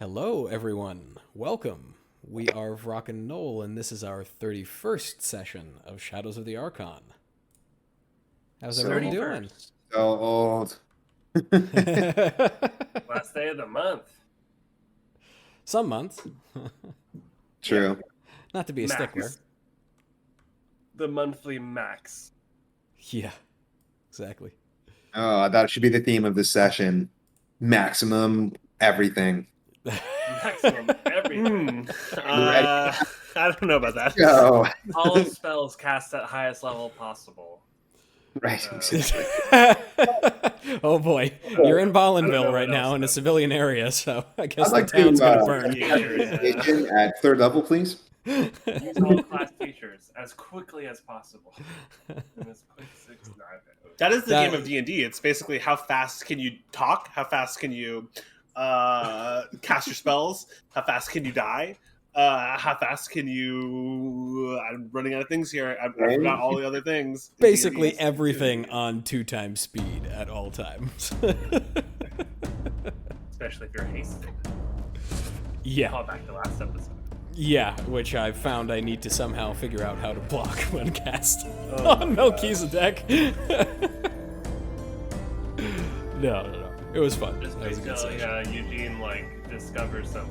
Hello, everyone. Welcome. We are Vrock'n'Gnoll, and this is our 31st session of Shadows of the Arcan. How's everyone doing? So old. Last day of the month. Some months. True. Not to be a Max. stickler. The monthly max. Yeah, exactly. Oh, that should be the theme of this session. Maximum everything. Maximum everything. I don't know about that. Go. All spells cast at highest level possible. Right. Oh boy, you're in I don't know Balinville what right now else in a to- civilian area, so I guess I'd like the town's to gonna burn. presentation at third level, please. Use all class features as quickly as possible. And as quick as it's not. That is the That- game of D&D. It's basically how fast can you talk, how fast can you cast your spells, how fast can you die, how fast can you... I'm running out of things here. I forgot all the other things. Basically D&D. everything on 2 times speed at all times. Especially if you're hasted. Yeah. Call back to last episode. Yeah, which I found I need to somehow figure out how to block when cast Oh on Melchizedek. No. It was fun. Just That was a wait good till session. Eugene discovers some.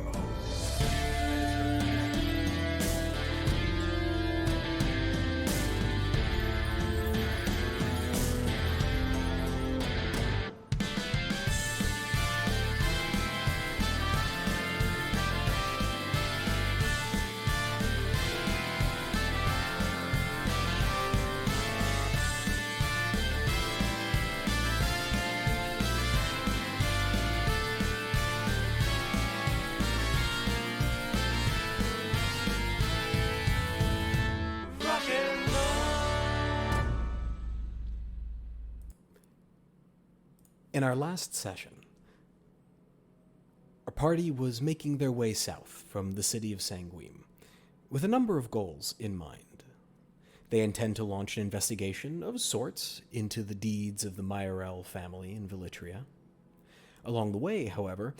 In our last session, our party was making their way south from the city of Sanguim, with a number of goals in mind. They intend to launch an investigation of sorts into the deeds of the Mayor family in Vilitria. Along the way, however,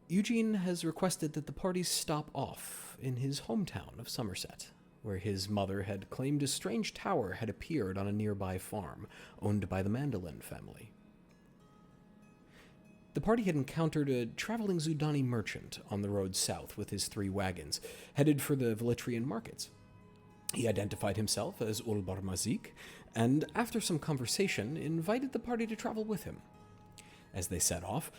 Eugene has requested that the party stop off in his hometown of Somerset, where his mother had claimed a strange tower had appeared on a nearby farm owned by the Mandolin family. The party had encountered a traveling Zudani merchant on the road south with his 3 wagons, headed for the Velitrian markets. He identified himself as Ulbar Mazik, and after some conversation, invited the party to travel with him. As they set off,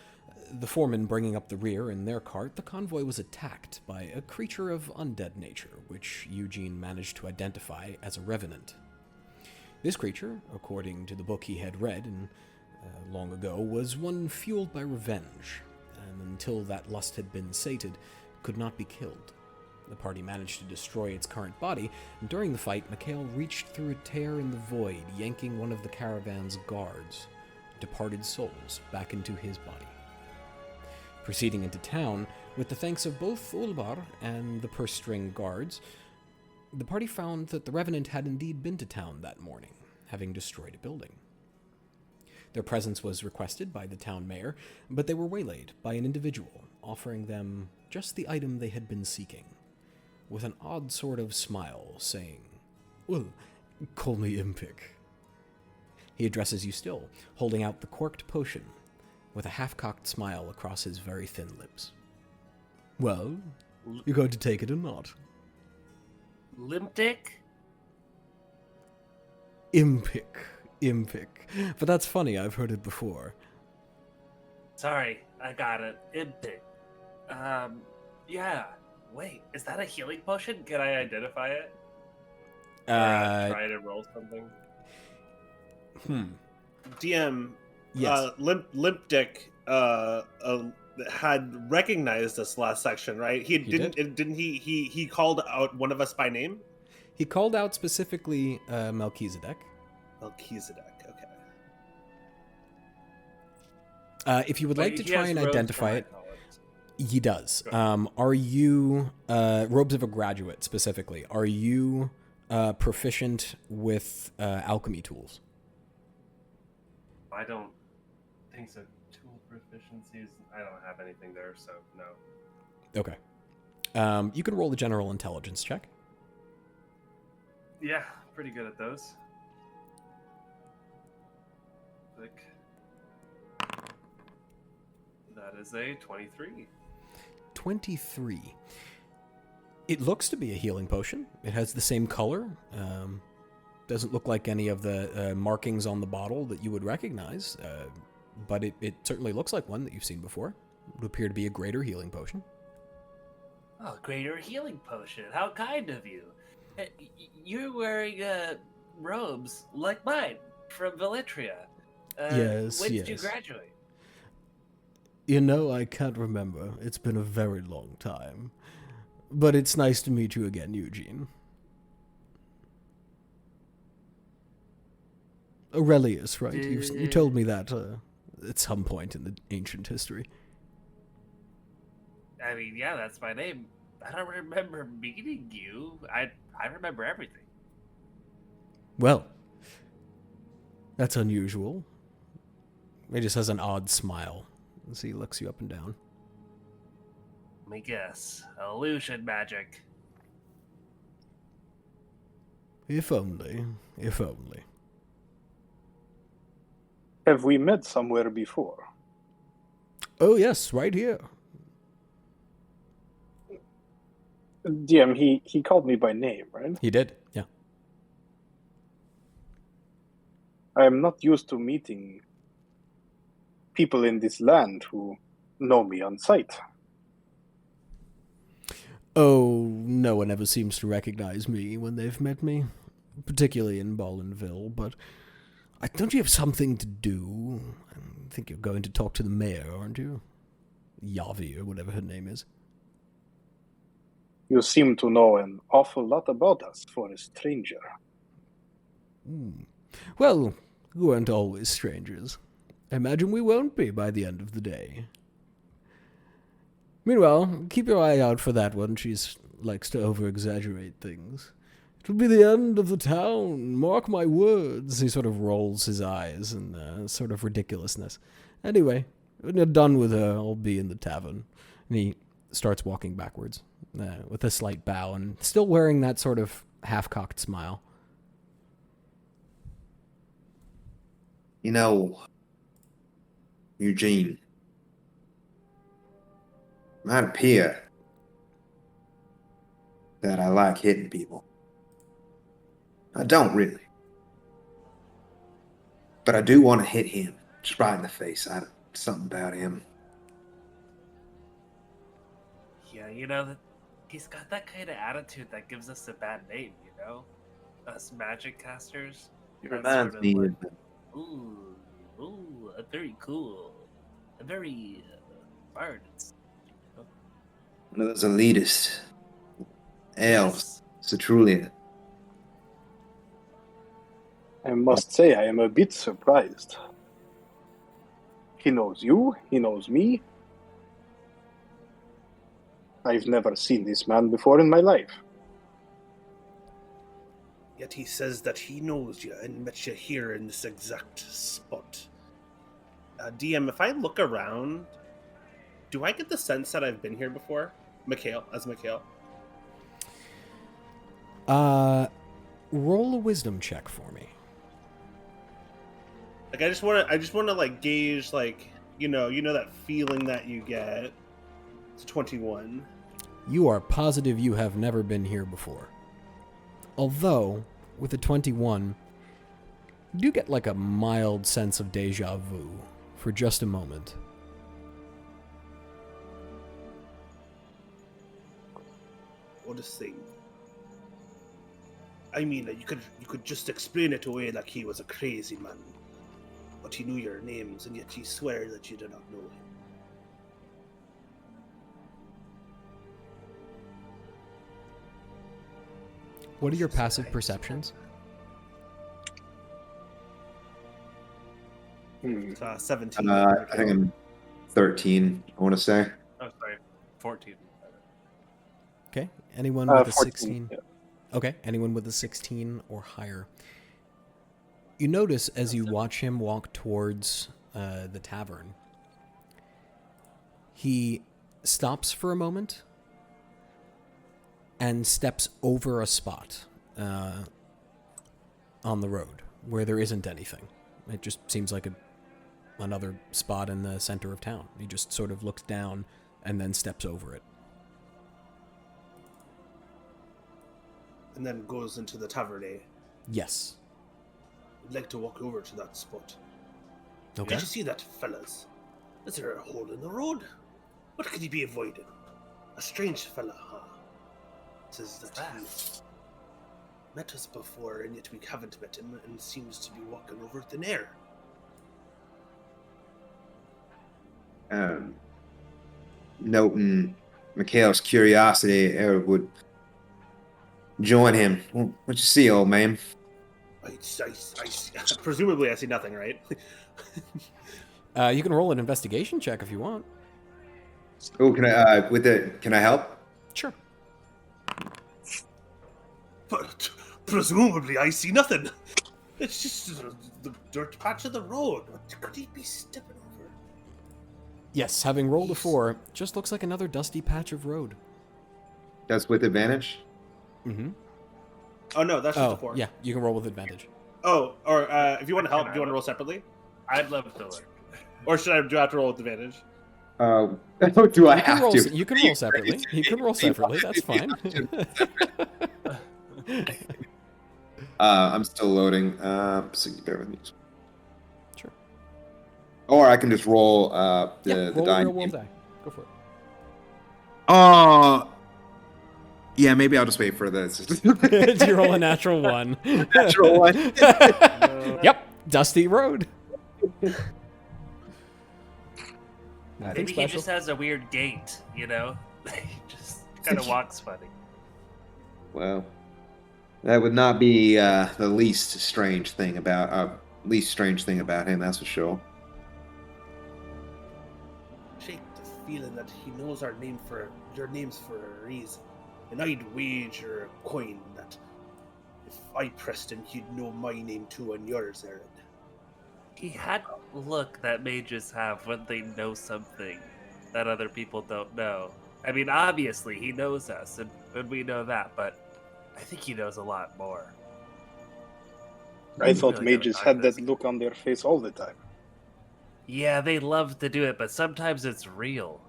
the foreman bringing up the rear in their cart, the convoy was attacked by a creature of undead nature, which Eugene managed to identify as a Revenant. This creature, according to the book he had read long ago, was one fueled by revenge, and until that lust had been sated, could not be killed. The party managed to destroy its current body, and during the fight, Mikhail reached through a tear in the void, yanking one of the caravan's guards' departed souls back into his body. Proceeding into town, with the thanks of both Ulbar and the purse string guards, the party found that the Revenant had indeed been to town that morning, having destroyed a building. Their presence was requested by the town mayor, but they were waylaid by an individual, offering them just the item they had been seeking, with an odd sort of smile, saying, "Well, call me Impik." He addresses you still, holding out the corked potion, with a half-cocked smile across his very thin lips. "Well, you going to take it or not?" Limptic? Impik. But that's funny, I've heard it before. Sorry, I got it. Impik. Yeah. Wait, is that a healing potion? Can I identify it? Or, try to roll something? DM, Yes. Limp Dick had recognized us last section, right? He didn't he called out one of us by name? He called out specifically Melchizedek. Melchizedek, okay. If you would But like to he try has and robes identify for it, my knowledge. he does. Go. Are you, robes of a graduate specifically, are you proficient with alchemy tools? I don't think so. Tool proficiencies, I don't have anything there, so no. Okay. You can roll the general intelligence check. Yeah, pretty good at those. Click. That is a 23. 23. It looks to be a healing potion. It has the same color. Doesn't look like any of the markings on the bottle that you would recognize, but it certainly looks like one that you've seen before. It would appear to be a greater healing potion. Oh, greater healing potion. How kind of you. You're wearing robes like mine from Velitria. Yes, When did you yes. graduate? You know, I can't remember. It's been a very long time. But it's nice to meet you again, Eugene. Aurelius, right? You told me that at some point in the ancient history. I mean, yeah, that's my name. I don't remember meeting you. I remember everything. Well, that's unusual. He just has an odd smile as he looks you up and down. Let me guess. Illusion magic. If only. If only. Have we met somewhere before? Oh, yes, right here. DM, he called me by name, right? He did, yeah. I am not used to meeting people in this land who know me on sight. Oh, no one ever seems to recognize me when they've met me, particularly in Balinville, but don't you have something to do? I think you're going to talk to the mayor, aren't you? Yavi, or whatever her name is. You seem to know an awful lot about us for a stranger. Well, we weren't always strangers. I imagine we won't be by the end of the day. Meanwhile, keep your eye out for that one. She likes to over-exaggerate things. It'll be the end of the town. Mark my words. He sort of rolls his eyes in sort of ridiculousness. Anyway, when you're done with her, I'll be in the tavern. And he starts walking backwards with a slight bow and still wearing that sort of half-cocked smile. You know, Eugene, it might appear that I like hitting people. I don't really. But I do want to hit him, just right in the face. Something about him. Yeah, you know, he's got that kind of attitude that gives us a bad name, you know? Us magic casters. It That's reminds sort of me like, of ooh, very cool. A very bard. one of those elitist elves, Cetrulean. I must say, I am a bit surprised. He knows you, he knows me. I've never seen this man before in my life. Yet he says that he knows you and met you here in this exact spot. DM, if I look around, do I get the sense that I've been here before? Mikhail, as Mikhail. Roll a wisdom check for me. Like I just want to like gauge, like, you know that feeling that you get. It's 21. You are positive you have never been here before. Although, with a 21, you do get like a mild sense of deja vu for just a moment. What a thing. I mean, you could just explain it away like he was a crazy man. But he knew your names, and yet you swear that you do not know him. What are your passive perceptions? It's 17. I think I'm 13, I want to say. Oh, sorry. 14. Okay. Anyone with a 14, 16? yeah. Okay. Anyone with a 16 or higher. You notice as you watch him walk towards the tavern, he stops for a moment and steps over a spot on the road where there isn't anything. It just seems like another spot in the center of town. He just sort of looks down and then steps over it. And then goes into the tavern, eh? Yes. I'd like to walk over to that spot. Okay. Did you see that, fellas? Is there a hole in the road? What could he be avoiding? A strange fella, huh? Says that he met us before, and yet we haven't met him, and seems to be walking over thin air. Noting Mikhail's curiosity, Eric would join him. Well, what you see, old man? I presumably I see nothing, right? You can roll an investigation check if you want. Oh, can I help? Sure. But presumably I see nothing. It's just the dirt patch of the road. What could he be stepping over? Yes, having rolled a 4, just looks like another dusty patch of road. That's with advantage? Mm-hmm. Oh no, that's just a 4. Yeah, you can roll with advantage. Oh, or if you want to help, do you want to roll separately? I'd love to learn. Or do I have to roll with advantage? Do I have to? You can roll separately. You can roll separately. That's fine. I'm still loading. So bear with me. Sure. Or I can just roll Roll the a die. real world die. Go for it. Oh, yeah. Maybe I'll just wait for this. Did you roll a natural 1? Natural 1. Yep. Dusty road. Maybe he just has a weird gait, you know? He just kind of walks funny. Well, that would not be the least strange thing about him. That's for sure. Shake the feeling that he knows your names for a reason, and I'd wager a coin that if I pressed him, he'd know my name too and yours, Aaron. He had a look that mages have when they know something that other people don't know. I mean, obviously, he knows us, and we know that, but I think he knows a lot more. I thought really mages gotta had talk that this. look on their face all the time. Yeah, they love to do it, but sometimes it's real,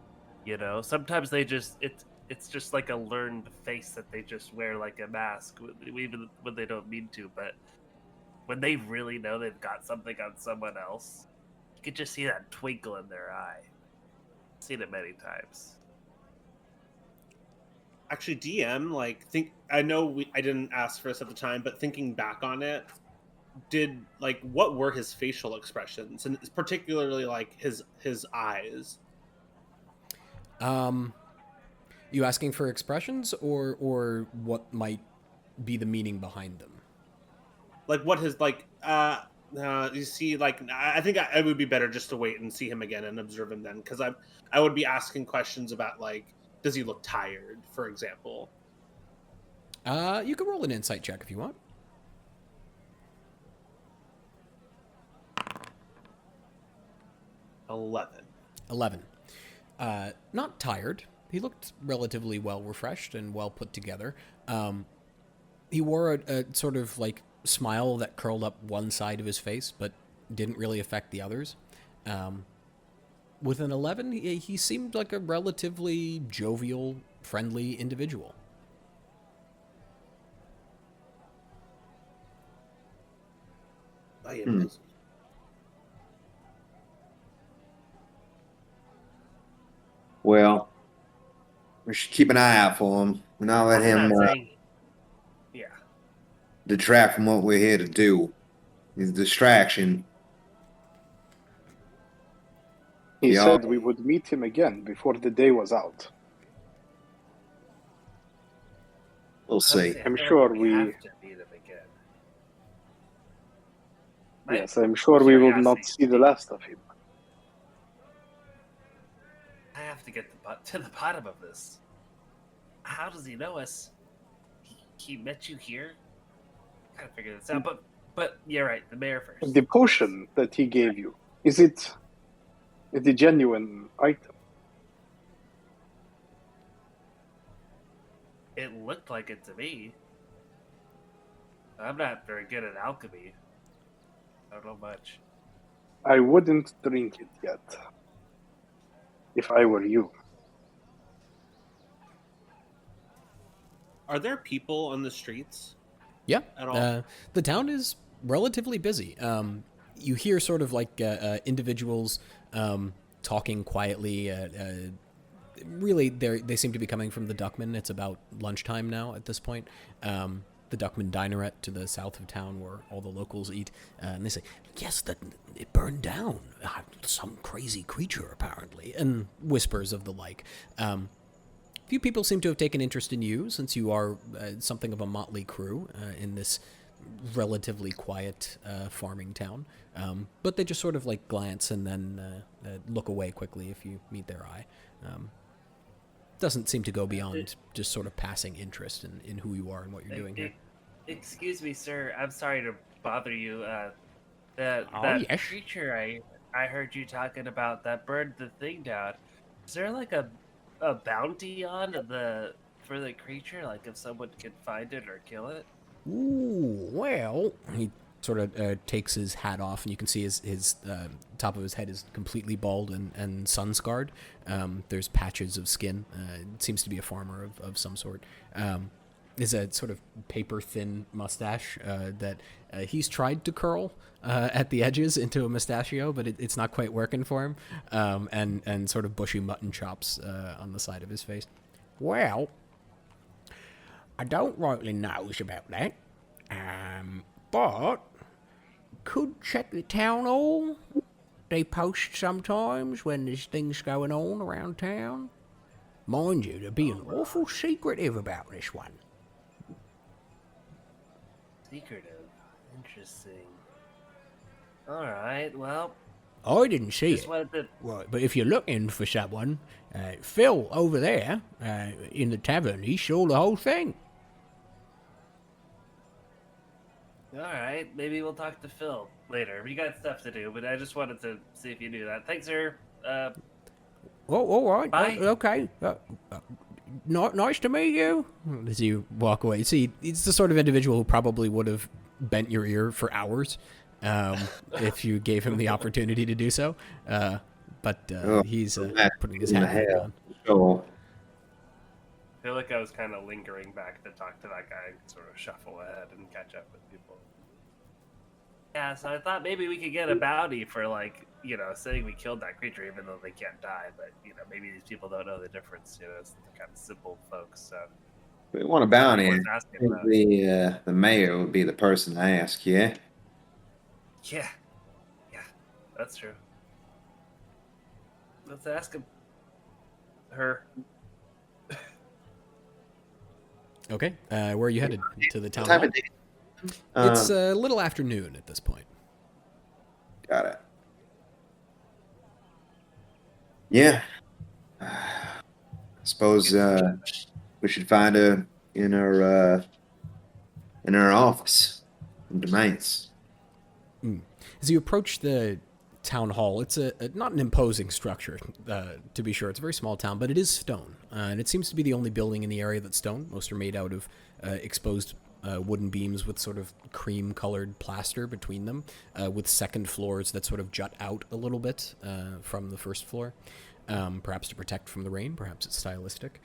you know? Sometimes it's just like a learned face that they just wear like a mask, even when they don't mean to, but when they really know they've got something on someone else, you could just see that twinkle in their eye. I've seen it many times. Actually, DM, I didn't ask for this at the time, but thinking back on it, what were his facial expressions, and particularly like his eyes? You asking for expressions or what might be the meaning behind them? Like what his you see, like I think it would be better just to wait and see him again and observe him then, because I would be asking questions about like, does he look tired, for example? You can roll an insight check if you want. 11. Not tired. He looked relatively well refreshed and well put together. He wore a sort of like smile that curled up one side of his face, but didn't really affect the others. With an 11, he seemed like a relatively jovial, friendly individual. I am busy. Well, we should keep an eye out for him. And not let him Yeah. detract from what we're here to do. He's a distraction. He Yeah. said we would meet him again before the day was out. We'll see. I'm sure we- have to meet him again. Yes, I'm sure we will not see the last of him. I have to get to the bottom of this. How does he know us? He met you here? Gotta figure this out. But you're right. The mayor first. The potion that he gave you, is it a genuine item? It looked like it to me. I'm not very good at alchemy. I don't know much. I wouldn't drink it yet. If I were you. Are there people on the streets? Yeah. At all? The town is relatively busy. You hear sort of like individuals talking quietly. Really, they seem to be coming from the Duckman. It's about lunchtime now at this point. The Duckman Dineret to the south of town where all the locals eat. And they say, yes, it burned down. Some crazy creature, apparently. And whispers of the like. Few people seem to have taken interest in you, since you are something of a motley crew in this relatively quiet farming town. But they just sort of like glance and then look away quickly if you meet their eye. Doesn't seem to go beyond just sort of passing interest in who you are and what you're doing here. Excuse me, sir. I'm sorry to bother you. That yes. creature I heard you talking about that burned the thing down. Is there like a bounty on for the creature? Like if someone could find it or kill it? Ooh, well, he sort of takes his hat off, and you can see his top of his head is completely bald and sun-scarred. There's patches of skin. It seems to be a farmer of some sort. Is a sort of paper-thin mustache that he's tried to curl at the edges into a mustachio, but it's not quite working for him. And sort of bushy mutton chops on the side of his face. Well, I don't rightly know about that, but could check the town hall. They post sometimes when there's things going on around town. Mind you, they're being awful secretive about this one. Secretive. Interesting. Alright, well... I didn't see it. To... Right, but if you're looking for someone, Phil over there in the tavern, he saw the whole thing. Alright, maybe we'll talk to Phil later. We got stuff to do, but I just wanted to see if you knew that. Thanks, sir. Oh, all right. Bye. Okay. Nice to meet you. As you walk away, see, it's the sort of individual who probably would have bent your ear for hours if you gave him the opportunity to do so. But he's putting his hat back on. Sure. I feel like I was kind of lingering back to talk to that guy and sort of shuffle ahead and catch up with people. Yeah, so I thought maybe we could get a bounty for, like, you know, saying we killed that creature even though they can't die. But, you know, maybe these people don't know the difference. You know, it's kind of simple folks. So. We want a bounty. I think About the mayor would be the person to ask, yeah? Yeah, that's true. Let's ask him. Her. Okay. Where are you headed? To the town What time hall? of day? It's a little afternoon at this point. Got it. Yeah. I suppose we should find her in her office in Domains. As you approach the town hall, it's not an imposing structure, to be sure. It's a very small town, but it is stone. And it seems to be the only building in the area that's stone. Most are made out of exposed wooden beams with sort of cream-colored plaster between them, with second floors that sort of jut out a little bit from the first floor, perhaps to protect from the rain, perhaps it's stylistic.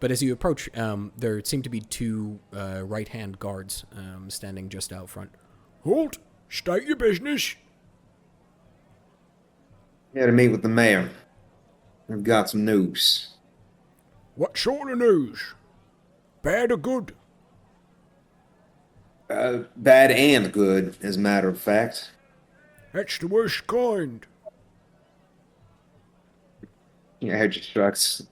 But as you approach, there seem to be two right-hand guards standing just out front. Halt! State your business! Here to meet with the mayor. We've got some news. What sort of news? Bad or good? Bad and good, as a matter of fact. That's the worst kind. Your head just shrugs.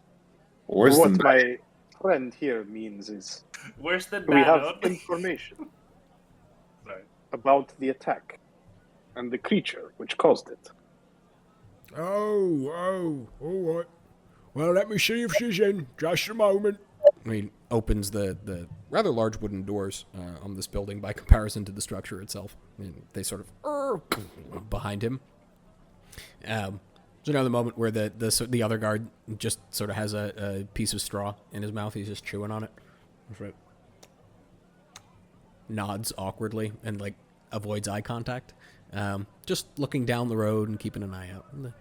Where's What the my friend here means is Where's the we have note? information Sorry. about the attack and the creature which caused it. Oh, all right. Well, let me see if she's in. Just a moment. He opens the rather large wooden doors on this building by comparison to the structure itself. And they sort of behind him. There's another moment where the other guard just sort of has a piece of straw in his mouth. He's just chewing on it. That's right. Nods awkwardly and like avoids eye contact. Just looking down the road and keeping an eye out. A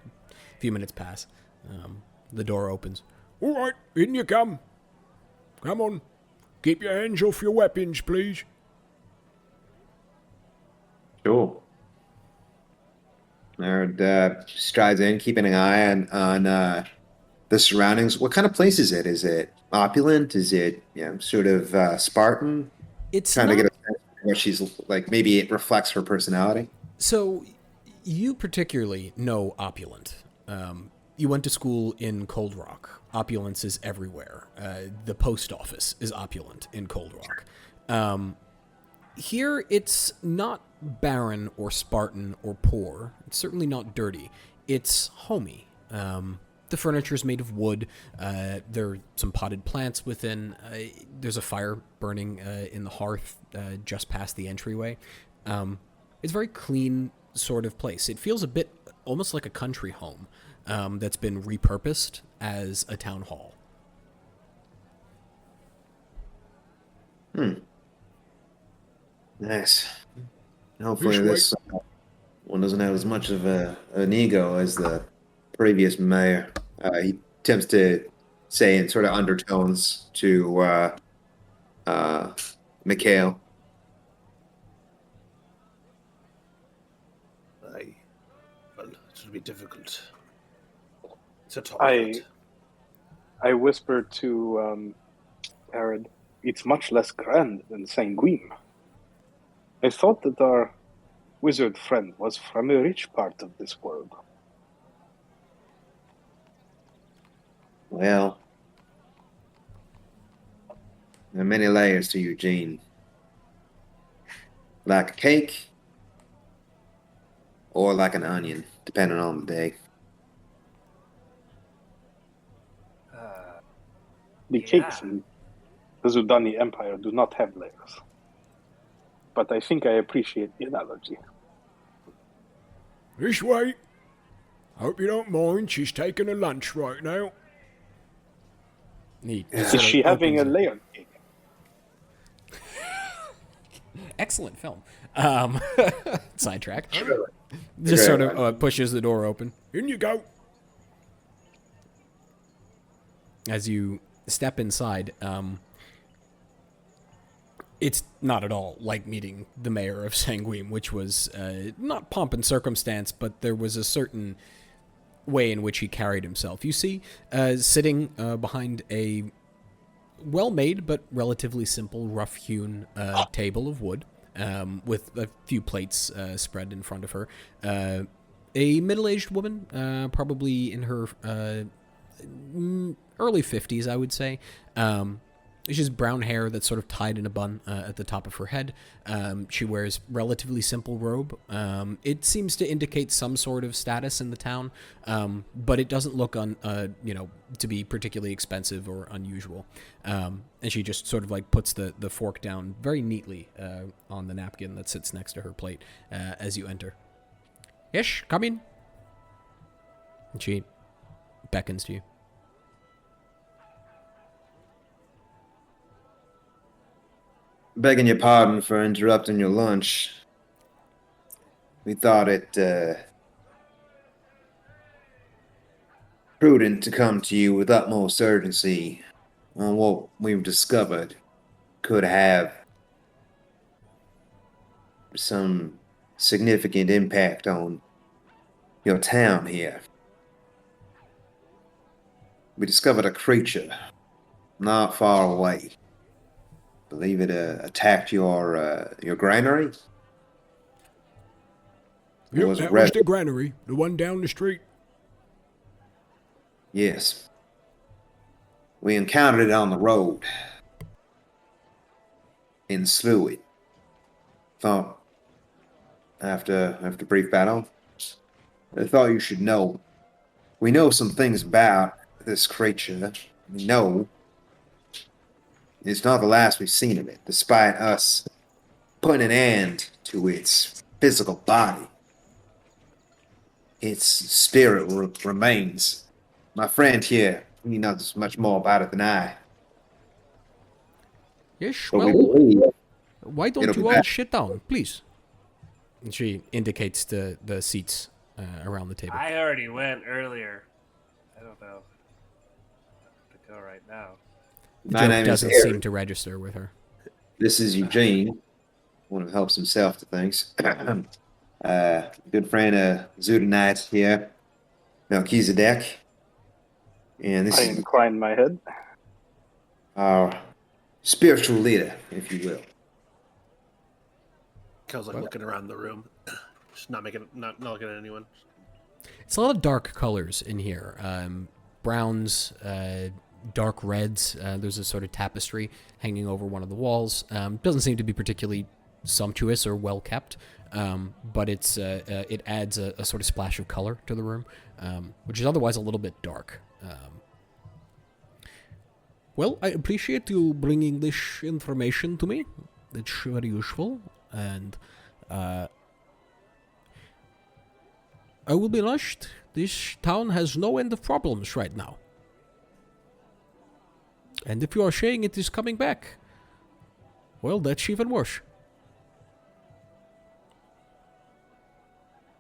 few minutes pass. The door opens. All right, in you come. Come on. Keep your hands off your weapons, please. Sure. Nerd strides in, keeping an eye on the surroundings. What kind of place is it? Is it opulent? Is it sort of Spartan? It's Trying not, to get a sense of what she's like. Maybe it reflects her personality. So, you particularly know opulent. You went to school in Cold Rock. Opulence is everywhere. The post office is opulent in Cold Rock. Here, it's not barren or Spartan or poor. It's certainly not dirty. It's homey. The furniture is made of wood. There are some potted plants within. There's a fire burning in the hearth just past the entryway. It's a very clean sort of place. It feels a bit almost like a country home that's been repurposed as a town hall. Nice. Hopefully this one doesn't have as much of an ego as the previous mayor. He attempts to say in sort of undertones to Mikhail. Well, it will be difficult to talk I whispered to Arid, it's much less grand than Sanguine. I thought that our wizard friend was from a rich part of this world. Well, there are many layers to Eugene. Like a cake, or like an onion, depending on the day. The cakes in the Zudani Empire do not have layers. But I think I appreciate the analogy. This way. Hope you don't mind. She's taking a lunch right now. Is she having a layered cake? Excellent film. Sidetrack. Just sort of pushes the door open. In you go. As you step inside, it's not at all like meeting the mayor of Sanguine, which was not pomp and circumstance, but there was a certain way in which he carried himself. You see, sitting behind a well-made but relatively simple, rough-hewn table of wood, with a few plates spread in front of her, a middle-aged woman, probably in her early 50s, I would say. She has brown hair that's sort of tied in a bun at the top of her head. She wears relatively simple robe. It seems to indicate some sort of status in the town, but it doesn't look to be particularly expensive or unusual. And she just sort of like puts the fork down very neatly on the napkin that sits next to her plate as you enter. Yes, come in. And she beckons to you. Begging your pardon for interrupting your lunch. We thought it prudent to come to you with utmost urgency on what we've discovered could have some significant impact on your town here. We discovered a creature not far away. Believe it attacked your granary? Yep, that was the granary, the one down the street. Yes. We encountered it on the road and slew it. Thought, after brief battle, I thought you should know. We know some things about this creature. We know it's not the last we've seen of it, despite us putting an end to its physical body. its spirit remains. My friend here, he knows much more about it than I. Yes, But we well, believe why don't it'll be you all back. sit down, please? And she indicates the seats around the table. I already went earlier. I don't know. I have to go right now. The My joke name is doesn't Eric. seem to register with her. This is Eugene, one who helps himself to things. Good friend Zudonite here, Melchizedek. And this I is incline my head. our spiritual leader, if you will. Kel's like looking around the room, just not looking at anyone. It's a lot of dark colors in here. Browns, dark reds. There's a sort of tapestry hanging over one of the walls. Doesn't seem to be particularly sumptuous or well kept, but it adds a sort of splash of color to the room, which is otherwise a little bit dark. Well, I appreciate you bringing this information to me. It's very useful, and I will be honest, this town has no end of problems right now. And if you are saying it is coming back, well, that's even worse.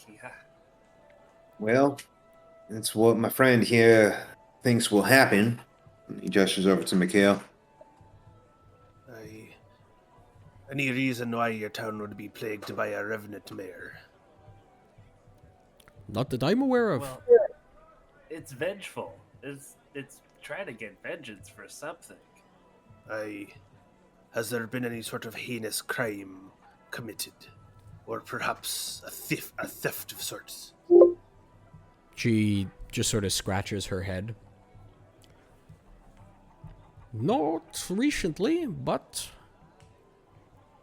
Yeah. Well, that's what my friend here thinks will happen. He gestures over to Mikhail. Any reason why your town would be plagued by a Revenant mayor? Not that I'm aware of. Well, it's vengeful. It's trying to get vengeance for something. Has there been any sort of heinous crime committed? Or perhaps a theft of sorts? She just sort of scratches her head. Not recently, but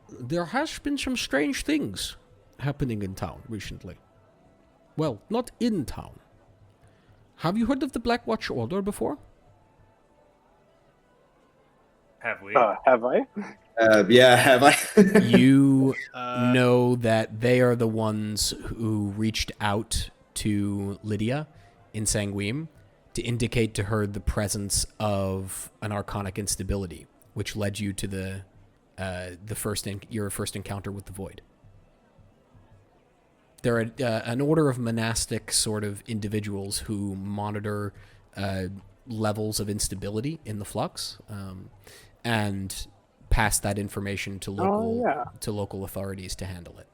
there has been some strange things happening in town recently. Well, not in town. Have you heard of the Black Watch Order before? Have we? Have I? Yeah, have I? You know that they are the ones who reached out to Lydia in Sanguine to indicate to her the presence of an arcanic instability, which led you to your first encounter with the Void. They're an order of monastic sort of individuals who monitor levels of instability in the flux and pass that information to local authorities to handle it.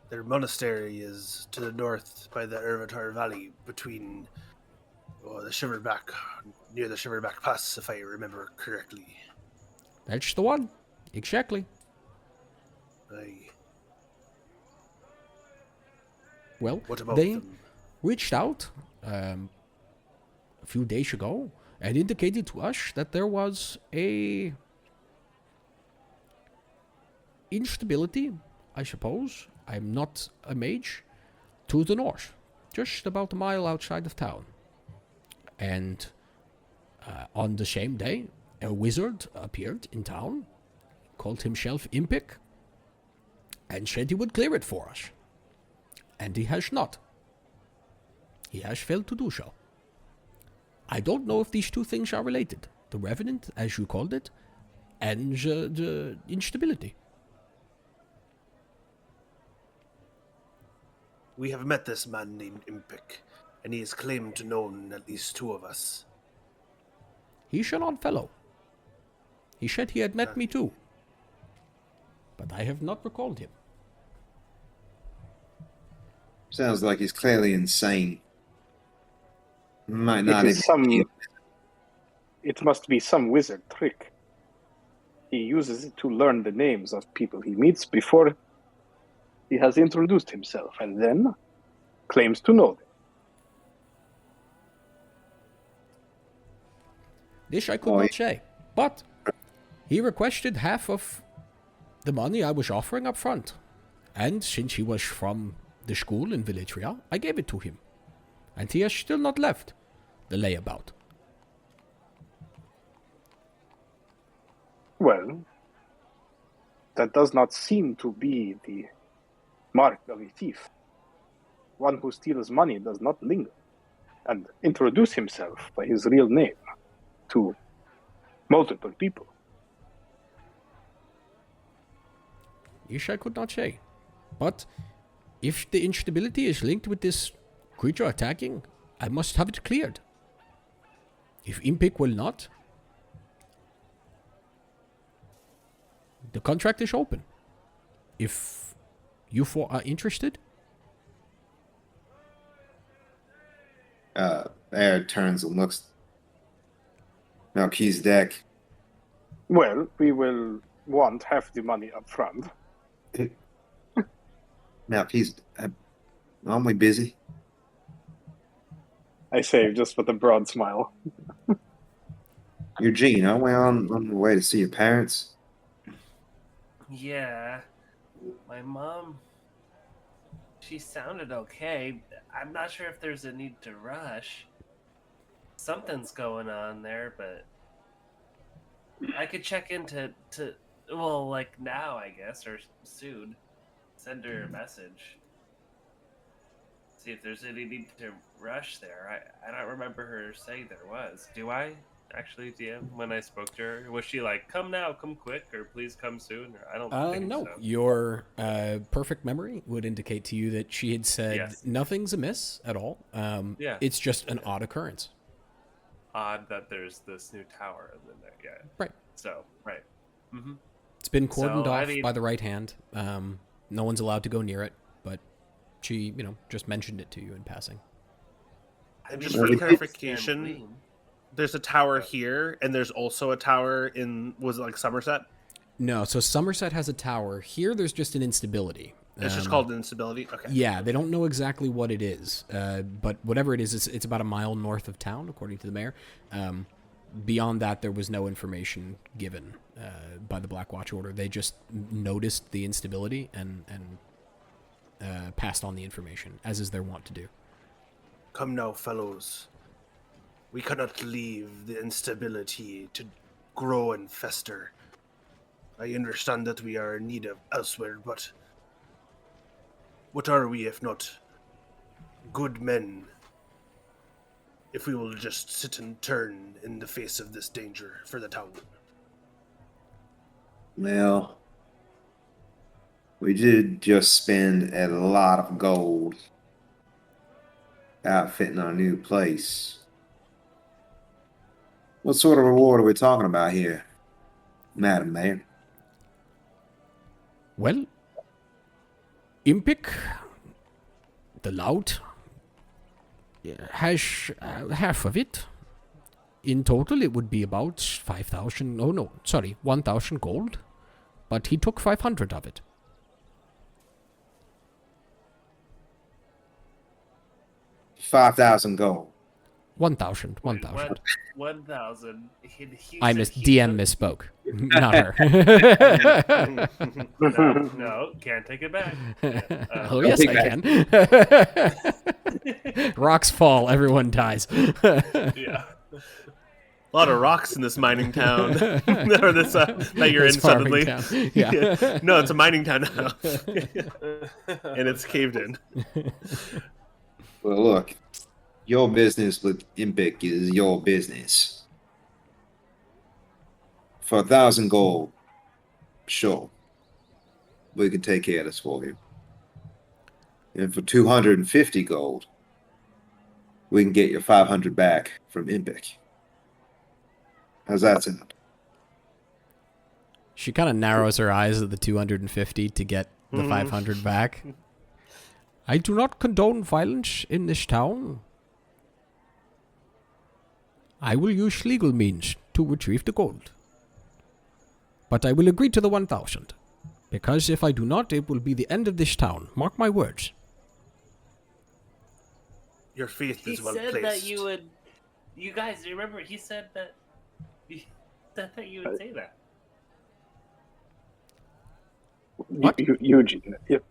Their monastery is to the north by the Ervatar Valley between the Shiverback, near the Shiverback Pass, if I remember correctly. That's the one. Exactly. Well, What about they them? reached out a few days ago and indicated to us that there was a instability, I suppose. I'm not a mage. To the north, just about a mile outside of town. And on the same day, a wizard appeared in town, called himself Impik, and said he would clear it for us. And he has not. He has failed to do so. I don't know if these two things are related. The Revenant, as you called it, and the instability. We have met this man named Impik, and he has claimed to know at least two of us. He's an odd fellow. He said he had met me too. But I have not recalled him. Sounds like he's clearly insane. Might not even. It must be some wizard trick. He uses it to learn the names of people he meets before he has introduced himself, and then claims to know them. This I could not say. But he requested half of the money I was offering up front. And since he was from the school in Villatria, I gave it to him. And he has still not left the layabout. Well, that does not seem to be the mark of a thief. one who steals money does not linger and introduce himself by his real name to multiple people. Ish, I could not say. But if the instability is linked with this creature attacking, I must have it cleared. If Impik will not, the contract is open. If you four are interested, Air turns and looks. Marquis deck. Well, we will want half the money up front. Marquis, aren't we busy? I say, just with a broad smile. Eugene, aren't we on the way to see your parents? Yeah. My mom, she sounded okay. I'm not sure if there's a need to rush. Something's going on there, but I could check into well, like now, I guess, or soon. Send her a message. See if there's any need to rush there. I don't remember her saying there was. Do I? Actually, DM, when I spoke to her, was she like, "Come now, come quick," or "Please come soon"? Or I don't think no. so. Your perfect memory would indicate to you that she had said Yes. nothing's amiss at all. Yeah. It's just an odd occurrence. Odd that there's this new tower in there. Yeah. Right. So, right. Mm-hmm. It's been cordoned So, off I mean- by the right hand. No one's allowed to go near it, but she, just mentioned it to you in passing. And just Well, for we did- clarification, there's a tower here, and there's also a tower in, was it like Somerset? No, so Somerset has a tower. Here, there's just an instability. It's just called instability? Okay. Yeah, they don't know exactly what it is, but whatever it is, it's about a mile north of town, according to the mayor. Beyond that, there was no information given by the Black Watch Order. They just noticed the instability and passed on the information, as is their wont to do. Come now, fellows. We cannot leave the instability to grow and fester. I understand that we are in need of elsewhere, but what are we if not good men? If we will just sit and turn in the face of this danger for the town. Well, we did just spend a lot of gold outfitting our new place. What sort of reward are we talking about here, Madam Mayor? well, Impik, the lout, has half of it. In total, it would be about 5,000. Oh no, sorry, 1,000 gold. But he took 500 of it. 5,000 gold. 1,000. Wait, 1,000. 1,000. I DM misspoke, not her. No, can't take it back. Oh yes, I can. Rocks fall, everyone dies. Yeah. A lot of rocks in this mining town. Or this, that you're This in farming suddenly. town. Yeah. No, it's a mining town now. And it's caved in. Well, look, your business with Impik is your business. For 1,000 gold, sure, we can take care of this for you. And for 250 gold, we can get your 500 back from Impik. How's that sound? She kind of narrows her eyes at the 250 to get the 500 back. I do not condone violence in this town. I will use legal means to retrieve the gold. But I will agree to the 1,000. Because if I do not, it will be the end of this town. Mark my words. Your faith He is well said placed. that you would. You guys, remember? He said that. He said that you would say that. What? Eugene. Yep.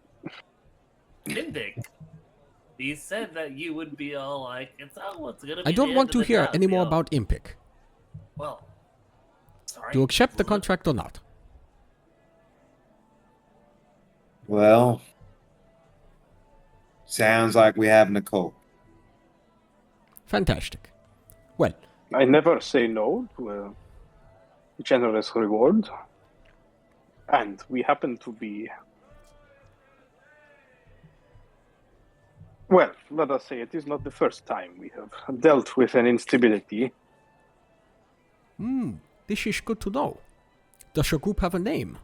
Impik. He said that you would be all like, "It's what's gonna be." I don't the want end to of the hear town any more deal." about Impik. Well, sorry. Do you accept the contract or not? Well, Sounds like we have Nicole. Fantastic. Well, I never say no to a generous reward. And we happen to be... Well, let us say it is not the first time we have dealt with an instability. this is good to know. Does your group have a name?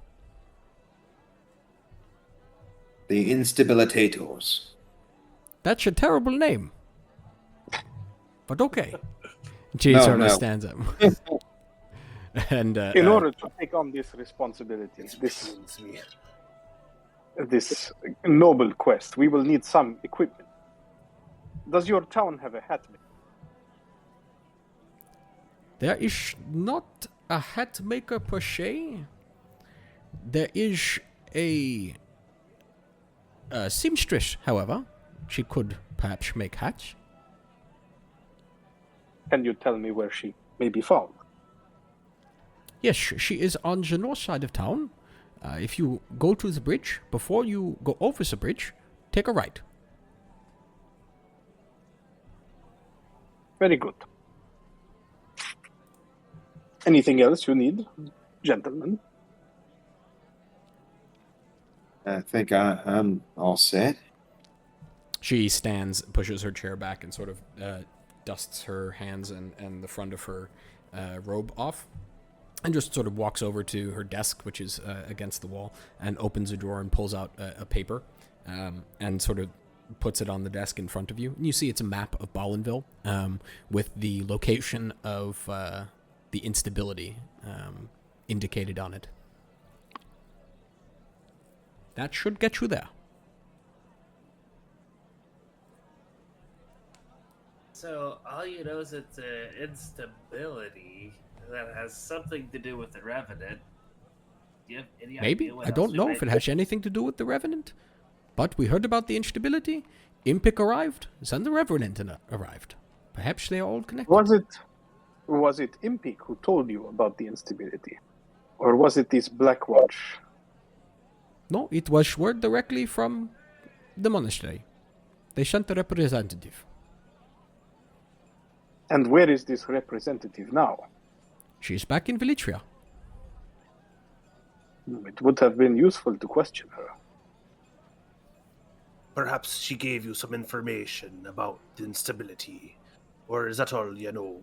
The Instabilitators. That's a terrible name. But okay. She No, sort of no. stands up. And In order to take on this responsibility, this noble quest, we will need some equipment. Does your town have a hat maker? there is not a hat maker per se. There is a seamstress, however. She could perhaps make hats. Can you tell me where she may be found? Yes, she is on the north side of town. If you go to the bridge, before you go over the bridge, take a right. Very good. Anything else you need, gentlemen? I think I'm all set. She stands, pushes her chair back, and sort of dusts her hands and the front of her robe off, and just sort of walks over to her desk, which is against the wall, and opens a drawer and pulls out a paper, and sort of puts it on the desk in front of you. And you see it's a map of Balinville, with the location of the instability indicated on it. That should get you there. So all you know is it's an instability that has something to do with the Revenant. Do you have any Maybe. idea what I don't else we know might if it has anything to do with the Revenant. But we heard about the instability. Impik arrived. Then the Revenant arrived. Perhaps they are all connected. Was it Impik who told you about the instability? Or was it this Black Watch? No, it was word directly from the monastery. They sent a representative. And where is this representative now? She's back in Vilitria. It would have been useful to question her. Perhaps she gave you some information about the instability. Or is that all you know?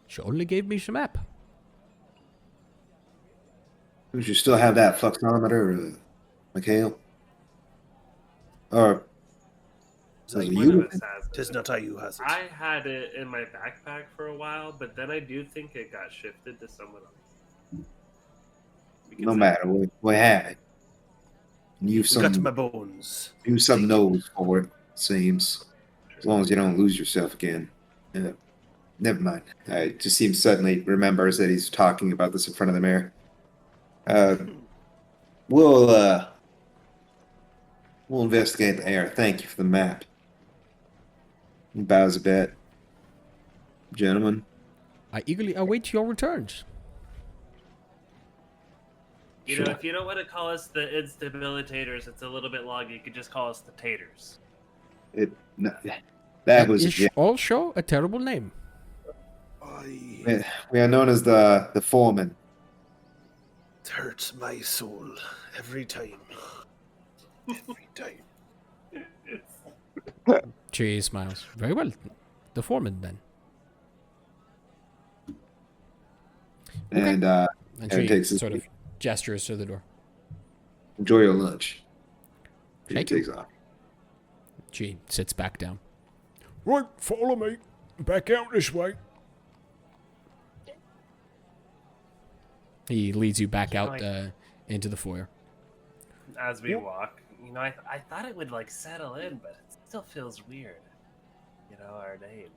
She only gave me the map. Would you still have that fluxometer, Mikhail? Or Is was that it One you? of us has it. Tis not I who has it. I had it in my backpack for a while, but then I do think it got shifted to someone else. Because No matter, we have it. And you've We got some, my bones. you some nose for it, seems. As long as you don't lose yourself again. Never mind. It just seems suddenly remembers that he's talking about this in front of the mayor. We'll investigate the air. Thank you for the map. He bows a bit. Gentlemen, I eagerly await your returns. You know, if you don't want to call us the instabilitators, it's a little bit long. You could just call us the taters. that was is also a terrible name. we are known as the foreman. It hurts my soul every time. Every time. She smiles. Very well. The foreman, then. And And and she takes his sort of gestures to the door. enjoy your lunch. He Thank you. takes off. She sits back down. Right, follow me. Back out this way. He leads you back out Like- into the foyer. As we walk, you know, I thought it would like settle in, but it still feels weird. You know, our name.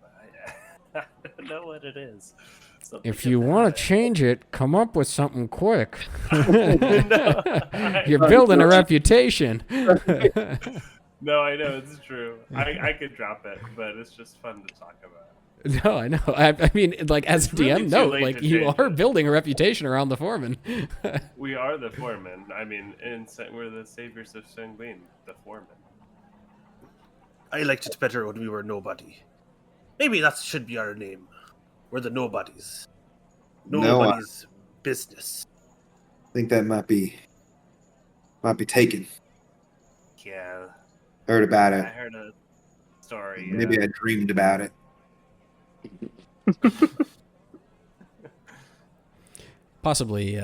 I don't know what it is. Something If you about want it. to change it, come up with something quick. No, You're building a reputation. No, I know it's true. I could drop it, but it's just fun to talk about. No, I know. I mean, like, as a It's really DM, too no. late Like, to you change are it. building a reputation around the foreman. We are the foreman. I mean, we're the saviors of Sanguine, the foreman. I liked it better when we were nobody. Maybe that should be our name. We're the nobodies. Nobody's business. I think that might be taken. Yeah, Heard about I it. heard a story. Maybe I dreamed about it. Possibly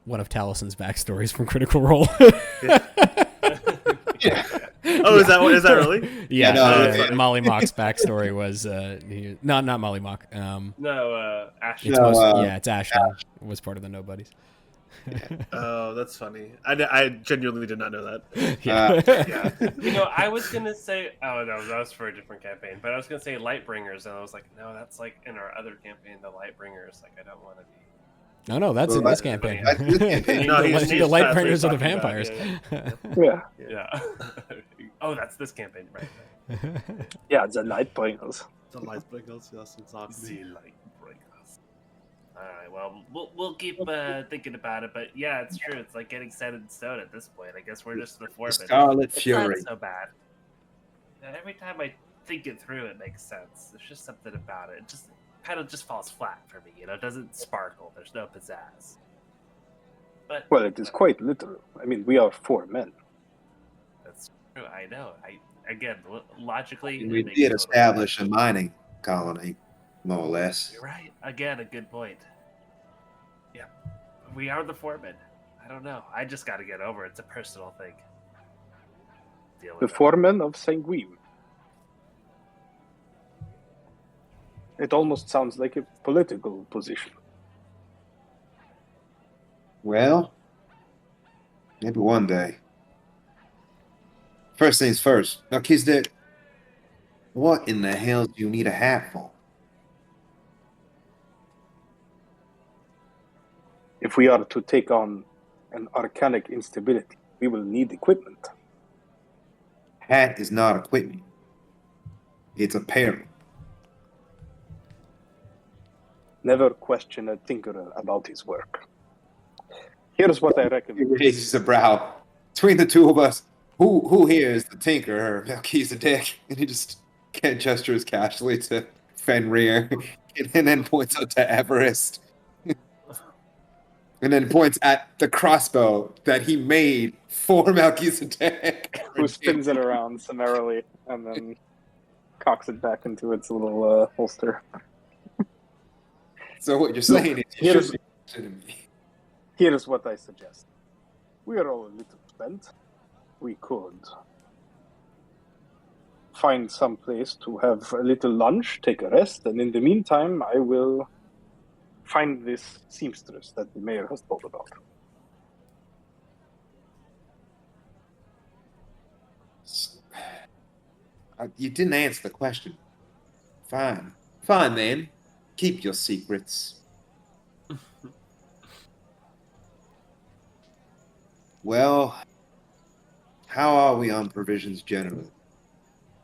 one of Talison's backstories from Critical Role. Oh, is that really? Yeah, no, Molly Mock's backstory was not Molly Mock. No, Ashton. It's No, it's Ashton was part of the Nobodies. Oh, that's funny. I genuinely did not know that. Yeah. You know, I was gonna say, oh no, that was for a different campaign. But I was gonna say Lightbringers, and I was like, no, that's like in our other campaign, the Lightbringers. Like, I don't want to be. No, that's in this campaign. That's this campaign. No, the he's Lightbringers are the talking about, vampires. Yeah. Yeah. Oh, that's this campaign, right? Yeah, the Lightbringers. The light sprinkles, yes, exactly. The Lightbringers. All right. Well, we'll keep thinking about it. But yeah, it's true. It's like getting set in stone at this point. I guess we're just the foreman. Scarlet It's Fury. not so bad. And every time I think it through, it makes sense. There's just something about it. It just kind of just falls flat for me. You know, it doesn't sparkle. There's no pizzazz. But Well, it is quite literal. I mean, we are 4 men. that's true. I know. Again, logically, We it makes did total establish sense. a mining colony, more or less. You're right. Again, a good point. Yeah, we are the foremen. I don't know. I just got to get over it. It's a personal thing. Deal The with it. foreman of Sanguine. It almost sounds like a political position. Well, maybe one day. First things first. Now, Kizdet, what in the hell do you need a hat for? If we are to take on an arcanic instability, we will need equipment. Hat is not equipment. It's apparel. Never question a tinkerer about his work. Here's what I He recommend. raises a brow. Between the two of us, who here is the tinker or Melchizedek? And he just gestures casually to Fenrir, and then points out to Everest. And then points at the crossbow that he made for Melchizedek. Who spins it around summarily and then cocks it back into its little holster. So what you're saying is you Here's- should be listening to me. Here's what I suggest. We are all a little spent. We could find some place to have a little lunch, take a rest, and in the meantime, I will find this seamstress that the mayor has told about. You didn't answer the question. Fine. Fine then. Keep your secrets. Well, how are we on provisions generally?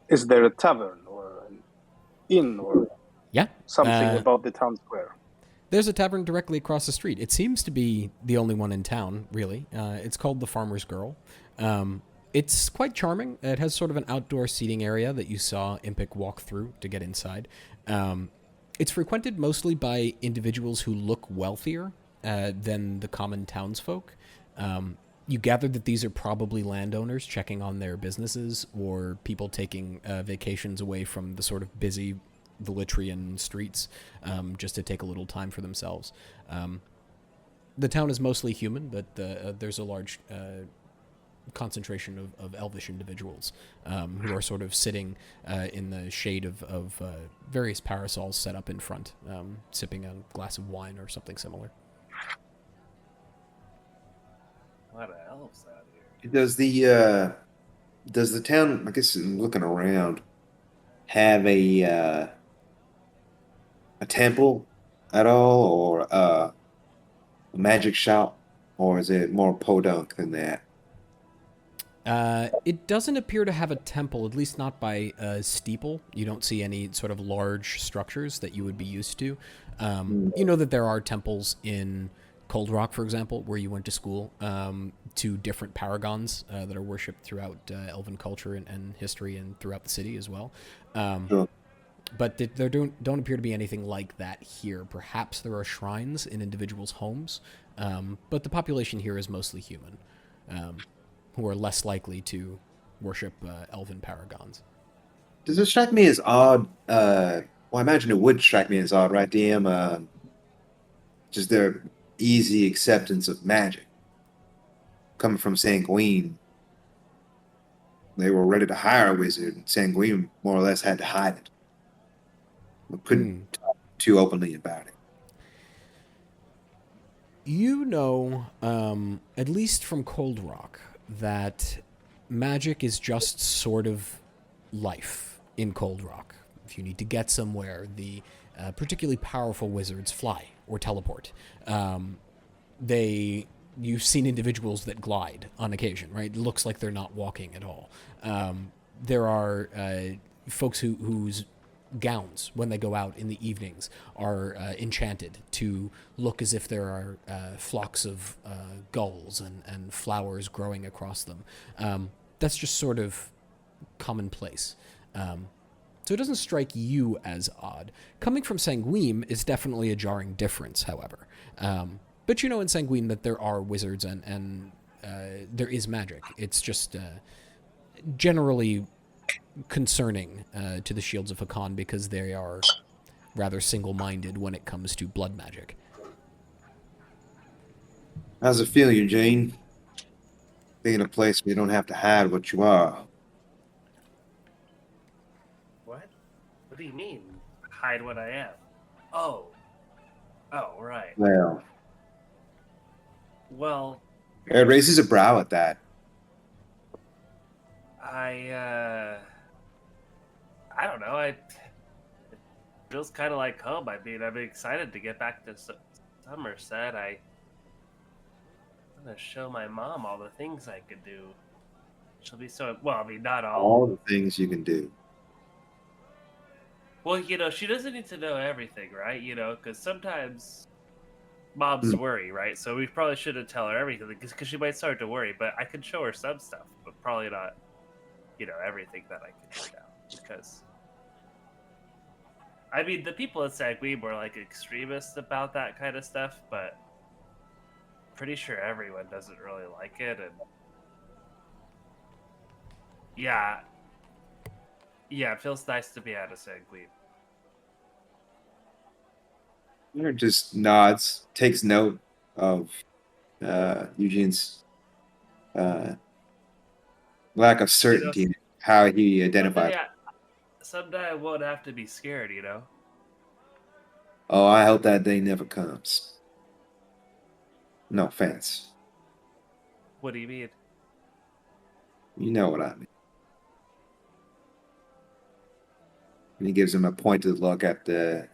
Is there a tavern or an inn or Yeah. something about the town square? There's a tavern directly across the street. It seems to be the only one in town, really. It's called the Farmer's Girl. It's quite charming. It has sort of an outdoor seating area that you saw Impik walk through to get inside. It's frequented mostly by individuals who look wealthier than the common townsfolk. You gather that these are probably landowners checking on their businesses or people taking vacations away from the sort of busy Velitrian streets just to take a little time for themselves. The town is mostly human, but there's a large concentration of elvish individuals who are sort of sitting in the shade of various parasols set up in front, sipping a glass of wine or something similar. A lot of elves out here. Does the town, I guess I'm looking around, have a temple at all, or a magic shop, or is it more podunk than that? It doesn't appear to have a temple, at least not by a steeple. You don't see any sort of large structures that you would be used to. You know that there are temples in Cold Rock, for example, where you went to school, to different paragons that are worshipped throughout elven culture and history and throughout the city as well. Sure. But there don't appear to be anything like that here. Perhaps there are shrines in individuals' homes, but the population here is mostly human, who are less likely to worship elven paragons. Does it strike me as odd? Well, I imagine it would strike me as odd, right, DM? Just their easy acceptance of magic. Coming from Sanguine, they were ready to hire a wizard, and Sanguine more or less had to hide it. We couldn't talk too openly about it. You know, at least from Cold Rock, that magic is just sort of life in Cold Rock. If you need to get somewhere, the particularly powerful wizards fly or teleport. You've seen individuals that glide on occasion, right? It looks like they're not walking at all. There are folks whose gowns, when they go out in the evenings, are enchanted to look as if there are flocks of gulls and flowers growing across them. That's just sort of commonplace. So it doesn't strike you as odd. Coming from Sanguine is definitely a jarring difference, however. But you know in Sanguine that there are wizards and there is magic. It's just generally concerning to the Shields of Hakan because they are rather single-minded when it comes to blood magic. How's it feel, Eugene? Being in a place where you don't have to hide what you are. What? What do you mean? Hide what I am? Oh, right. Well, It raises a brow at that. I don't know. It feels kind of like home. I mean, I'm excited to get back to Somerset. I'm gonna show my mom all the things I could do. She'll be so well. I mean, not All the things you can do. Well, she doesn't need to know everything, right? Because sometimes moms worry, right? So we probably shouldn't tell her everything because she might start to worry. But I can show her some stuff, but probably not, everything that I can do now. Because, I mean, the people at Sanguine were like extremists about that kind of stuff, but pretty sure everyone doesn't really like it. And yeah, it feels nice to be out of Sanguine. Or just nods, takes note of Eugene's lack of certainty in how he identifies. Someday I won't have to be scared, Oh, I hope that day never comes. No offense. What do you mean? You know what I mean. And he gives him a pointed look at the.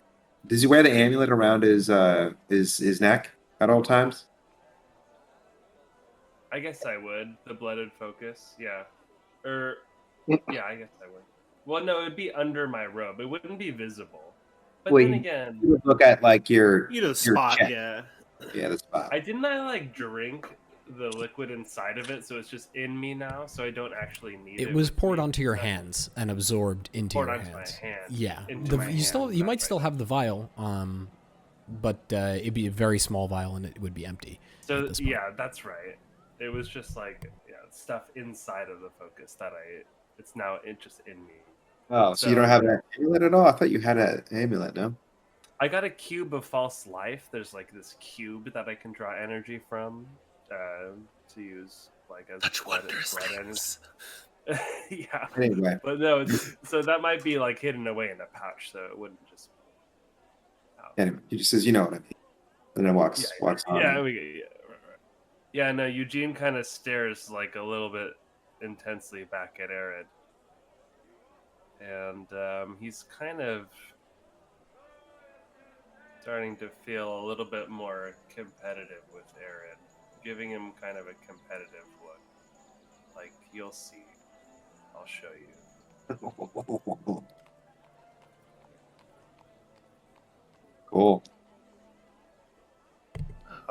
Does he wear the amulet around his neck at all times? I guess I would. The blooded focus, yeah. Yeah, I guess I would. Well, no, it would be under my robe. It wouldn't be visible. But then again, you would look at like your spot, chest. yeah. Yeah, the spot. I drink the liquid inside of it, so it's just in me now, so I don't actually need it. It was poured onto your hands and absorbed into your hands. My hands. Yeah, You might still have the vial, but it'd be a very small vial and it would be empty. So yeah, that's right. It was just like stuff inside of the focus that it's now just in me. Oh, so you don't have an amulet at all? I thought you had an amulet, no? I got a cube of false life. There's like this cube that I can draw energy from to use like as blood energy. Yeah. Anyway. But no, so that might be like hidden away in a pouch, so it wouldn't just. Anyway, he just says, "You know what I mean," and then walks on. Right. Yeah, no, Eugene kind of stares like a little bit intensely back at Arid. And he's kind of starting to feel a little bit more competitive with Arid, giving him kind of a competitive look. Like, you'll see. I'll show you. Cool.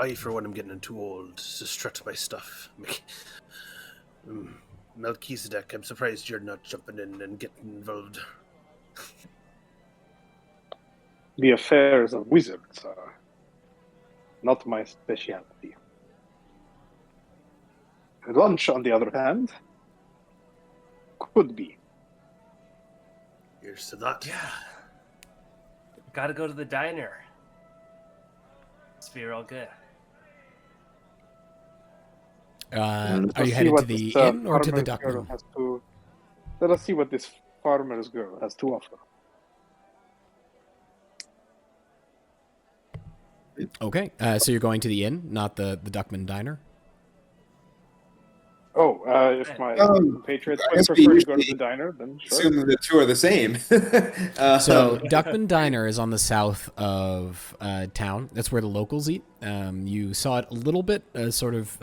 I, for one, am getting too old to strut my stuff. Melchizedek, I'm surprised you're not jumping in and getting involved. The affairs of wizards are not my specialty. Lunch, on the other hand, could be. Here's to that. Yeah. Gotta go to the diner. Must be real good. Are Let's you see headed what to the this, inn or to the farmer's Duckman? girl has to- Let us see what this farmer's girl has to offer. Okay, so you're going to the inn, not the Duckman diner? Oh, if my compatriots I would guess we prefer to go to usually the diner, then sure. Assuming the two are the same. So Duckman Diner is on the south of town. That's where the locals eat. You saw it a little bit, sort of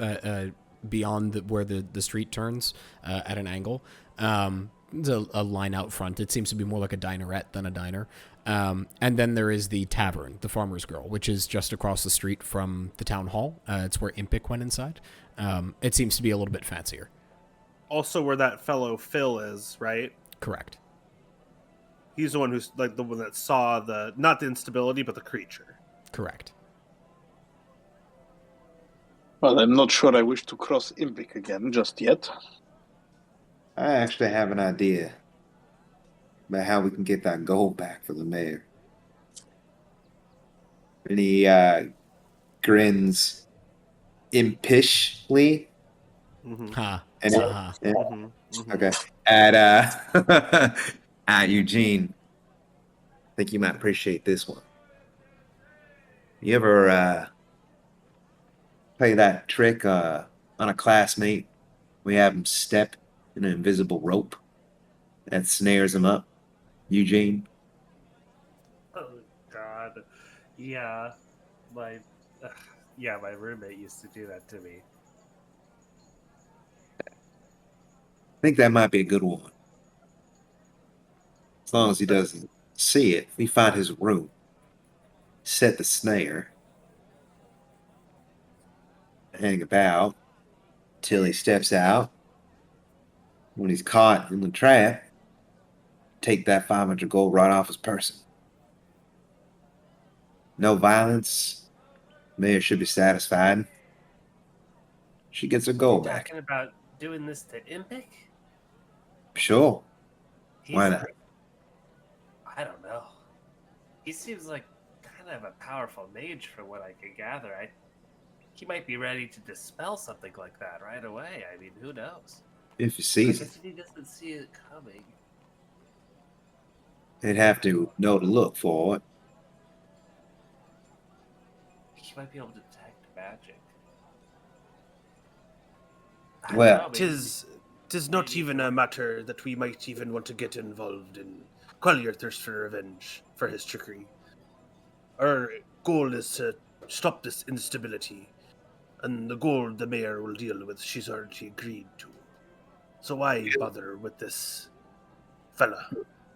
beyond where the street turns at an angle. There's a line out front. It seems to be more like a dinerette than a diner. And then there is the tavern, the Farmer's Girl, which is just across the street from the town hall. It's where Impik went inside. It seems to be a little bit fancier. Also, where that fellow Phil is, right? Correct. He's the one who's like the one that saw not the instability, but the creature. Correct. Well, I'm not sure I wish to cross Impik again just yet. I actually have an idea about how we can get that gold back for the mayor. And he grins impishly. Mm-hmm. Ha. And Ha. yeah, Mm-hmm. Mm-hmm. okay. At Eugene. I think you might appreciate this one. You ever play that trick on a classmate? We have him step in an invisible rope that snares him up. Eugene. Oh God. Yeah. My roommate used to do that to me. I think that might be a good one. As long as he doesn't see it. We find his room, set the snare, hang about till he steps out. When he's caught in the trap, take that 500 gold right off his person. No violence. Mayor should be satisfied. She gets her gold back. Talking about doing this to Impik? Sure. He's Why not? I don't know. He seems like kind of a powerful mage from what I can gather. He might be ready to dispel something like that right away. I mean, who knows? If he I sees guess it, if he doesn't see it coming. he'd have to know to look for it. He might be able to detect magic. I don't Well, know, maybe- Tis not even a matter that we might even want to get involved in. Quell your thirst for revenge for his trickery. Our goal is to stop this instability, and the gold the mayor will deal with, she's already agreed to. So why bother with this fella?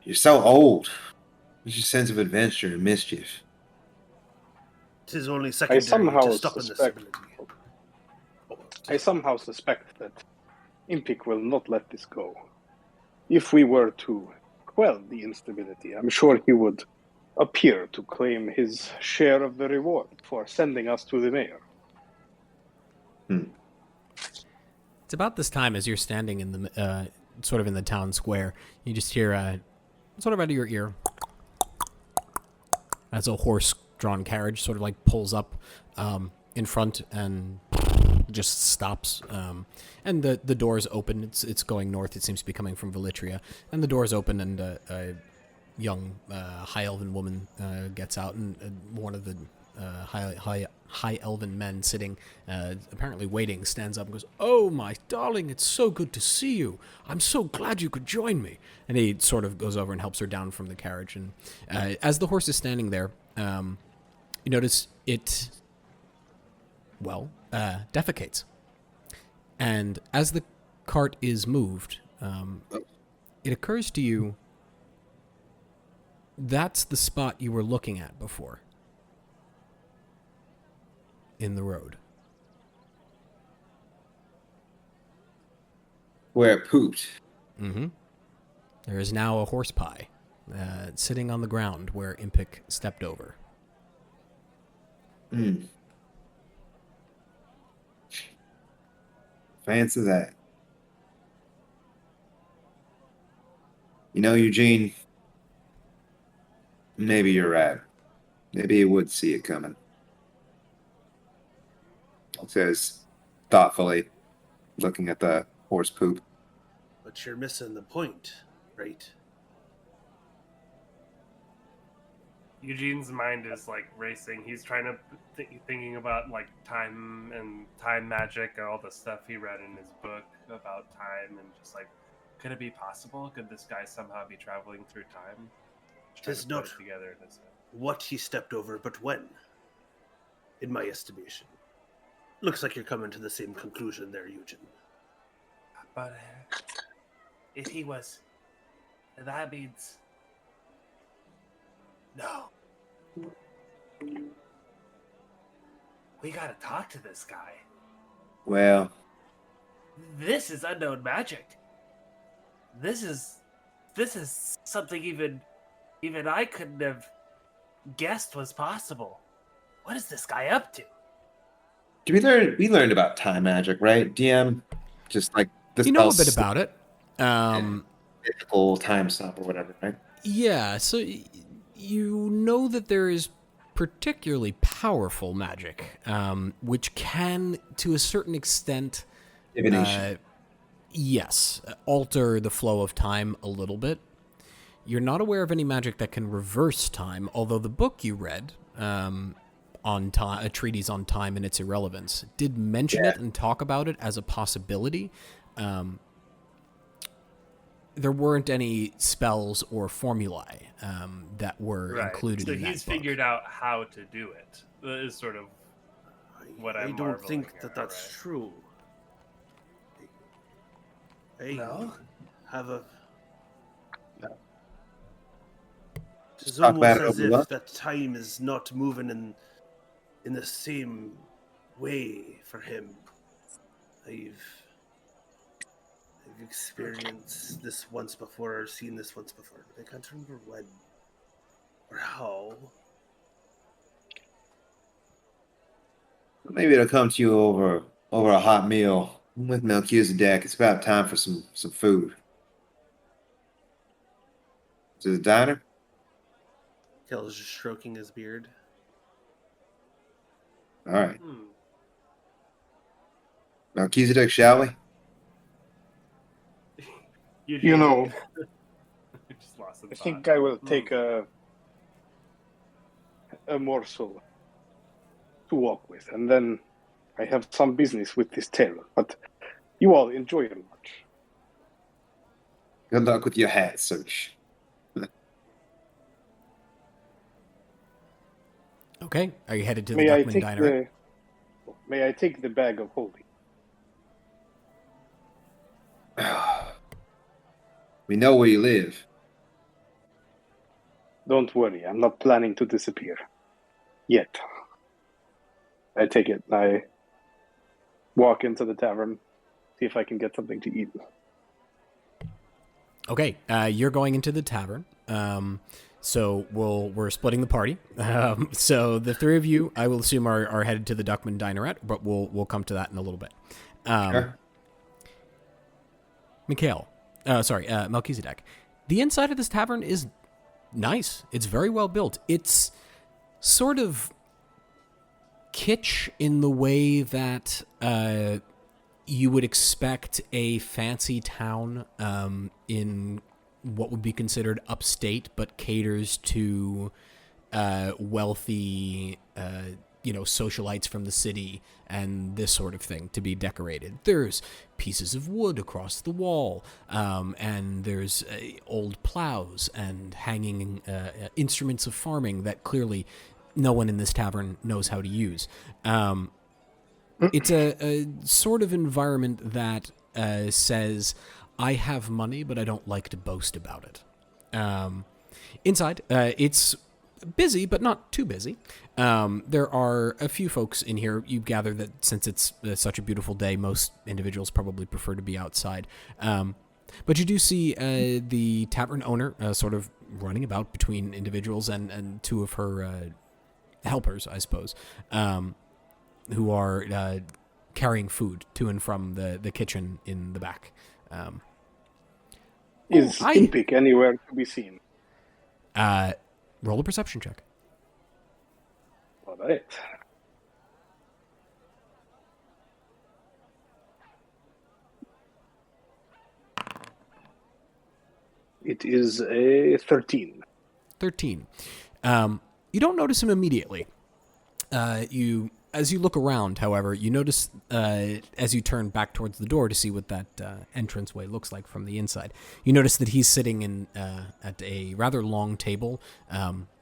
You're so old. What's your sense of adventure and mischief? Tis only secondary somehow to stopping suspect- this ability. I somehow suspect that Impik will not let this go. If we were to quell the instability, I'm sure he would appear to claim his share of the reward for sending us to the mayor. It's about this time as you're standing in the sort of in the town square. You just hear sort of out of your ear as a horse-drawn carriage sort of like pulls up in front and just stops. And the doors open. It's going north. It seems to be coming from Velitria. And the doors open and a young high elven woman gets out, and one of the high elven men sitting, apparently waiting, stands up and goes, "Oh, my darling, it's so good to see you. I'm so glad you could join me." And he sort of goes over and helps her down from the carriage. And as the horse is standing there, you notice it, defecates. And as the cart is moved, it occurs to you that's the spot you were looking at before. in the road. Where it pooped. Mm-hmm. There is now a horse pie sitting on the ground where Impik stepped over. Fancy that. You know, Eugene, maybe you're right. Maybe he would see it coming. Says thoughtfully, looking at the horse poop. But you're missing the point, right? Eugene's mind is like racing. He's trying to thinking about like time and time magic and all the stuff he read in his book about time, and just like, could it be possible? Could this guy somehow be traveling through time? Tis not together in his head. What he stepped over, but when. In my estimation, looks like you're coming to the same conclusion there, Eugene. But if he was, that means no. We gotta talk to this guy. Well, This is unknown magic. This is something even I couldn't have guessed was possible. What is this guy up to? we learned about time magic, right, DM? Just like this. You know a bit about it. Mythical time stop or whatever, right? Yeah, so you know that there is particularly powerful magic, which can, to a certain extent, Divination. yes, alter the flow of time a little bit. You're not aware of any magic that can reverse time, although the book you read, on time, a treatise on time and its irrelevance, did mention it and talk about it as a possibility. There weren't any spells or formulae that were included in that book. So he's figured out how to do it. That is sort of what I I'm don't marveling think at, that's right? true. I No? have a... No. It's talk about almost it as over if that time is not moving in the same way for him. I've experienced this once before, or seen this once before, but I can't remember when or how. Maybe it'll come to you over a hot meal with Melchizedek. It's about time for some food. Is it a diner? Kel's just stroking his beard. All right. Melchizedek, shall we? You know, Just lost in I thought. think I will take a morsel to walk with, and then I have some business with this tailor. But you all enjoy your lunch. Good luck with your hat search. Okay, are you headed to the Duckman Diner? May I take the bag of holding? We know where you live. Don't worry, I'm not planning to disappear. Yet. I take it. I walk into the tavern, see if I can get something to eat. Okay, you're going into the tavern. So we're splitting the party. So the three of you, I will assume, are headed to the Duckman Dineret, but we'll come to that in a little bit. Sure. Melchizedek. The inside of this tavern is nice. It's very well built. It's sort of kitsch in the way that you would expect a fancy town in what would be considered upstate, but caters to wealthy, socialites from the city and this sort of thing to be decorated. There's pieces of wood across the wall, and there's old plows and hanging instruments of farming that clearly no one in this tavern knows how to use. It's a sort of environment that says, I have money, but I don't like to boast about it. Inside, it's busy, but not too busy. There are a few folks in here. You gather that since it's such a beautiful day, most individuals probably prefer to be outside. But you do see the tavern owner sort of running about between individuals and two of her helpers, I suppose, who are carrying food to and from the kitchen in the back. Is Impik anywhere to be seen? Roll a perception check. All right. It is a 13. 13. You don't notice him immediately. As you look around, however, you notice as you turn back towards the door to see what that entranceway looks like from the inside, you notice that he's sitting at a rather long table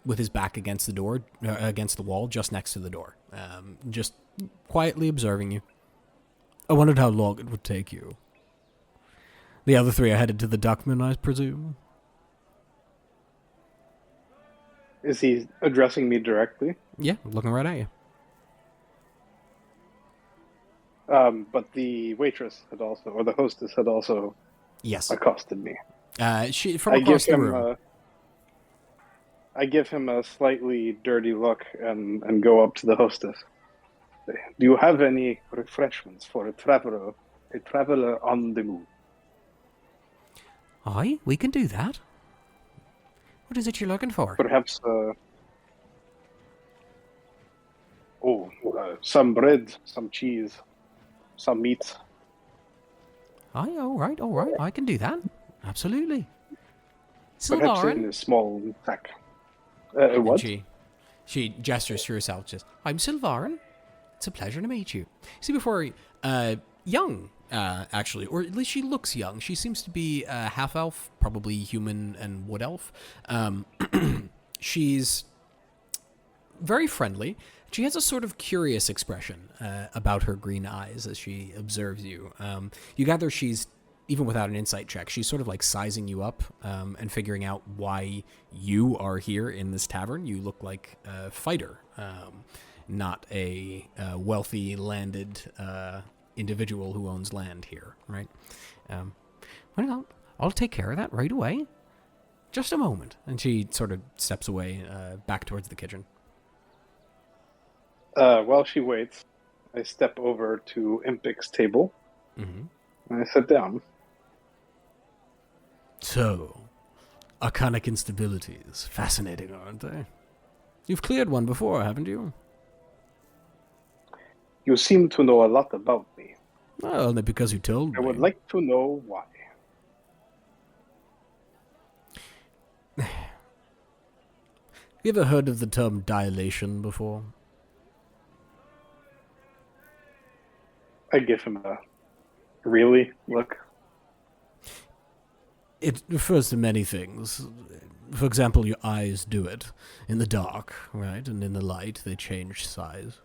with his back against the door, against the wall, just next to the door, just quietly observing you. I wondered how long it would take you. The other three are headed to the Duckman, I presume? Is he addressing me directly? Yeah, looking right at you. But the waitress had also, or the hostess had also, yes, accosted me. She from across the room. I give him a slightly dirty look and go up to the hostess. Do you have any refreshments for a traveler on the move? Aye, we can do that. What is it you're looking for? Perhaps, some bread, some cheese, some meat. Aye, all right, I can do that. Absolutely. Perhaps in a small sack. What? She gestures to herself, just, I'm Sylvarin. It's a pleasure to meet you. See, before, young, actually, or at least she looks young. She seems to be half-elf, probably human and wood elf. She's very friendly. She has a sort of curious expression about her green eyes as she observes you. You gather she's, even without an insight check, she's sort of like sizing you up and figuring out why you are here in this tavern. You look like a fighter, not a wealthy landed individual who owns land here, right? Well, I'll take care of that right away. Just a moment. And she sort of steps away back towards the kitchen. While she waits, I step over to Impik's table, and I sit down. So, arcanic instabilities. Fascinating, aren't they? You've cleared one before, haven't you? You seem to know a lot about me. Well, only because you told me. I would like to know why. Have you ever heard of the term dilation before? I give him a really look. It refers to many things. For example, your eyes do it. In the dark, right? And in the light, they change size.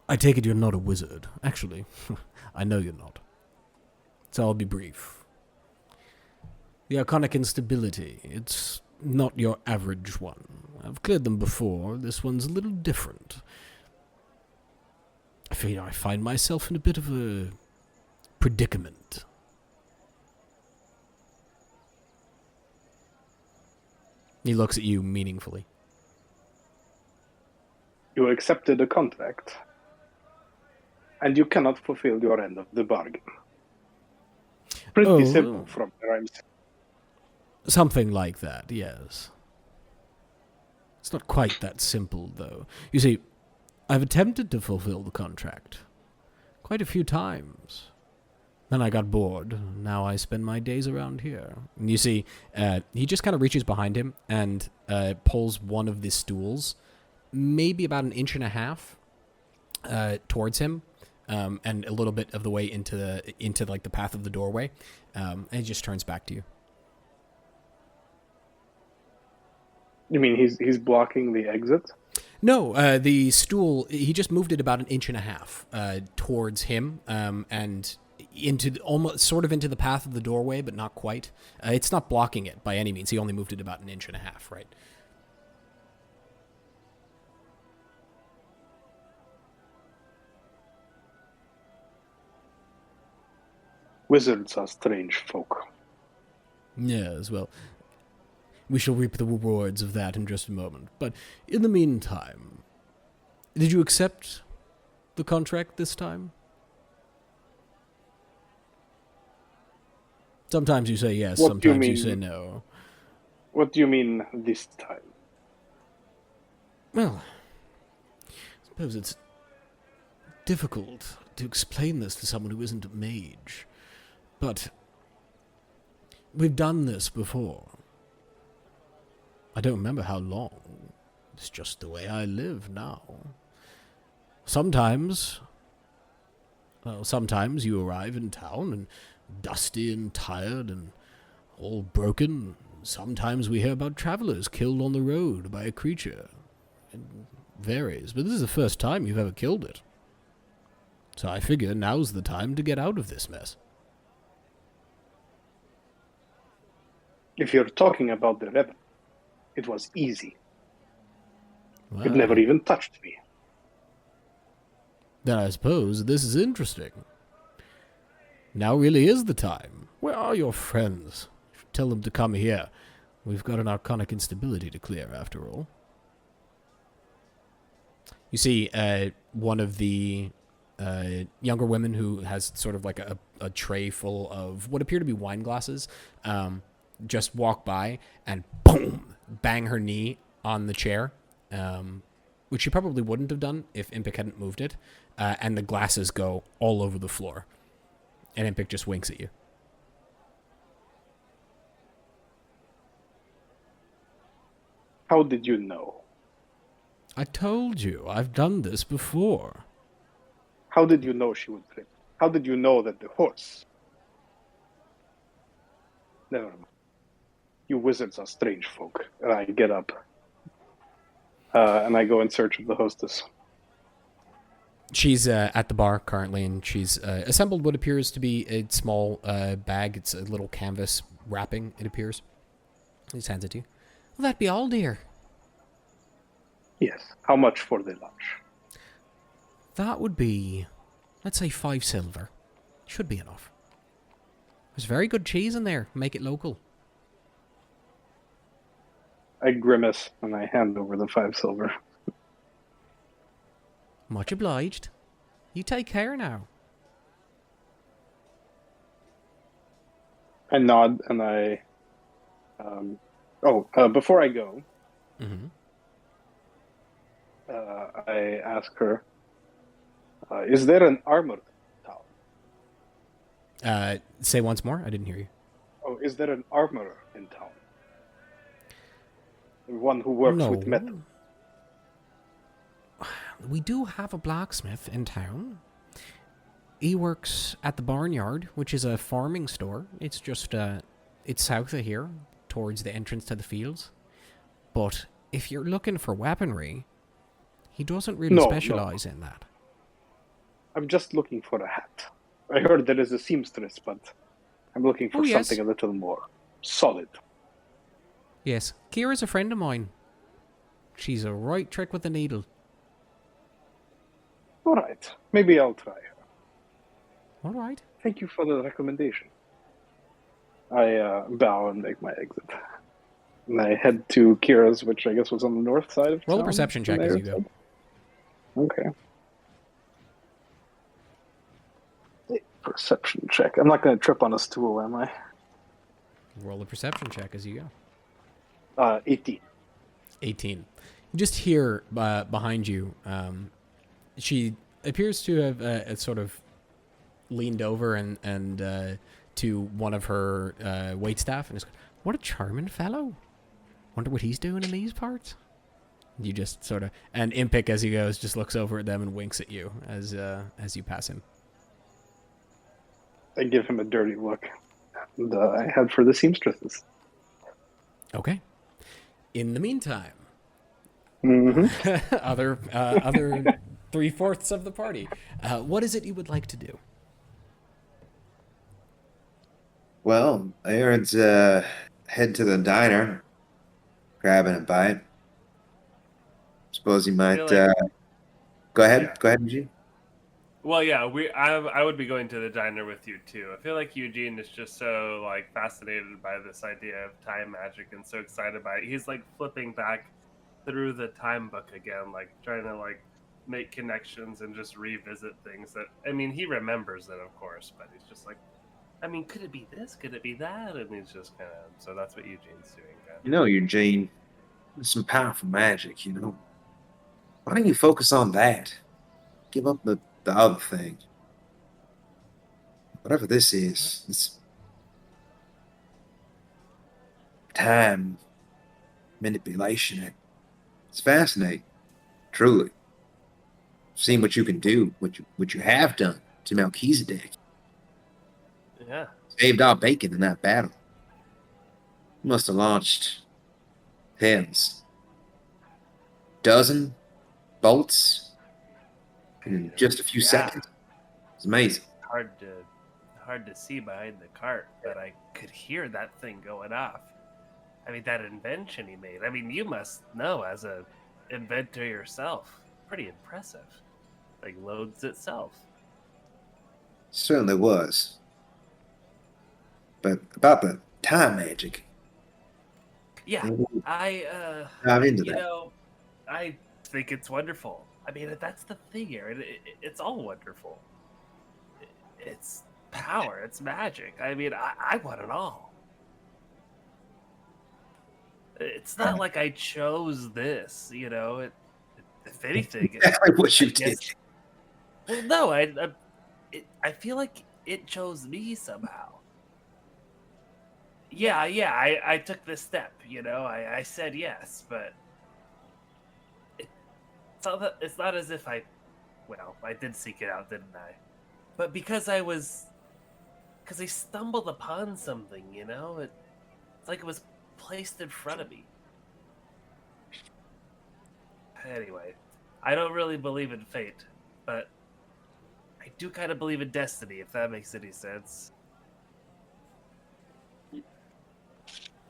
I take it you're not a wizard. Actually, I know you're not. So I'll be brief. The arcanic instability, it's not your average one. I've cleared them before. This one's a little different. I feel I find myself in a bit of a predicament. He looks at you meaningfully. You accepted a contract, and you cannot fulfill your end of the bargain. Pretty simple from where I'm sitting. Something like that, yes. It's not quite that simple, though. You see, I've attempted to fulfill the contract quite a few times. Then I got bored. Now I spend my days around here. And you see, he just kind of reaches behind him and pulls one of the stools, maybe about 1.5 inches towards him, and a little bit of the way into like the path of the doorway, and he just turns back to you. You mean he's blocking the exit? No, the stool, he just moved it about 1.5 inches towards him, and almost sort of into the path of the doorway, but not quite. It's not blocking it by any means. He only moved it about 1.5 inches, right? Wizards are strange folk. Yes, well, we shall reap the rewards of that in just a moment. But in the meantime, did you accept the contract this time? Sometimes you say yes, What do you sometimes you say mean? no. What do you mean this time? Well, I suppose it's difficult to explain this to someone who isn't a mage. But we've done this before. I don't remember how long. It's just the way I live now. Sometimes you arrive in town and dusty and tired and all broken. Sometimes we hear about travelers killed on the road by a creature. It varies, but this is the first time you've ever killed it. So I figure now's the time to get out of this mess. If you're talking about the Revenant, it was easy. Well, It never even touched me. Then I suppose this is interesting. Now really is the time. Where are your friends? Tell them to come here. We've got an arcanic instability to clear, after all. You see one of the younger women who has sort of like a tray full of what appear to be wine glasses just walk by and boom, bang her knee on the chair, which she probably wouldn't have done if Impik hadn't moved it, and the glasses go all over the floor. And Impik just winks at you. How did you know? I told you, I've done this before. How did you know she would trip? How did you know that the horse? Never mind. You wizards are strange folk. And I get up. And I go in search of the hostess. She's at the bar currently, and she's assembled what appears to be a small bag. It's a little canvas wrapping, it appears. He just hands it to you. Will that be all, dear? Yes. How much for the lunch? That would be, let's say, 5 silver. Should be enough. There's very good cheese in there. Make it local. I grimace and I hand over the 5 silver. Much obliged. You take care now. I nod and I... before I go, I ask her, is there an armored town? Say once more. I didn't hear you. Oh, is there an armorer in town? One who works with metal. We do have a blacksmith in town. He works at the barnyard, which is a farming store. It's just, it's south of here, towards the entrance to the fields. But if you're looking for weaponry, he doesn't really specialize in that. I'm just looking for a hat. I heard there is a seamstress, but I'm looking for something a little more solid. Yes, Kira's a friend of mine. She's a right trick with the needle. All right, maybe I'll try her. All right. Thank you for the recommendation. I bow and make my exit. And I head to Kira's, which I guess was on the north side of town. Roll a perception check as you go. Okay. Perception check. I'm not going to trip on a stool, am I? Roll a perception check as you go. 18. 18. You just hear behind you, she appears to have sort of leaned over and to one of her waitstaff and is, what a charming fellow. Wonder what he's doing in these parts. You just sort of, and Impik as he goes just looks over at them and winks at you as you pass him. I give him a dirty look, and I head for the seamstresses. Okay. In the meantime, other 3/4 of the party, what is it you would like to do? Well, Aaron's head to the diner, grabbing a bite. Suppose he I might. feel like, Go ahead. yeah. Go ahead, Eugene. Well, yeah, I would be going to the diner with you too. I feel like Eugene is just so like fascinated by this idea of time magic and so excited by it. He's like flipping back through the time book again, like trying to like make connections and just revisit things that I mean he remembers it of course, but he's just like I mean, could it be this? Could it be that? And he's just kind of so that's what Eugene's doing. Kind You know, Eugene, there's some powerful magic. You know, why don't you focus on that? Give up the other thing. Whatever this is, it's time manipulation. It's fascinating, truly. Seeing what you can do, what you have done to Melchizedek. Yeah. Saved our bacon in that battle. You must have launched tens, dozen bolts in just a few seconds. It's amazing. Hard to see behind the cart, but I could hear that thing going off. I mean, that invention he made. I mean, you must know as a inventor yourself. Pretty impressive. Like loads itself. Certainly was. But about the time magic. Yeah, Dive into you that. know, I think it's wonderful. I mean, that's the thing here. It's all wonderful. It's power. It's magic. I mean, I want it all. It's not like I chose this, you know. If anything, Exactly what you I guess- did. Well, no, I feel like it chose me somehow. Yeah, I took this step, you know. I said yes, but it's not as if I did seek it out, didn't I? But because I stumbled upon something, you know. It's like it was placed in front of me. Anyway, I don't really believe in fate, but I do kind of believe in destiny, if that makes any sense.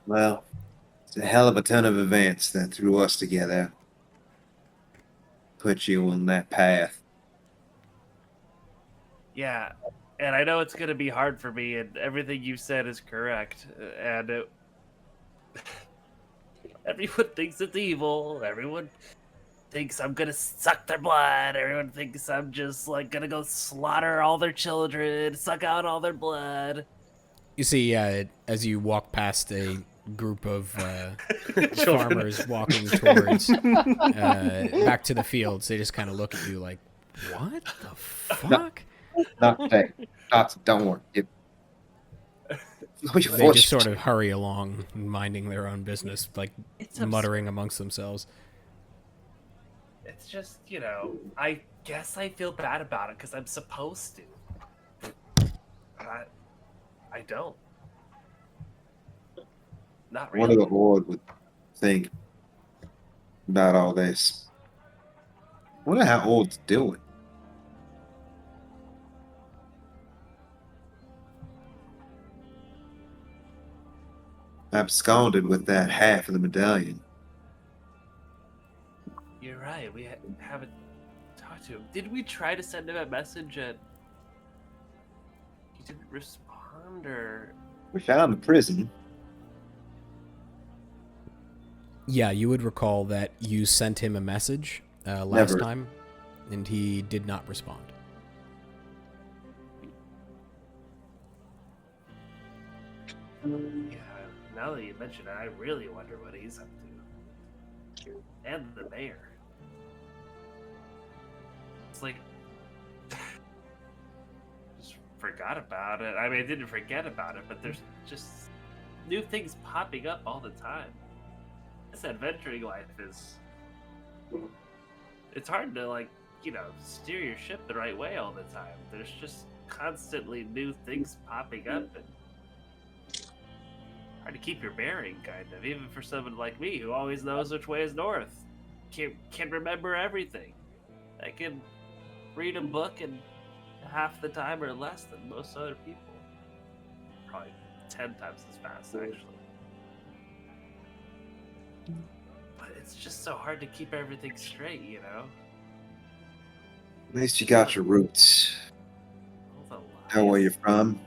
Well, it's a hell of a ton of events that threw us together. Put you on that path. Yeah, and I know it's going to be hard for me, and everything you said is correct. And everyone thinks it's evil. Everyone thinks I'm going to suck their blood. Everyone thinks I'm just like going to go slaughter all their children, suck out all their blood. You see, as you walk past a group of farmers walking towards back to the fields, they just kind of look at you like, "What the fuck?" Don't worry. They just sort of hurry along, minding their own business, like It's muttering amongst themselves. It's just, you know, I guess I feel bad about it because I'm supposed to. But I don't. Not I wonder really. what Lord would think about all this. I wonder how Old's doing. Absconded with that half of the medallion. You're right. We haven't talked to him. Did we try to send him a message and he didn't respond, or? We found the prison. Yeah, you would recall that you sent him a message last Never. time, and he did not respond. Yeah. Now that you mention it, I really wonder what he's up to. And the mayor. It's like just forgot about it. I mean, I didn't forget about it, but there's just new things popping up all the time. This adventuring life it's hard to, like, you know, steer your ship the right way all the time. There's just constantly new things popping up, and hard to keep your bearing, kind of, even for someone like me who always knows which way is north. Can remember everything. I can read a book in half the time or less than most other people. Probably 10 times as fast, actually. But it's just so hard to keep everything straight, you know? At least you got your roots. All the Know where lies. you're from.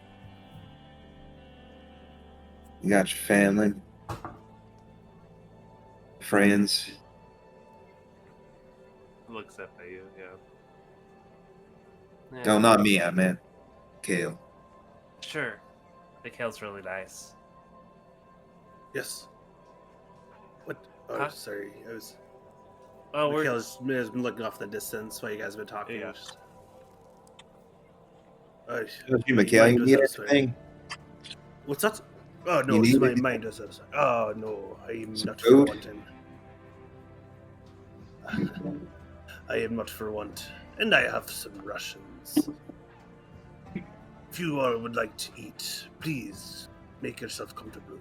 You got your family, friends. Looks up at you, yeah. No, not me, I meant Kale. Sure. The kale's really nice. Yes. What? Oh, Huh? sorry. I was. Oh, we're... Mikhail's has been looking off in the distance while you guys have been talking. Yeah. Don't you, Mikhail, you need anything? What's that? Oh no, You it's need my anything? mind is elsewhere. Oh no, I'm Some not food? for wanting. I am not for want, and I have some rations. If you all would like to eat, please make yourself comfortable.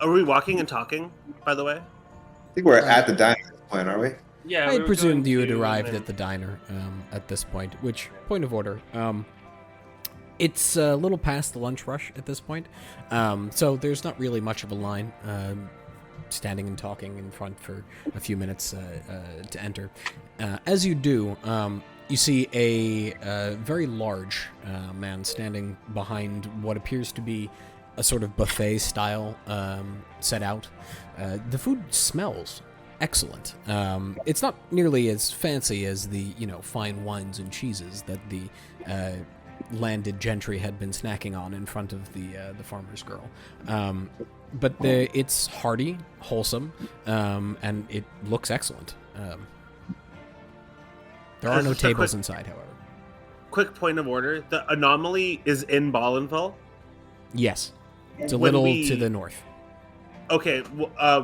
Are we walking and talking, by the way? I think we're at the diner at this point, are we? Yeah, I we had were presumed going you had to, and arrived then- at the diner at this point, which, point of order, it's a little past the lunch rush at this point, so there's not really much of a line standing and talking in front for a few minutes to enter. As you do, you see a very large man standing behind what appears to be a sort of buffet style set out. The food smells excellent. It's not nearly as fancy as the fine wines and cheeses that the landed gentry had been snacking on in front of the farmer's girl. But it's hearty, wholesome, and it looks excellent. There are no tables inside, however. Quick point of order: the anomaly is in Balinville. Yes, it's a When little we- to the north. Okay,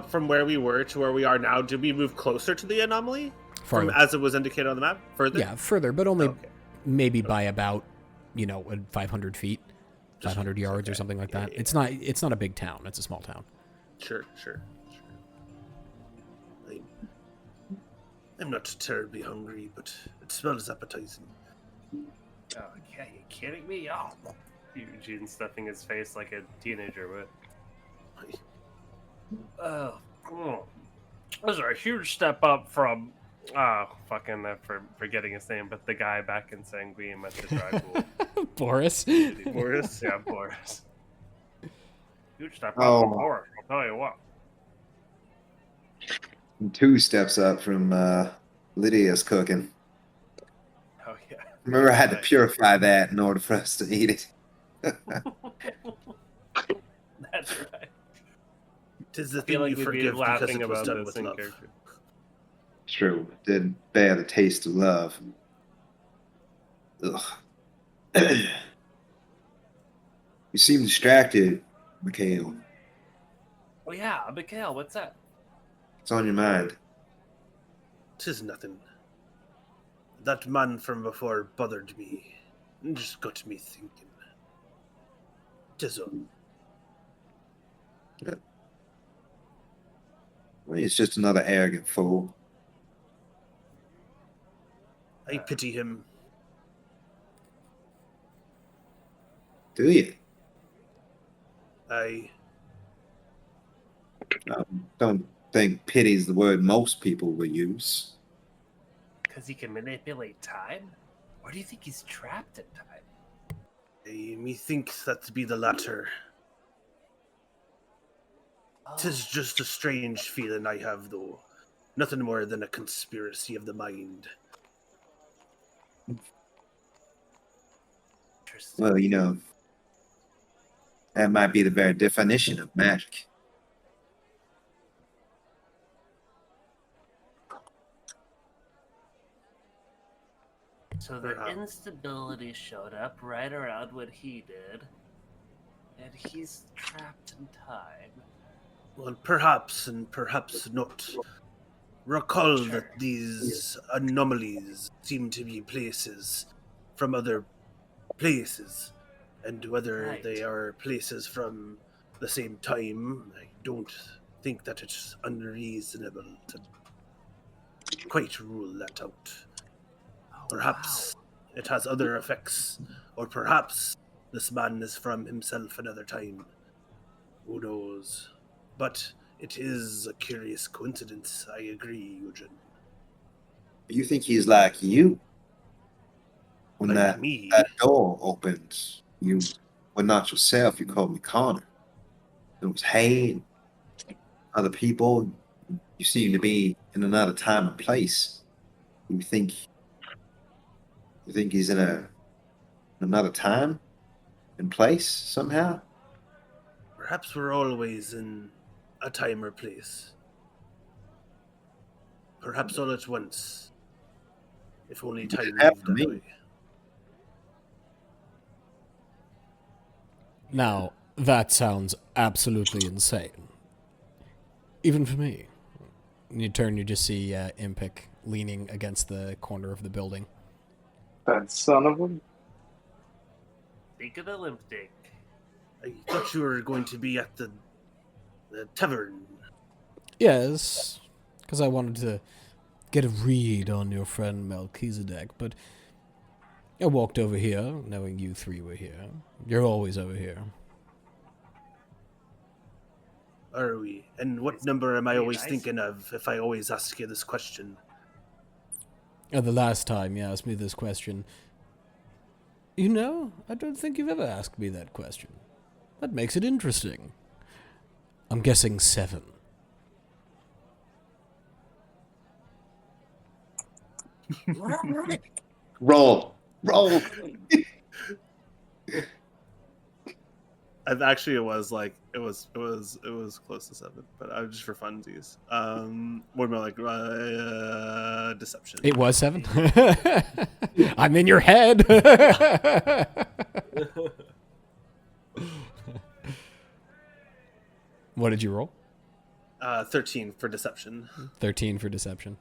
from where we were to where we are now, did we move closer to the anomaly? Farther. As it was indicated on the map? Further? Yeah, further, but only Okay. maybe by about 500 feet, Just- 500 yards okay. or something like that. Yeah. It's not a big town. It's a small town. Sure. I'm not terribly hungry, but it smells appetizing. Oh, yeah, you kidding me? Oh. Eugene stuffing his face like a teenager would. Oh, this is a huge step up from, fucking, forgetting his name, but the guy back in Sanguine at the dry pool. Boris. Boris? Yeah, Boris. Huge step up Oh. from Boris, I'll tell you what. 2 steps up from Lydia's cooking. Oh, yeah. Remember, I had to purify that in order for us to eat it. That's right. Tis the I thing feel like you we'd be forgive because laughing it was about done this with in love. character. It's true. It didn't bear the taste of love. Ugh. You seem distracted, Mikhail. Oh, yeah, Mikhail, what's that? What's on your mind? Tis nothing. That man from before bothered me. And just got me thinking. Tis all. Well, he's just another arrogant fool. I pity him. Do you? I Don't think pity's the word most people will use. Because he can manipulate time? Or do you think he's trapped in time? methinks that be the latter. Tis just a strange feeling I have, though. Nothing more than a conspiracy of the mind. Interesting. Well, that might be the very definition of magic. So the instability showed up right around when he did, and he's trapped in time. Well, perhaps and perhaps not. Recall Sure. that these anomalies seem to be places from other places, and whether Right. they are places from the same time, I don't think that it's unreasonable to quite rule that out. Oh, Perhaps it has other effects. Or perhaps this man is from himself another time. Who knows? But it is a curious coincidence, I agree, Eugen. You think he's like you? When Like me? that door opened, you were not yourself. You called me Connor. It was Hay and other people. You seem to be in another time and place. You think he's in another time and place somehow? Perhaps we're always in a time or place. Perhaps all at once. If only time have moved that me. way. Now, that sounds absolutely insane. Even for me. You turn, you just see Impik leaning against the corner of the building. That son of a... Think of the limp dick. I thought you were going to be at the tavern. Yes, because I wanted to get a read on your friend Melchizedek, but I walked over here, knowing you three were here. You're always over here. Are we? And what number am I always nice. thinking of if I always ask you this question? The last time you asked me this question, you know, I don't think you've ever asked me that question. That makes it interesting. I'm guessing 7. Roll. Actually, it was close to 7, but I was just for funsies. What about like deception? It was 7? I'm in your head! What did you roll? 13 for deception. 13 for deception.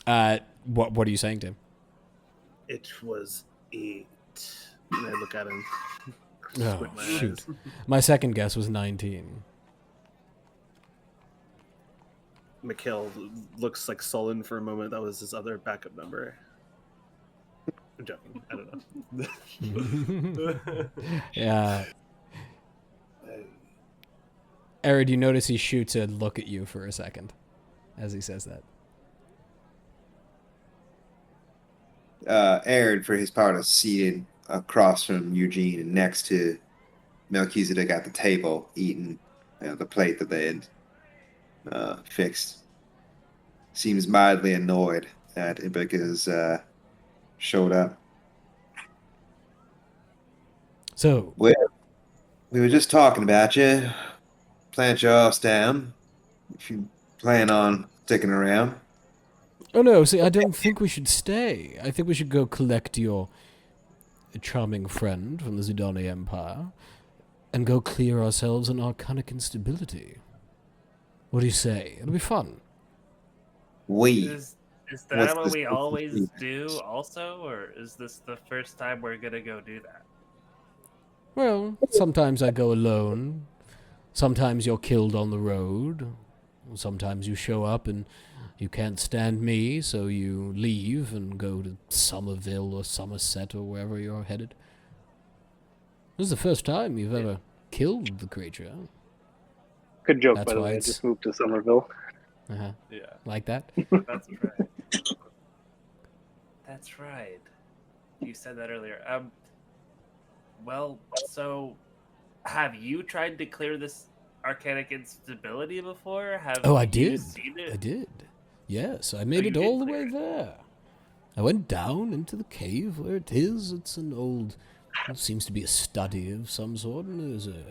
What are you saying, Tim? It was 8. And I look at him. Oh, Squint my shoot. eyes. My second guess was 19. Mikhail looks like sullen for a moment. That was his other backup number. I'm joking. I don't know. Yeah. Arid, you notice he shoots a look at you for a second as he says that. Aaron, for his part, is seated across from Eugene and next to Melchizedek at the table, eating the plate that they had fixed. Seems mildly annoyed that Impik has showed up. So, Well, we were just talking about you. Plant your ass down if you plan on sticking around. oh no, see, I don't think we should stay. I think we should go collect your charming friend from the Zudani Empire and go clear ourselves an arcanic instability. What do you say? It'll be fun. Is that What's what this we supposed to always be? do also, or is this the first time we're gonna go do that? Well, sometimes I go alone. Sometimes you're killed on the road. Sometimes you show up and you can't stand me, so you leave and go to Somerville or Somerset or wherever you're headed. This is the first time you've ever killed the creature. Good joke, That's by the why way. I it's- just moved to Somerville. Uh-huh. Yeah, Like that? that's right. That's right. You said that earlier. Well, so have you tried to clear this arcanic instability before? Oh, I you did. seen it? I did. Yes, I made you it did all the clear way it. there. I went down into the cave where it is. It's an old... It seems to be a study of some sort, and there's a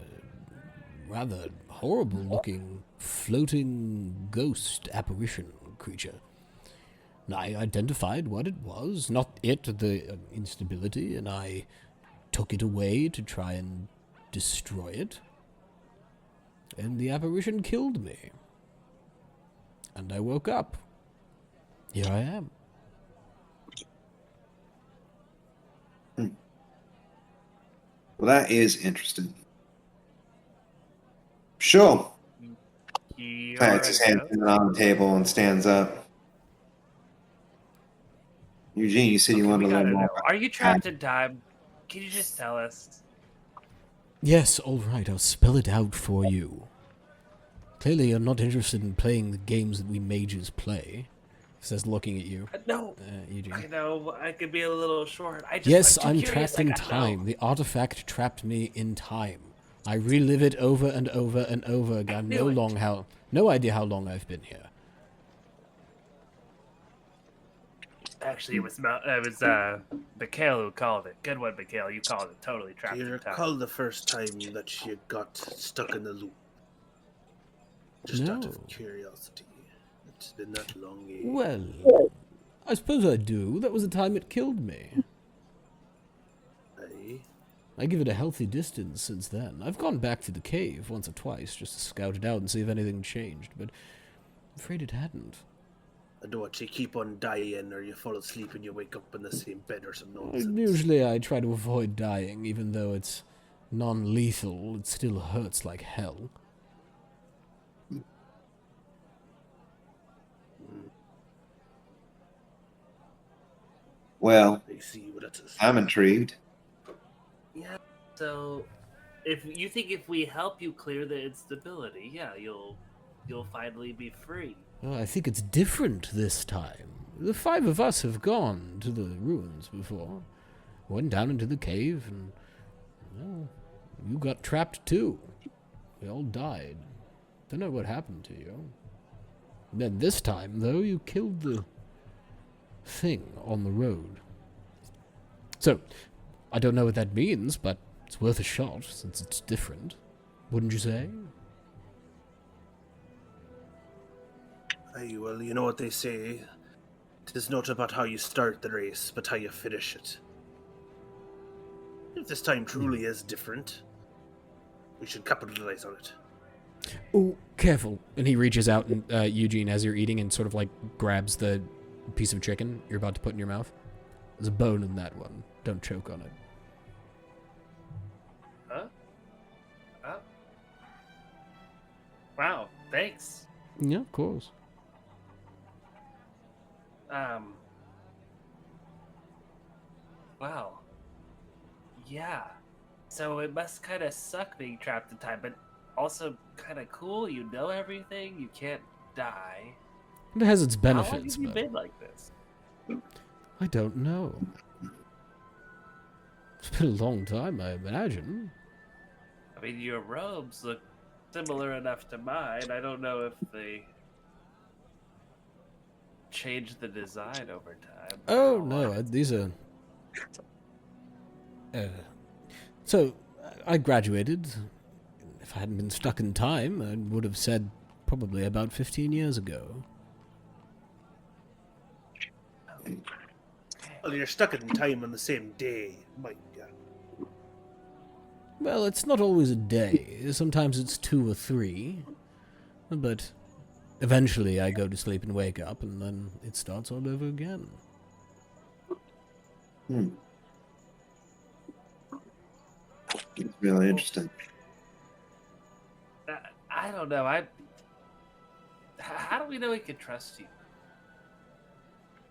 rather horrible-looking floating ghost apparition creature. And I identified what it was. Not it, the instability, and I took it away to try and destroy it. And the apparition killed me. And I woke up. Here I am. Well, that is interesting. Sure. You Plants his already hand know? on the table and stands up. Eugene, you said you Okay, wanted we to learn gotta more know. about Are you trapped in time? Can you just tell us? Yes, all right, I'll spell it out for you. Clearly, you're not interested in playing the games that we mages play. He says, looking at you, No, Eugene. I know I could be a little short. Yes, I'm I'm too curious. trapped in time. The artifact trapped me in time. I relive it over and over and over again. No idea how long I've been here. Actually, it was Mikhail who called it. Good one, Mikhail. You called it. Totally Do trapped you in recall time. the first time that you got stuck in the loop? Just out No. of curiosity. It's been that long. Well, I suppose I do. That was the time it killed me. Aye. I give it a healthy distance since then. I've gone back to the cave once or twice just to scout it out and see if anything changed, but I'm afraid it hadn't. I don't want you keep on dying or you fall asleep and you wake up in the same bed or some nonsense. Usually I try to avoid dying, even though it's non-lethal. It still hurts like hell. Well, I see what it is. I'm intrigued. Yeah. So, if we help you clear the instability, yeah, you'll finally be free. Well, I think it's different this time. The 5 of us have gone to the ruins before. Went down into the cave and, well, you got trapped too. We all died. Don't know what happened to you. Then this time, though, you killed the thing on the road. So, I don't know what that means, but it's worth a shot since it's different. Wouldn't you say? Aye, well, you know what they say. It is not about how you start the race, but how you finish it. If this time truly is different, we should capitalize on it. Oh, careful. And he reaches out, and Eugene, as you're eating, and sort of like grabs the piece of chicken you're about to put in your mouth. There's a bone in that one. Don't choke on it. Huh? Oh. Wow. Thanks. Yeah, of course. Wow. Yeah. So it must kind of suck being trapped in time, but also kind of cool. You know everything. You can't die. It has its How long benefits, have you but been like this? I don't know. It's been a long time, I imagine. I mean, your robes look similar enough to mine. I don't know if they changed the design over time. Oh, no, these are... So, I graduated. If I hadn't been stuck in time, I would have said probably about 15 years ago. Well, you're stuck in time on the same day, mind ya. Well, it's not always a day. Sometimes it's 2 or 3. But eventually I go to sleep and wake up, and then it starts all over again. It's really interesting. I don't know. How do we know we can trust you?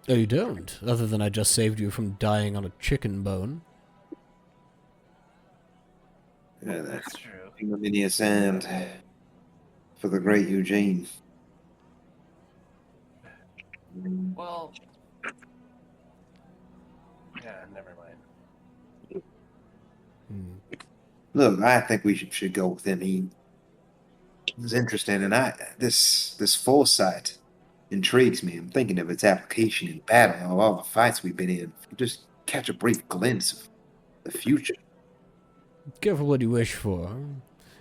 Oh, you don't? Other than I just saved you from dying on a chicken bone. Yeah, That's true. ignominious end for the great Eugene. Well, yeah, never mind. Look, I think we should go with him. He was interesting, and this foresight intrigues me. I'm thinking of its application in battle, of all the fights we've been in. Just catch a brief glimpse of the future. Careful what you wish for.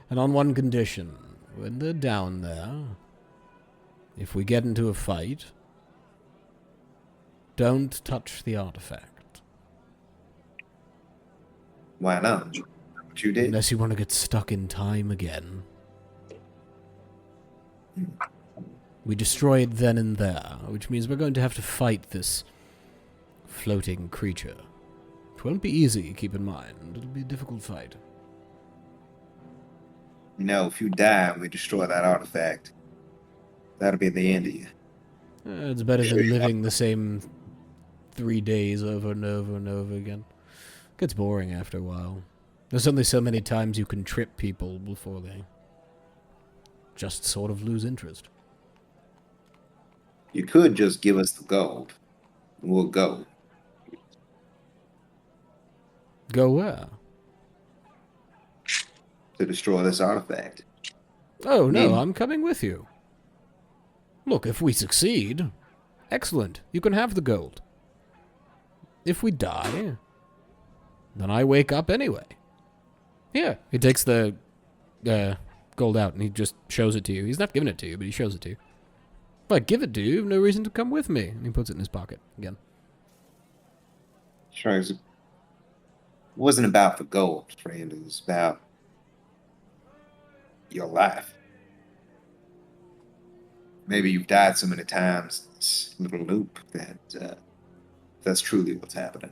And on one condition. When they're down there, if we get into a fight, don't touch the artifact. Why not? What you did? Unless you want to get stuck in time again. We destroy it then and there, which means we're going to have to fight this floating creature. It won't be easy, keep in mind. It'll be a difficult fight. You know, if you die and we destroy that artifact, that'll be the end of you. It's better than living the same 3 days over and over and over again. Gets boring after a while. There's only so many times you can trip people before they just sort of lose interest. You could just give us the gold. And we'll go. Go where? To destroy this artifact. Oh, no, Need- I'm coming with you. Look, if we succeed, excellent, you can have the gold. If we die, then I wake up anyway. Here, he takes the gold out and he just shows it to you. He's not giving it to you, but he shows it to you. If I give it to you, you have no reason to come with me. And he puts it in his pocket again. Shrugs. It wasn't about the gold, friend. It was about your life. Maybe you've died so many times in this little loop that that's truly what's happening.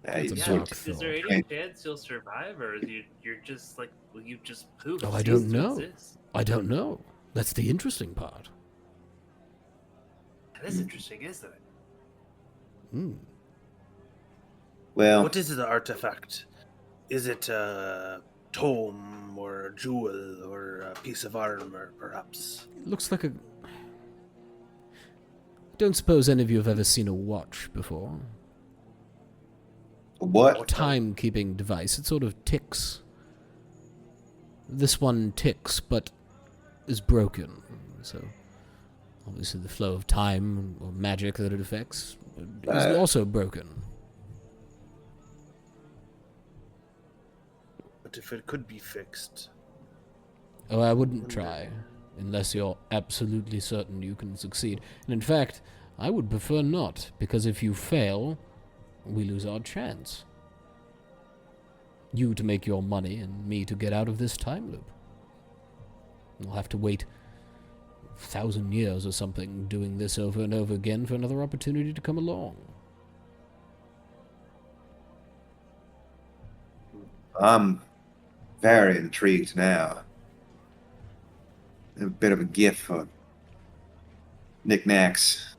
That's a Yeah, dark is there thought. any chance you'll survive, or you're just like, well, you just pooped? Oh, I don't know. I don't know. That's the interesting part. That is interesting, isn't it? Hmm. Well, What is the artifact? Is it a tome or a jewel or a piece of armor, perhaps? It looks like a... Don't suppose any of you have ever seen a watch before? what? Timekeeping device. It sort of ticks. This one ticks, but is broken. So, obviously the flow of time or magic that it affects is also broken. But if it could be fixed, Oh, I wouldn't try, unless you're absolutely certain you can succeed. And in fact, I would prefer not, because if you fail, we lose our chance. You to make your money, and me to get out of this time loop. We'll have to wait 1,000 years or something, doing this over and over again for another opportunity to come along. I'm very intrigued now. A bit of a gift for knickknacks,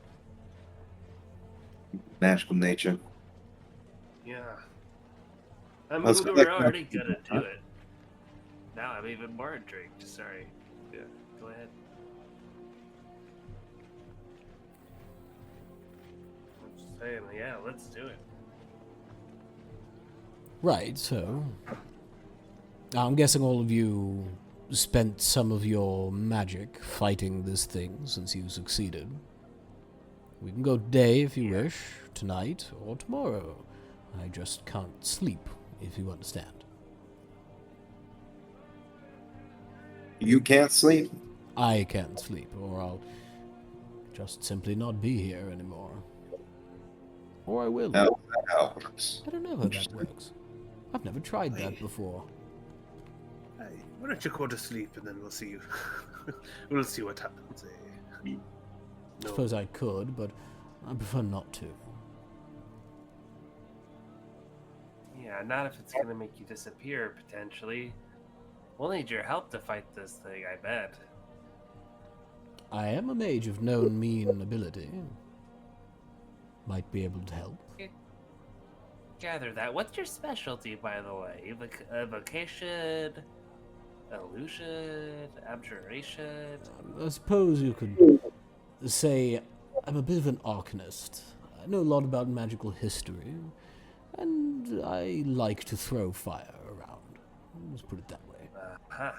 magical nature. Yeah. I mean, Let's we go were back to already that. gonna do it. Now I'm even more intrigued. Sorry. Yeah, go ahead. I'm just saying, yeah, let's do it. Right, so... I'm guessing all of you spent some of your magic fighting this thing since you succeeded. We can go today if you wish, tonight, or tomorrow. I just can't sleep, if you understand. You can't sleep? I can't sleep, or I'll just simply not be here anymore. Or I will. How that works? I don't know how that works. I've never tried that before. hey, why don't you go to sleep and then we'll see you. We'll see what happens. I suppose I could, but I prefer not to. Yeah, not if it's gonna make you disappear, potentially. We'll need your help to fight this thing, I bet. I am a mage of known mean ability. Might be able to help. Gather that. What's your specialty, by the way? Evocation, illusion, abjuration. I suppose you could say I'm a bit of an arcanist. I know a lot about magical history, and I like to throw fire around. Let's put it that way. Huh.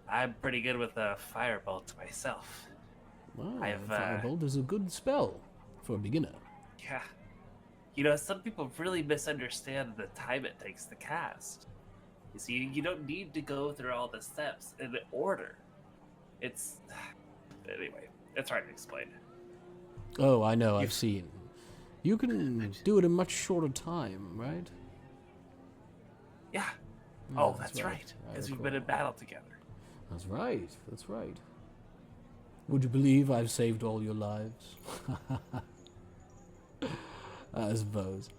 I'm pretty good with firebolt myself. Wow, I've, Firebolt is a good spell for a beginner. Yeah. You know, some people really misunderstand the time it takes to cast. You see, you don't need to go through all the steps in order. It's... Anyway, it's hard to explain. Oh, I know, I've seen. You can do it in much shorter time, right? Yeah. Yeah, Oh, that's right. I Because we've been in recall. battle together. That's right, that's right. Would you believe I've saved all your lives? I suppose.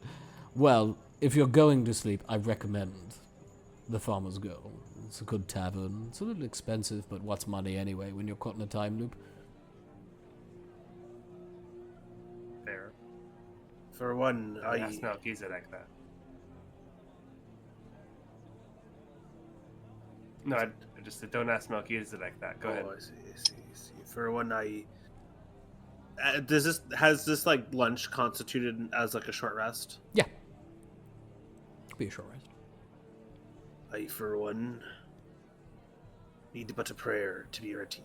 Well, if you're going to sleep, I recommend the Farmer's Girl. It's a good tavern. It's a little expensive, but what's money anyway when you're caught in a time loop? Fair. For one, Ask Melchizedek that. No, I just said don't ask Melchizedek that. Go ahead. I see. For one, has this like lunch constituted as like a short rest? Yeah. Be a short rest. I, for one, need but a prayer to be ready.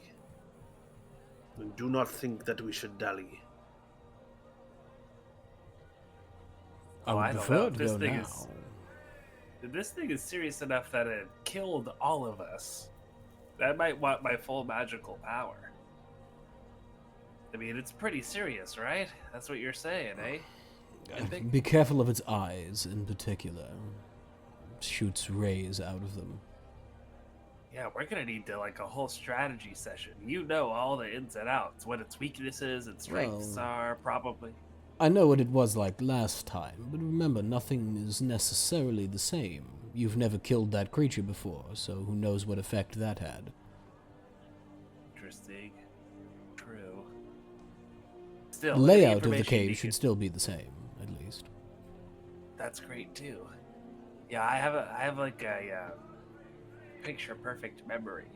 And do not think that we should dally. I would I don't prefer know. to go now. This thing is serious enough that it killed all of us. That might want my full magical power. I mean, it's pretty serious, right? That's what you're saying, eh? Impik? Be careful of its eyes, in particular. Shoots rays out of them. Yeah, we're gonna need to like a whole strategy session. You know all the ins and outs, what its weaknesses and strengths are, probably. I know what it was like last time, but remember, nothing is necessarily the same. You've never killed that creature before, so who knows what effect that had. Interesting. True. Still, The any layout of the information cave you should can- still be the same, at least. That's great too. Yeah, I have like a picture perfect memory,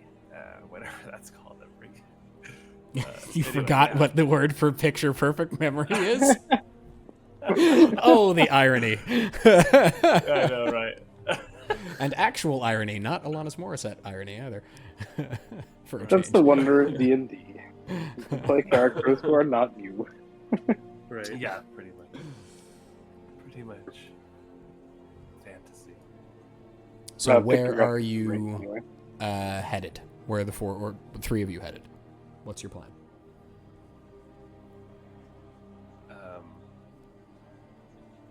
whatever that's called. You Anyway, forgot yeah. what the word for picture perfect memory is? Oh, the irony. I know, right? And actual irony, not Alanis Morissette irony either. For a That's change. the wonder of D&D. You can play characters who are not you. Right. Yeah, pretty much. Pretty much. Fantasy. So Pick where your are reference you rate anyway. headed? Where are the four or three of you headed? What's your plan?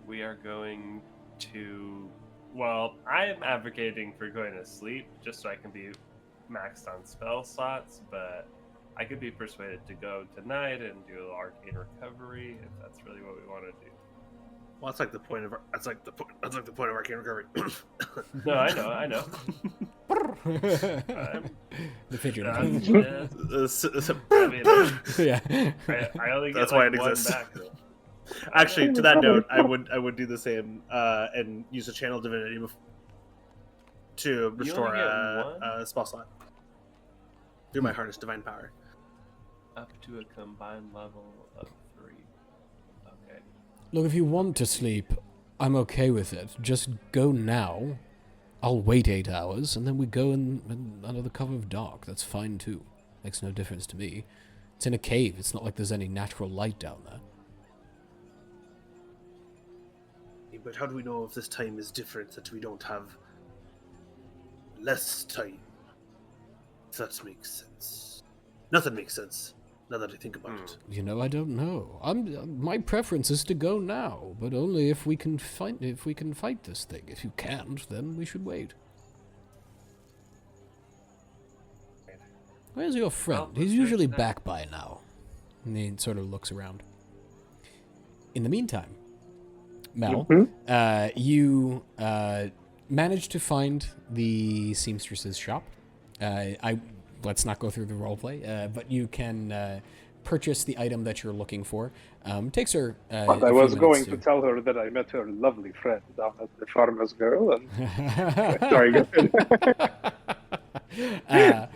We are going to. Well, I am advocating for going to sleep just so I can be maxed on spell slots, but I could be persuaded to go tonight and do a little arcane recovery if that's really what we want to do. Well, that's like the point of arcane recovery. No, I know. The fidget. I mean, Yeah. I only get That's why like it one exists. back. Though. Actually, to that note, I would do the same and use a channel divinity to restore get a spell slot through my harness divine power. Up to a combined level of 3. Okay. Look, if you want to sleep, I'm okay with it. Just go now. I'll wait 8 hours, and then we go in under the cover of dark. That's fine, too. Makes no difference to me. It's in a cave. It's not like there's any natural light down there. But how do we know if this time is different, that we don't have less time? If that makes sense. Nothing makes sense, now that I think about it. You know, I don't know. My preference is to go now, but only if we can fight this thing. If you can't, then we should wait. Where's your friend? Well, He's usually let's back by now. And he sort of looks around. In the meantime, Mel, you managed to find the seamstress's shop. Let's not go through the roleplay, but you can purchase the item that you're looking for. Takes her. But I was going to tell her that I met her lovely friend down at the Farmer's Girl. And... Sorry, go ahead.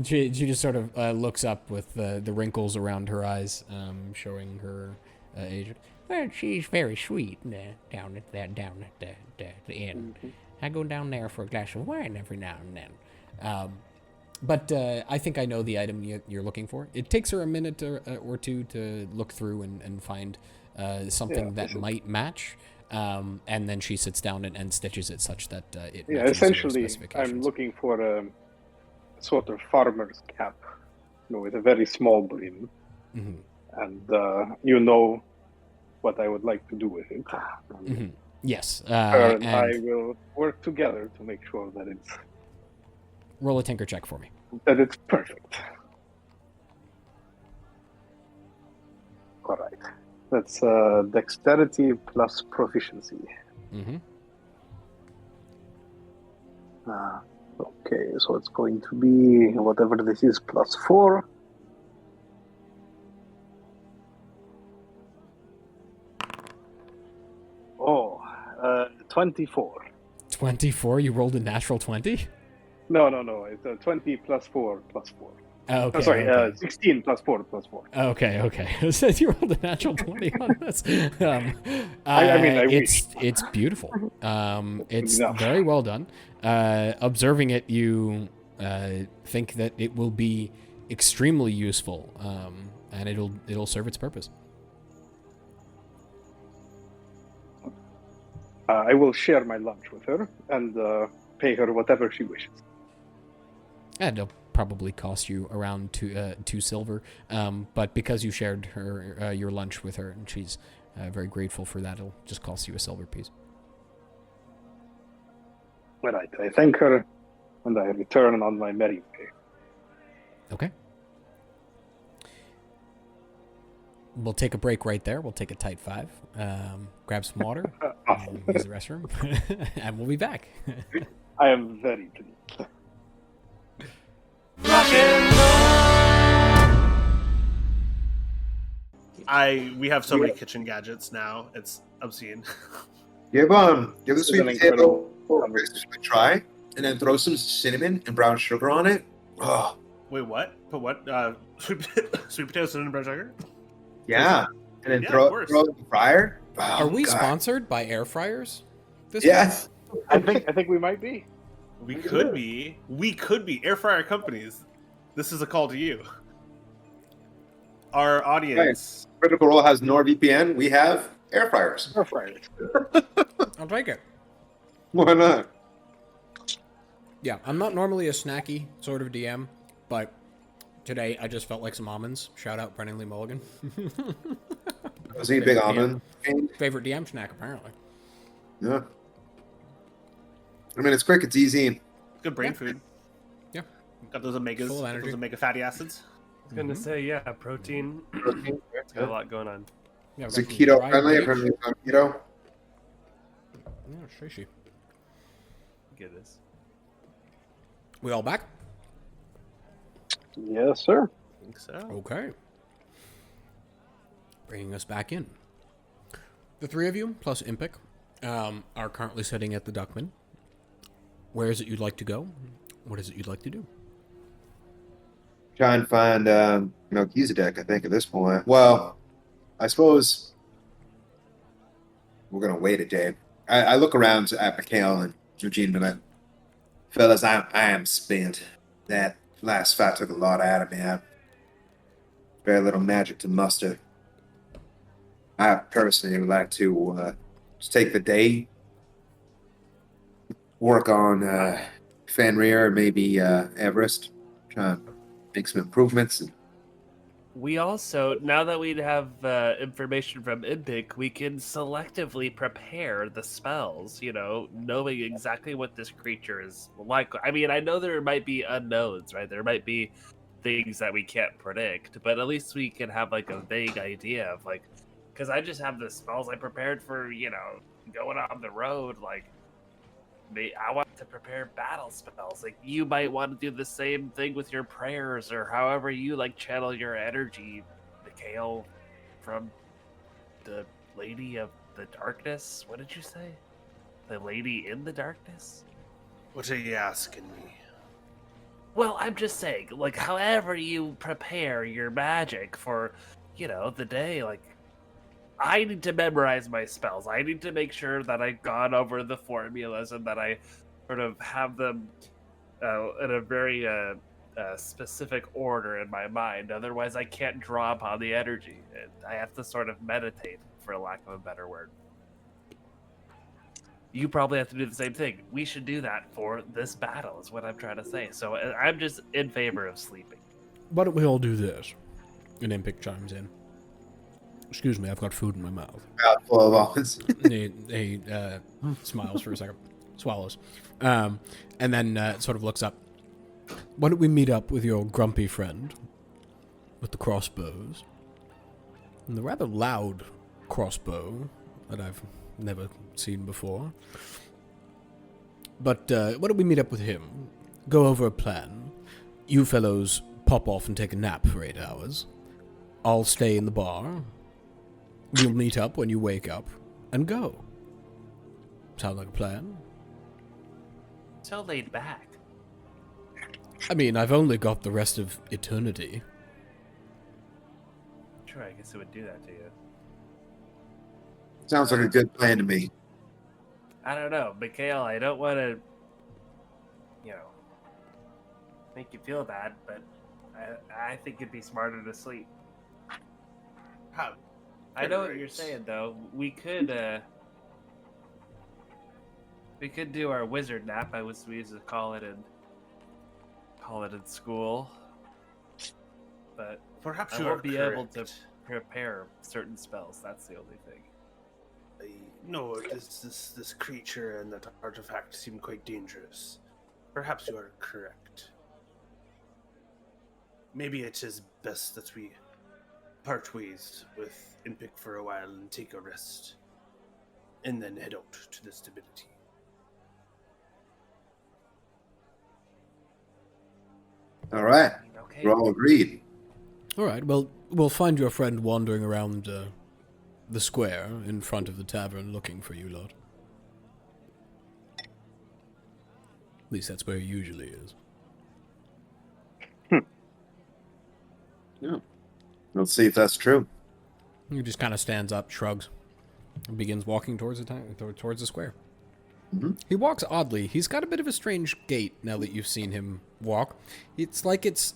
She just sort of looks up with the wrinkles around her eyes, showing her age. Well, she's very sweet down at the inn. I go down there for a glass of wine every now and then. But I think I know the item you're looking for. It takes her a minute or two to look through and find something that might match. And then she sits down and stitches it such that it matches your essentially, specifications. I'm looking for a sort of farmer's cap, with a very small brim. Mm-hmm. And you know what I would like to do with it. Mm-hmm. Yes. Her and I will work together to make sure that it's roll a tinker check for me. perfect. All right. That's dexterity plus proficiency. Mm-hmm. Okay, so it's going to be whatever this is plus 4. 24. 24? You rolled a natural 20? No. It's 20 plus 4 plus 4. Oh, okay. Oh, sorry, okay. 16 plus 4 plus 4. Okay. It says you rolled a natural 20 on this. I it's beautiful. It's No. very well done. Observing it, you think that it will be extremely useful, and it'll serve its purpose. I will share my lunch with her and pay her whatever she wishes. And it'll probably cost you around two silver, but because you shared her your lunch with her, and she's very grateful for that, it'll just cost you a silver piece. All right, I thank her, and I return on my merry way. Okay. We'll take a break right there. We'll take a tight 5, grab some water, Awesome. use the restroom, and we'll be back. I am very pleased. We have so many kitchen gadgets now. It's obscene. Give the This is sweet an potato incredible a try, and then throw some cinnamon and brown sugar on it. Oh, Wait, what? Put what? Sweet potatoes and brown sugar? yeah. And then Yeah, throw of it course. in the fryer. Oh, Are we God. sponsored by air fryers? This Yes. I think we might be. We could be. We could be. Air fryer companies. This is a call to you. Our audience. Critical Role has NordVPN. We have air fryers. Air fryers. I'll take it. Why not? Yeah, I'm not normally a snacky sort of DM, but today I just felt like some almonds. Shout out Brennan Lee Mulligan. Was he a big almond? Favorite DM snack, apparently. Yeah. I mean, it's quick. It's easy. Good brain food. Yeah. Got those omegas. Full of Got energy. those omega fatty acids. I was gonna say, yeah, protein. It's got a lot going on. Yeah, Is it we've got some keto dried friendly? grapes. Apparently it's not keto. Yeah, shishy. Get this. We all back? Yes, sir. I think so. Okay. Bringing us back in. The three of you, plus Impik, are currently sitting at the Duckman. Where is it you'd like to go? What is it you'd like to do? Try and find Melchizedek, I think, at this point. Well, I suppose we're gonna wait a day. I look around at Mikhail and Eugene, and fellas, I am spent. That last fight took a lot out of me. I have very little magic to muster. I personally would like to just take the day, work on Fenrir, maybe Everest, try and make some improvements. We also, now that we have information from Impik, we can selectively prepare the spells, you know, knowing exactly what this creature is like. I mean, I know there might be unknowns, right? There might be things that we can't predict, but at least we can have, like, a vague idea of, like, because I just have the spells I prepared for, you know, going on the road, like, I want to prepare battle spells. Like, you might want to do the same thing with your prayers, or however you like channel your energy, Mikhail, from the Lady of the Darkness. What did you say? The Lady in the Darkness? What are you asking me? Well, I'm just saying, like, however you prepare your magic for, you know, the day, like, I need to memorize my spells. I need to make sure that I've gone over the formulas and that I sort of have them in a very specific order in my mind. Otherwise, I can't draw upon the energy. I have to sort of meditate, for lack of a better word. You probably have to do the same thing. We should do that for this battle, is what I'm trying to say. So I'm just in favor of sleeping. Why don't we all do this? And Impik chimes in. Excuse me, I've got food in my mouth. Full of almonds. He smiles for a second, swallows, and then sort of looks up. Why don't we meet up with your grumpy friend with the crossbows? And the rather loud crossbow that I've never seen before. But why don't we meet up with him, go over a plan. You fellows pop off and take a nap for 8 hours. I'll stay in the bar. We'll meet up when you wake up and go. Sound like a plan? So laid back. I mean, I've only got the rest of eternity. Sure, I guess it would do that to you. Sounds like a good plan to me. I don't know, Mikhail, I don't want to, make you feel bad, but I think it'd be smarter to sleep. How? I know what you're saying, though. We could do our wizard nap. We used to call it in school, but Perhaps I you won't are be correct. able to prepare certain spells. That's the only thing. No, this creature and that artifact seem quite dangerous. Perhaps you are correct. Maybe it is best that we part ways with Impik for a while and take a rest, and then head out to the stability. All right. Okay. We're all agreed. All right, well, we'll find your friend wandering around the square in front of the tavern looking for you, Lord. At least that's where he usually is. Yeah. Let's see if that's true. He just kind of stands up, shrugs, and begins walking towards the square. Mm-hmm. He walks oddly. He's got a bit of a strange gait now that you've seen him walk. It's like it's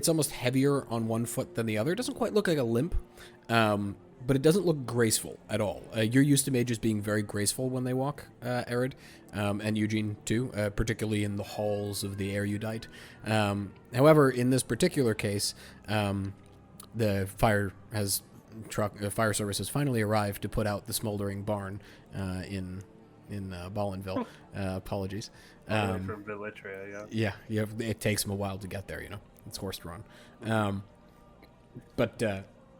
almost heavier on one foot than the other. It doesn't quite look like a limp, but it doesn't look graceful at all. You're used to mages being very graceful when they walk, Arid, and Eugene too, particularly in the halls of the erudite. However, in this particular case, the fire service has finally arrived to put out the smoldering barn in Balinville. Apologies. From Villetria, Yeah, it takes him a while to get there, It's horse-drawn. But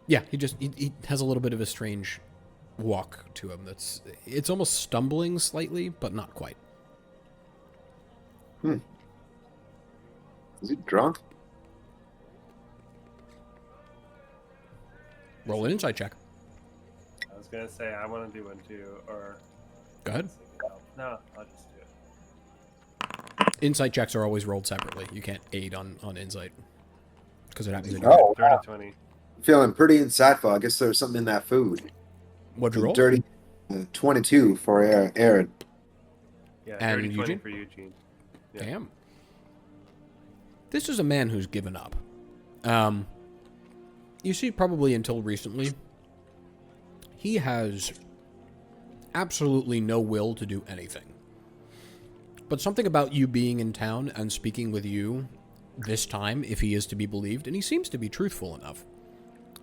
yeah, he has a little bit of a strange walk to him. It's almost stumbling slightly, but not quite. Is he drunk? Roll an insight check. I was gonna say I want to do one too, or Go ahead. no, I'll just do it. Insight checks are always rolled separately. You can't aid on insight because it happens. Oh, Dirty wow. 20. Feeling pretty insightful. I guess there's something in that food. What'd you roll? Dirty 22 for Aaron. Yeah, And dirty 20 Eugene? for Eugene. Yeah. Damn. This is a man who's given up. You see, probably until recently, he has absolutely no will to do anything. But something about you being in town and speaking with you this time, if he is to be believed, and he seems to be truthful enough,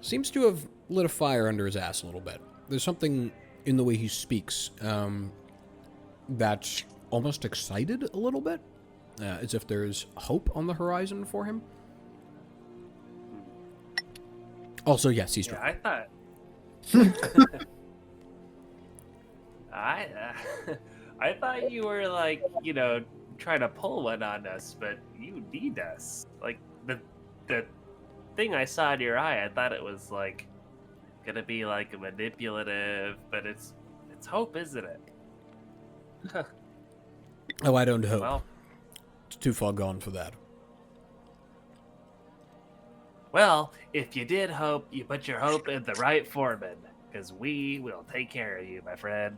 seems to have lit a fire under his ass a little bit. There's something in the way he speaks that's almost excited a little bit, as if there's hope on the horizon for him. Also, yes, he's drunk. I thought. I thought you were like, trying to pull one on us, but you need us. Like the thing I saw in your eye, I thought it was like gonna be like manipulative, but it's hope, isn't it? Oh, I don't hope. Well, It's too far gone for that. Well, if you did hope, you put your hope in the right foreman, because we will take care of you, my friend,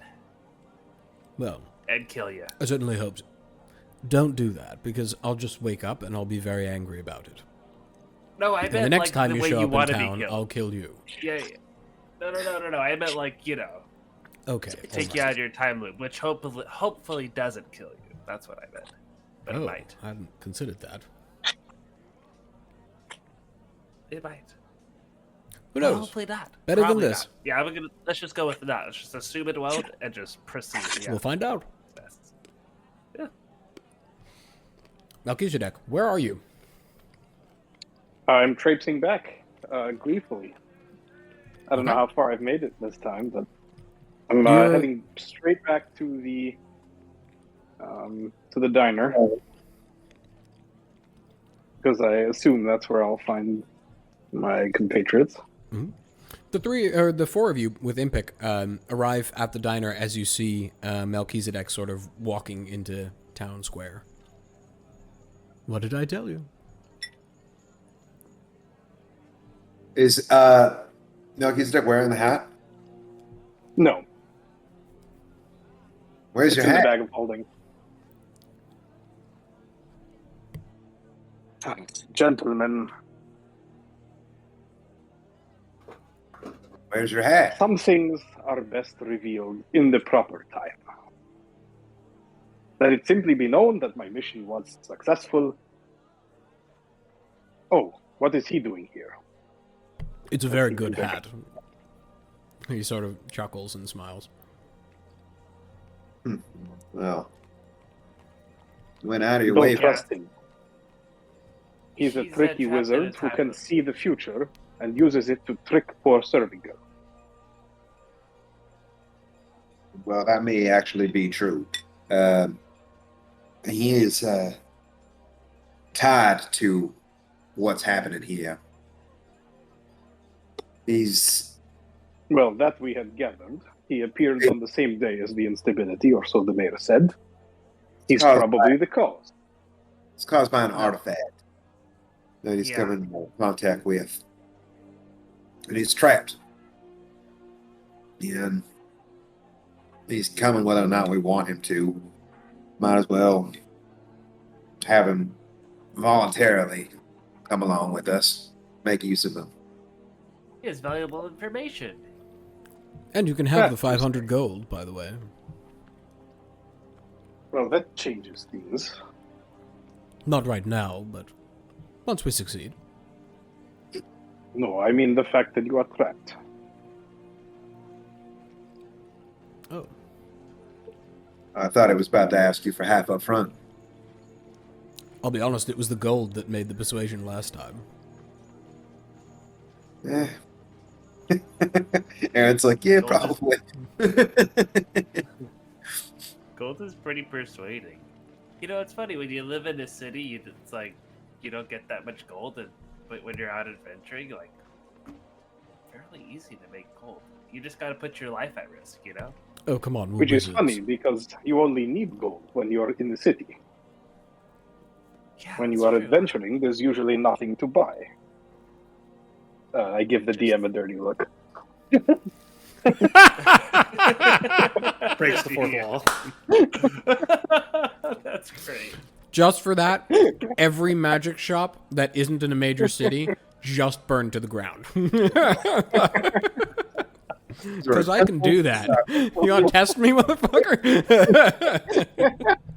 Well, and kill you. I certainly hope so. Don't do that, because I'll just wake up and I'll be very angry about it. No, I And meant the next like time the you way show you up want in to be town, killed. I'll kill you. Yeah. No. I meant like, Okay. take you out of your time loop, which hopefully doesn't kill you. That's what I meant. But it might. I hadn't considered that. It might. Who Well, knows? hopefully not. Better than Probably this. not. Yeah, let's just go with that. Let's just assume it won't and just proceed. Yeah. We'll find out. Best. Yeah. Melchizedek, where are you? I'm traipsing back gleefully. I don't know how far I've made it this time, but I'm heading straight back to the diner because I assume that's where I'll find my compatriots. Mm-hmm. The four of you with Impik arrive at the diner as you see Melchizedek sort of walking into town square. What did I tell you? Is Melchizedek wearing the hat? No, Where's it's your in the hat? bag of holding. Gentlemen, Where's your hat? some things are best revealed in the proper time. Let it simply be known that my mission was successful. Oh, what is he doing here? It's a very see, good Impik. hat. He sort of chuckles and smiles. Well, you went out of your Don't way. trust him. He's a She's tricky trapped in wizard a who time can loop. see the future and uses it to trick poor serving girls. Well, that may actually be true. He is tied to what's happening here. He's Well, that we had gathered. He appeared on the same day as the instability, or so the mayor said. He's caused probably the cause. It's caused by an artifact that he's Yeah. come in contact with. And he's trapped. And he's coming whether or not we want him to. Might as well have him voluntarily come along with us. Make use of him. He has valuable information. And you can have the 500 gold, by the way. Well, that changes things. Not right now, but once we succeed. No, I mean the fact that you are trapped. Oh. I thought I was about to ask you for half up front. I'll be honest, it was the gold that made the persuasion last time. Eh. Aaron's like, yeah, Gold is- probably. Gold is pretty persuading. You know, it's funny when you live in a city. It's like you don't get that much gold, but when you're out adventuring, like fairly easy to make gold. You just got to put your life at risk, you know. Oh, come on, we're Which is wizards. funny because you only need gold when you're in the city. Yeah, When you that's are true. adventuring, there's usually nothing to buy. I give the DM a dirty look. Breaks the fourth wall. That's great. Just for that, every magic shop that isn't in a major city just burned to the ground. Because I can do that. You want to test me, motherfucker?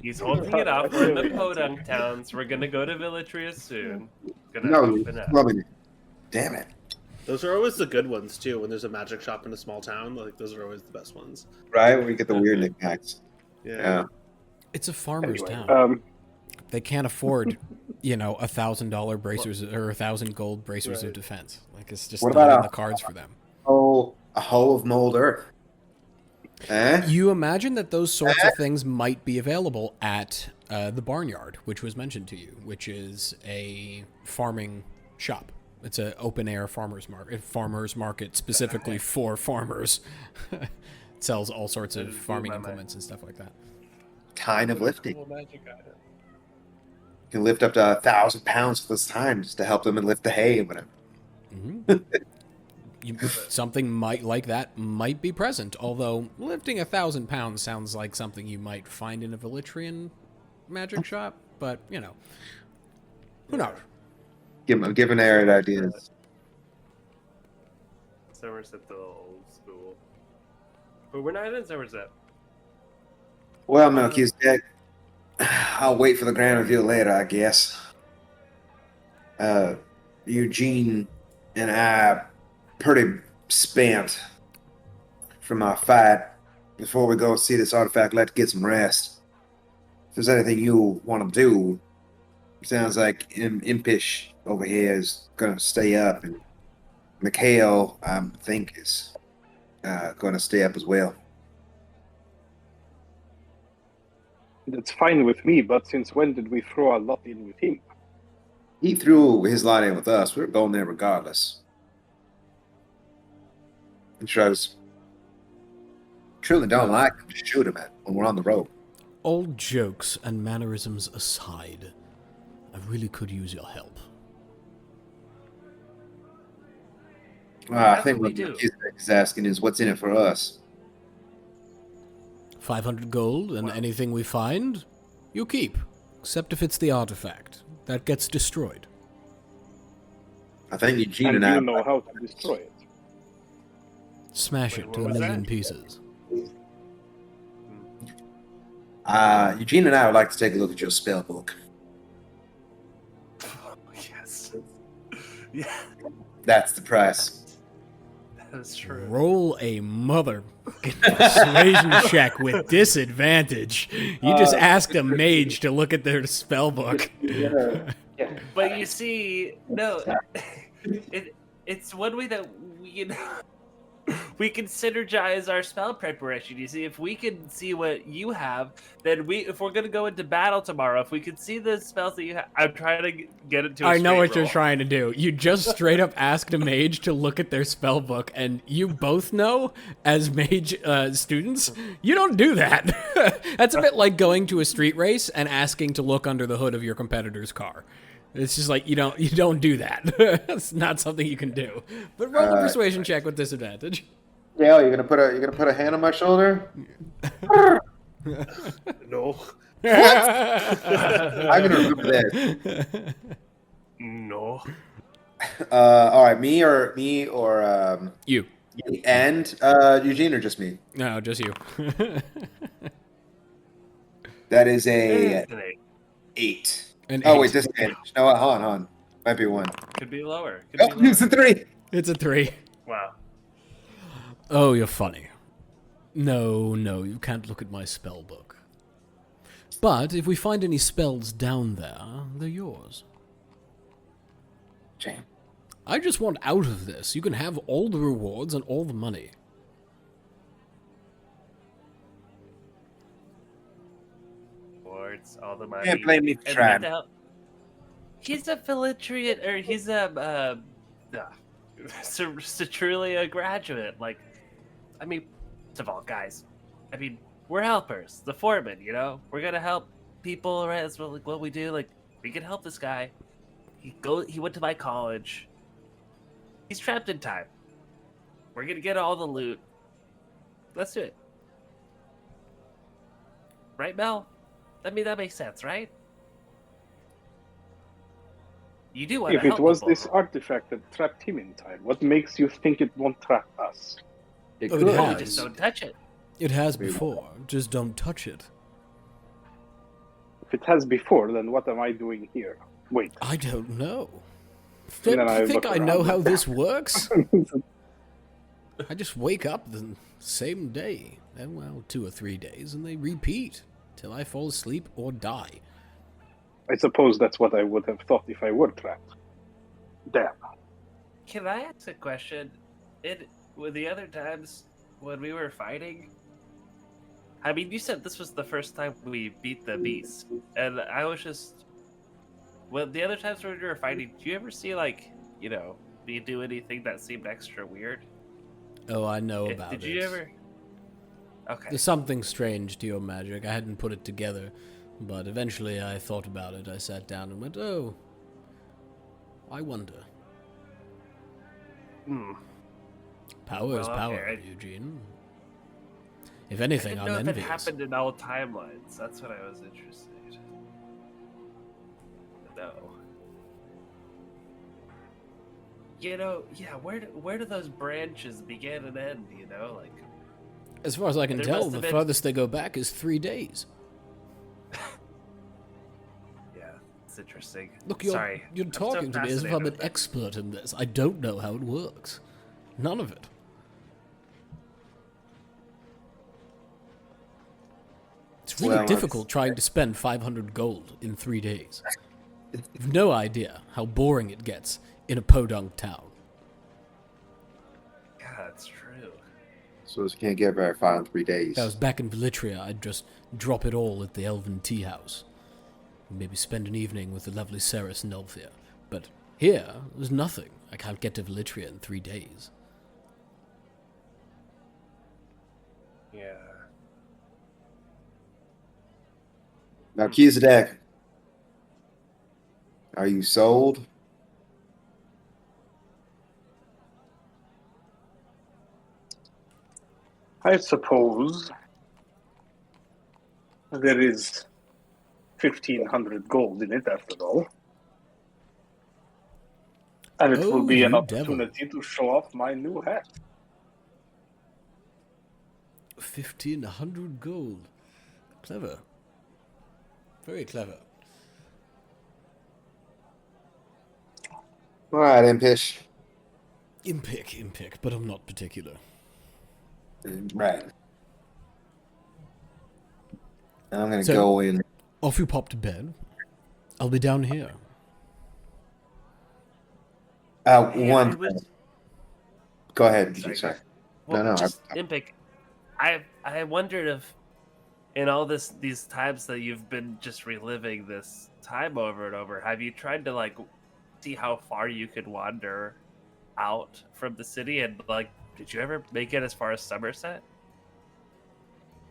He's holding it up. We're in the podunk towns. We're gonna go to Villatria soon. Gonna No, open up. loving it. Damn it. Those are always the good ones too. When there's a magic shop in a small town, like those are always the best ones. Right? We get the weird knickknacks. Yeah. Yeah. It's a farmer's Anyway, town. They can't afford, $1,000 bracers or 1,000 gold bracers of Right. defense. Like it's just What not about in the cards for them. Oh, a hoe of mold earth. Eh? You imagine that those sorts of things might be available at the Barnyard, which was mentioned to you, which is a farming shop. It's an open air farmers market specifically for farmers. It sells all sorts of farming implements and stuff like that. Kind of lifting. Cool magic item. You can lift up to 1,000 pounds at this time just to help them and lift the hay and whatever. Something like that might be present, although lifting 1,000 pounds sounds like something you might find in a Velitrian magic shop, but, who knows? Giving Aaron ideas. Somerset the old school. But we're not in Somerset. Well, Melchizedek, I'll wait for the grand reveal later, I guess. Eugene and I pretty spent from our fight. Before we go see this artifact, let's get some rest. If there's anything you want to do, it sounds like Impish over here is going to stay up, and Mikhail, I think, is going to stay up as well. That's fine with me, but since when did we throw a lot in with him? He threw his lot in with us. We were going there regardless. And shrugs. Truly don't like him to shoot him at when we're on the road. All jokes and mannerisms aside, I really could use your help. Well, I think what what we do. Melchizedek is asking is what's in it for us. 500 gold, and anything we find, you keep. Except if it's the artifact. That gets destroyed. I think Eugene And and I. you know how to destroy it. Smash Wait, it what to a was million that? pieces. Eugene and I would like to take a look at your spell book. Yes. Yeah, That's the price. that is true. Roll a mother persuasion check with disadvantage. You just asked a mage to look at their spell book. But you see, no, it's one way that we can synergize our spell preparation. You see, if we can see what you have, then if we're gonna go into battle tomorrow, if we can see the spells that you have, I'm trying to get it to. I know what you're trying to do. You just straight up asked a mage to look at their spell book, and you both know, as mage students, you don't do that. That's a bit like going to a street race and asking to look under the hood of your competitor's car. It's just like you don't do that. It's not something you can do. But roll a persuasion check with disadvantage. Yeah, you're gonna put a hand on my shoulder. No. I'm gonna remember this. No. All right, me or You. and Eugene or just me. No, just you. That is a Today. 8. An Oh 8. wait, disadvantage. No, hold on. Might be 1. Could be lower. Could Oh, be lower. it's a 3. It's a 3. Wow. Oh, you're funny. No, you can't look at my spell book. But if we find any spells down there, they're yours. Jam. I just want out of this. You can have all the rewards and all the money. Rewards, all the money. Can't blame me for And trying. now- He's a Philitrian, or he's a truly a graduate. Like, I mean, first of all, guys, I mean, we're helpers. The foreman, you know, we're gonna help people, right? That's what, like, what we do. Like, we can help this guy. He went to my college. He's trapped in time. We're gonna get all the loot. Let's do it. Right, Mel? I mean, that makes sense, right? You do want to If help it was people. this artifact that trapped him in time, what makes you think it won't trap us? It Oh, we has. just don't touch it. It has before. Just don't touch it. If it has before, then what am I doing here? Wait. I don't know. And then I Don't think look I know around. how this works? I just wake up the same day. And, well, 2 or 3 days, and they repeat till I fall asleep or die. I suppose that's what I would have thought if I were trapped. Damn. Can I ask a question? With the other times when we were fighting, I mean, you said this was the first time we beat the beast, and I was just. Well, the other times when we were fighting, do you ever see, like, you know, me do anything that seemed extra weird? Oh, I know about it. Did you ever? Okay. There's something strange to your magic. I hadn't put it together, but eventually I thought about it. I sat down and went, oh, I wonder. Hmm. Power is Well, power, okay, Eugene. If I anything, didn't I'm know if it envious. happened in all timelines. That's what I was interested to know. You know, yeah. Where do those branches begin and end? You know, like. As far as I can There tell, must the have been- furthest they go back is 3 days. Yeah, it's interesting. Look, you're Sorry, you're I'm so talking to me as if I'm fascinated an with it. expert in this. I don't know how it works. None of it. It's really Well, difficult trying to spend 500 gold in 3 days. You've no idea how boring it gets in a podunk town. Yeah, that's true. So you can't get very far in 3 days. If I was back in Velitria, I'd just drop it all at the Elven Tea House. Maybe spend an evening with the lovely Ceres Nelthia. But here, there's nothing. I can't get to Velitria in 3 days. Yeah. Melchizedek, are you sold? I suppose there is 1,500 gold in it after all. And it will Oh, be an you devil. opportunity to show off my new hat. 1,500 gold. Clever. Very clever. All right, Impish. Impik, but I'm not particular. Right. I'm gonna So- go in. Off you pop to bed. I'll be down here. Hey, I One. was. Go ahead. Sorry, Sorry. Well, No. just Impik. I wondered if, in all these times that you've been just reliving this time over and over, have you tried to like see how far you could wander out from the city, and like, did you ever make it as far as Somerset?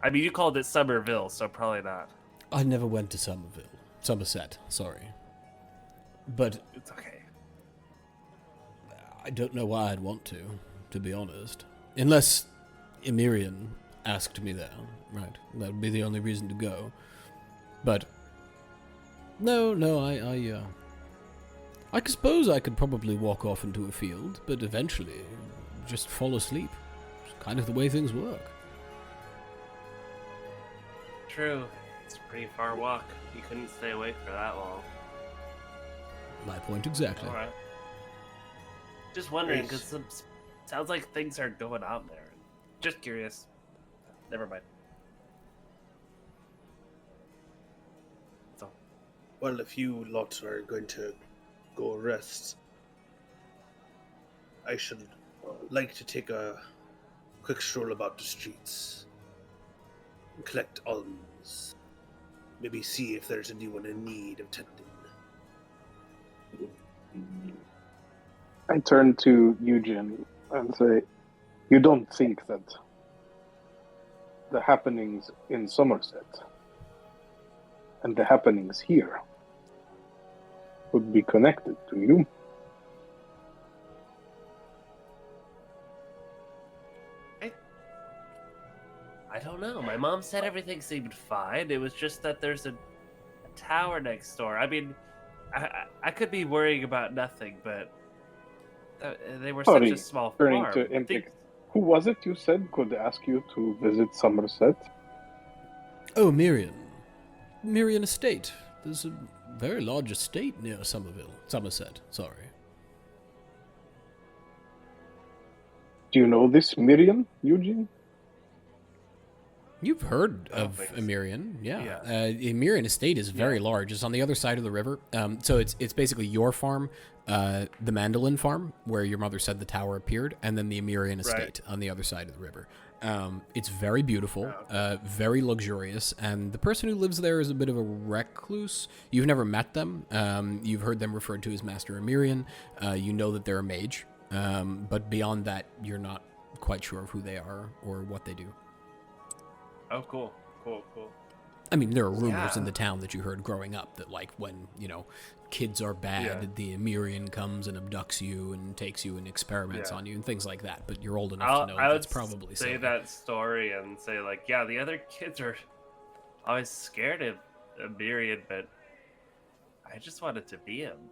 I mean, you called it Somerville, so probably not. I never went to Somerset, sorry. But It's okay. I don't know why I'd want to be honest. Unless Emirian asked me there, right? That would be the only reason to go. But no, I suppose I could probably walk off into a field, but eventually just fall asleep. It's kind of the way things work. True. It's a pretty far walk. You couldn't stay awake for that long. My point exactly. All right. Just wondering, because sounds like things are going on there. Just curious. Never mind. So, Well, if you lot are going to go rest, I should like to take a quick stroll about the streets, collect alms, maybe see if there's anyone in need of tending. I turn to Eugen and say, you don't think that the happenings in Somerset and the happenings here would be connected, do you? I don't know. My mom said everything seemed fine. It was just that there's a tower next door. I mean, I could be worrying about nothing, but they were Sorry, such a small turning farm. to Impik. Who was it you said could ask you to visit Somerset? Oh, Mirian Estate. There's a very large estate near Somerset, sorry. Do you know this Miriam, Eugene? You've heard I don't of think so. Emirian, yeah. Yeah. Emirian Estate is very large. It's on the other side of the river. So it's basically your farm, the Mandolin farm, where your mother said the tower appeared, and then the Emirian Estate on the other side of the river. It's very beautiful, very luxurious, and the person who lives there is a bit of a recluse. You've never met them. You've heard them referred to as Master Emirian. You know that they're a mage, but beyond that, you're not quite sure of who they are or what they do. Oh, cool. I mean, there are rumors Yeah. in the town that you heard growing up that, like, when, kids are bad, the Emirian comes and abducts you and takes you and experiments on you and things like that. But you're old enough to know I would that's probably say so. that story and say like, yeah, the other kids are always scared of Miriam, but I just wanted to be him.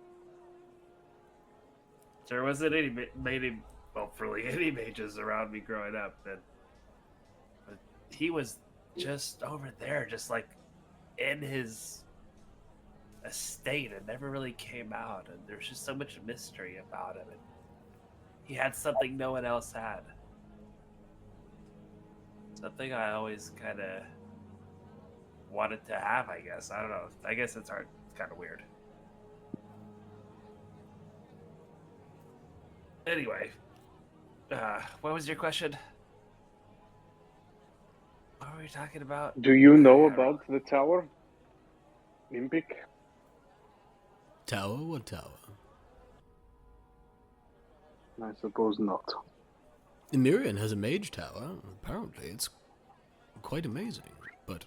There wasn't really any mages around me growing up, but he was just over there, just like in his estate, and never really came out, and there's just so much mystery about him, and he had something no one else had, something I always kind of wanted to have. I guess I don't know. I guess it's kind of weird. Anyway, what was your question? What were we talking about? Do you know about the tower? Impik? Tower? What tower? I suppose not. Emirian has a mage tower. Apparently, it's quite amazing. But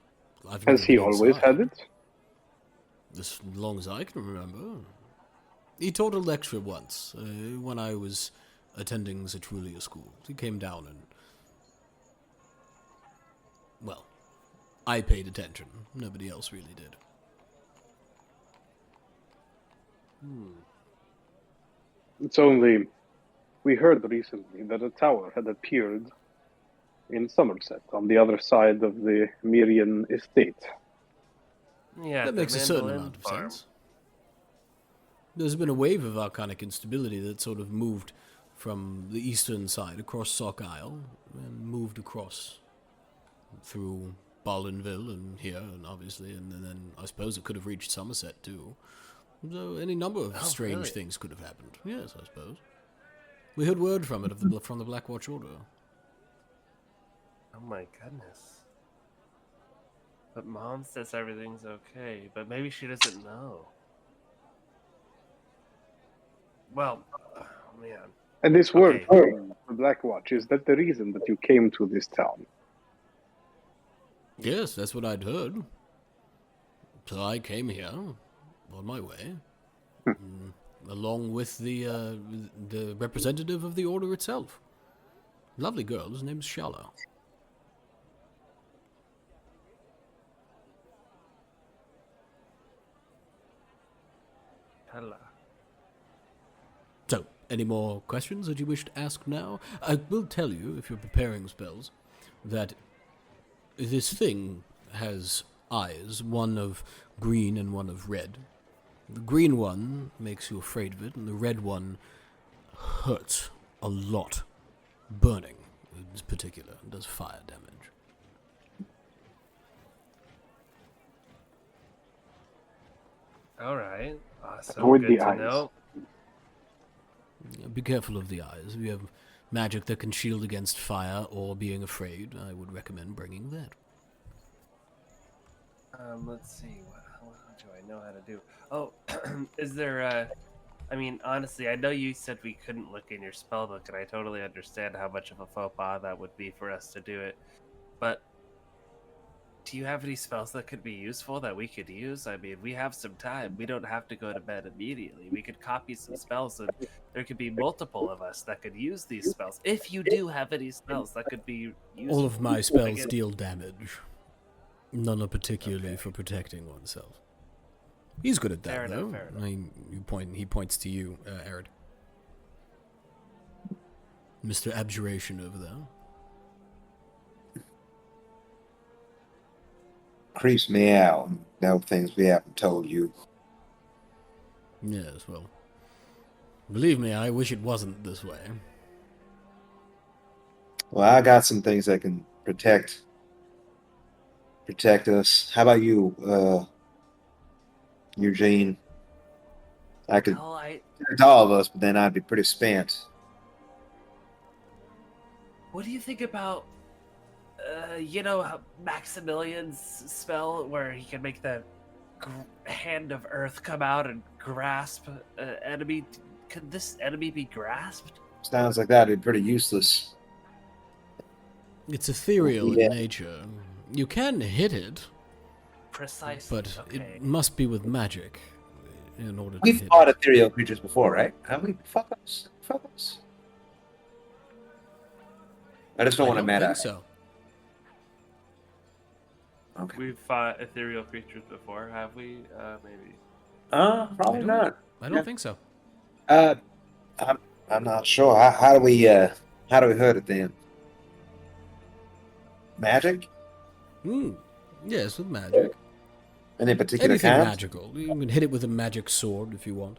I've Has never he been always inside. had it? As long as I can remember. He taught a lecture once, when I was attending Zetrulia school. He came down and... Well, I paid attention. Nobody else really did. It's only... We heard recently that a tower had appeared in Somerset, on the other side of the Mirian estate. Yeah, That the makes a certain mandolin amount of farm. sense. There's been a wave of arcanic instability that sort of moved from the eastern side across Sock Isle and moved across through Balinville and here, and obviously, and then I suppose it could have reached Somerset too. So any number of strange really? things could have happened. Yes, I suppose. We heard word from it from the Black Watch Order. Oh my goodness. But Mom says everything's okay, but maybe she doesn't know. Well, oh man. And this word Okay. from the Black Watch, is that the reason that you came to this town? Yes, that's what I'd heard. So I came here, on my way, along with the representative of the order itself. Lovely girl, his name's Shala. Hello. So, any more questions that you wish to ask now? I will tell you, if you're preparing spells, that this thing has eyes, one of green and one of red. The green one makes you afraid of it, and the red one hurts a lot. Burning, in particular, and does fire damage. Alright. Awesome. Avoid Good the to eyes. know. Be careful of the eyes. If you have magic that can shield against fire or being afraid, I would recommend bringing that. Let's see. What do I know how to do? Oh, is there I mean, honestly, I know you said we couldn't look in your spell book, and I totally understand how much of a faux pas that would be for us to do it. But do you have any spells that could be useful that we could use? I mean, we have some time. We don't have to go to bed immediately. We could copy some spells, and there could be multiple of us that could use these spells. If you do have any spells that could be useful. All of my spells Again- deal damage. None are particularly for protecting oneself. He's good at that, Fair enough, though. fair enough. I mean, he points to you, Arid. Mr. Abjuration over there. Creeps me out. No things we haven't told you. Yes, well, believe me, I wish it wasn't this way. Well, I got some things that can protect us. How about you, Eugene? I could Well, protect all of us, but then I'd be pretty spent. what do you think about, you know, how Maximilian's spell where he can make the hand of Earth come out and grasp an enemy? Could this enemy be grasped? Sounds like that'd be pretty useless. It's ethereal Yeah. in nature. You can hit it, Precisely. but okay. it must be with magic in order to We've hit fought it. ethereal creatures before, right? Have we? Fuckers. I just don't want to I meta. think so. Okay. We've fought ethereal creatures before, have we? Maybe. Probably I don't- not. I don't think so. I'm not sure. How do we hurt it then? Magic? Yes, with magic. Any particular Anything kind? magical. You can hit it with a magic sword if you want.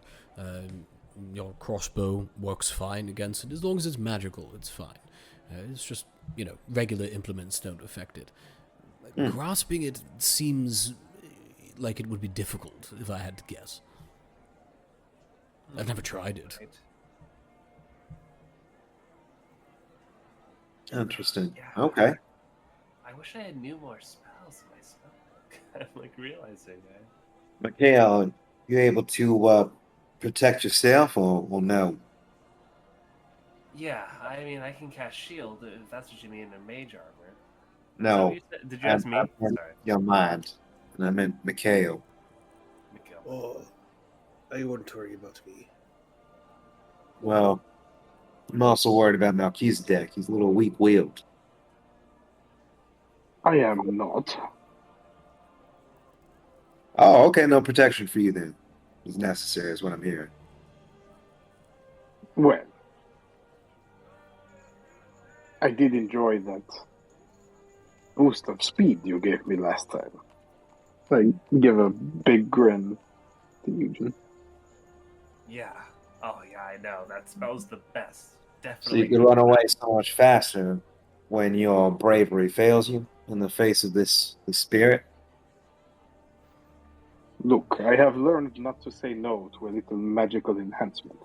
Your crossbow works fine against it. As long as it's magical, it's fine. It's just, regular implements don't affect it. Grasping it seems like it would be difficult, if I had to guess. I've never tried it. Right. Interesting. Yeah. Okay. I wish I had knew more spells in my spell. I'm like realizing that. Mikhail, you able to protect yourself or no? Yeah, I mean, I can cast shield if that's what you mean in mage armor. No, So did you ask me? I meant Sorry. your mind, and I meant Mikhail. Mikhail. Oh, I wouldn't worry about me. Well, I'm also worried about Melchizedek. He's a little weak-willed. I am not. Oh, okay, no protection for you then. Is necessary, is what I'm hearing. Well, I did enjoy that boost of speed you gave me last time. I give a big grin to Eugen. Yeah. Oh yeah, I know. That spells the best. So Definitely. you can run away so much faster when your bravery fails you in the face of this spirit. Look, I have learned not to say no to a little magical enhancement.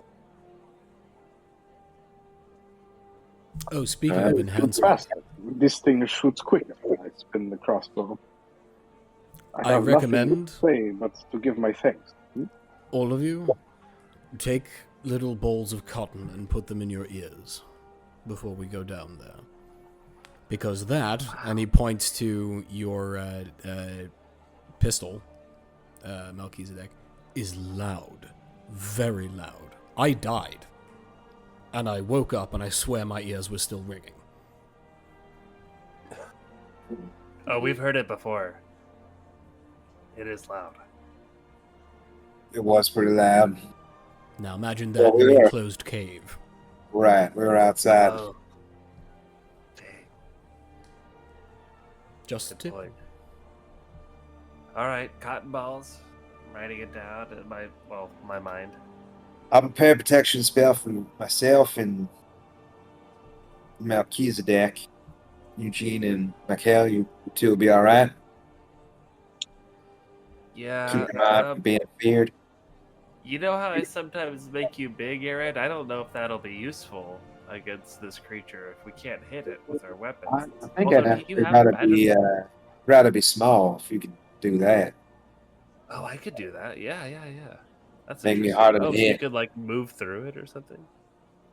Oh, speaking of Shoot enhancement, faster. This thing shoots quicker when I spin the crossbow. I have recommend- nothing to say but to give my thanks. all of you, take little balls of cotton and put them in your ears before we go down there. Because that, and he points to your pistol, Melchizedek, is loud. Very loud. I died. And I woke up and I swear my ears were still ringing. Oh, we've heard it before. It is loud. It was pretty loud. Now imagine that in an yeah. enclosed cave. Right, we were outside. Oh. Dang. Just a Good tip. point. All right, cotton balls. I'm writing it down in my mind. I'll prepare a protection spell for myself and Melchizedek. Eugene and Mikhail, you two will be alright. Yeah. Keep in mind being feared. You know how I sometimes make you big, Aaron? I don't know if that'll be useful against this creature if we can't hit it with our weapons. I think Also, I'd do have you to have rather be small if you could do that. Oh, I could do that. Yeah. That's Make me interesting. harder to Oh, so you hit. could like move through it or something.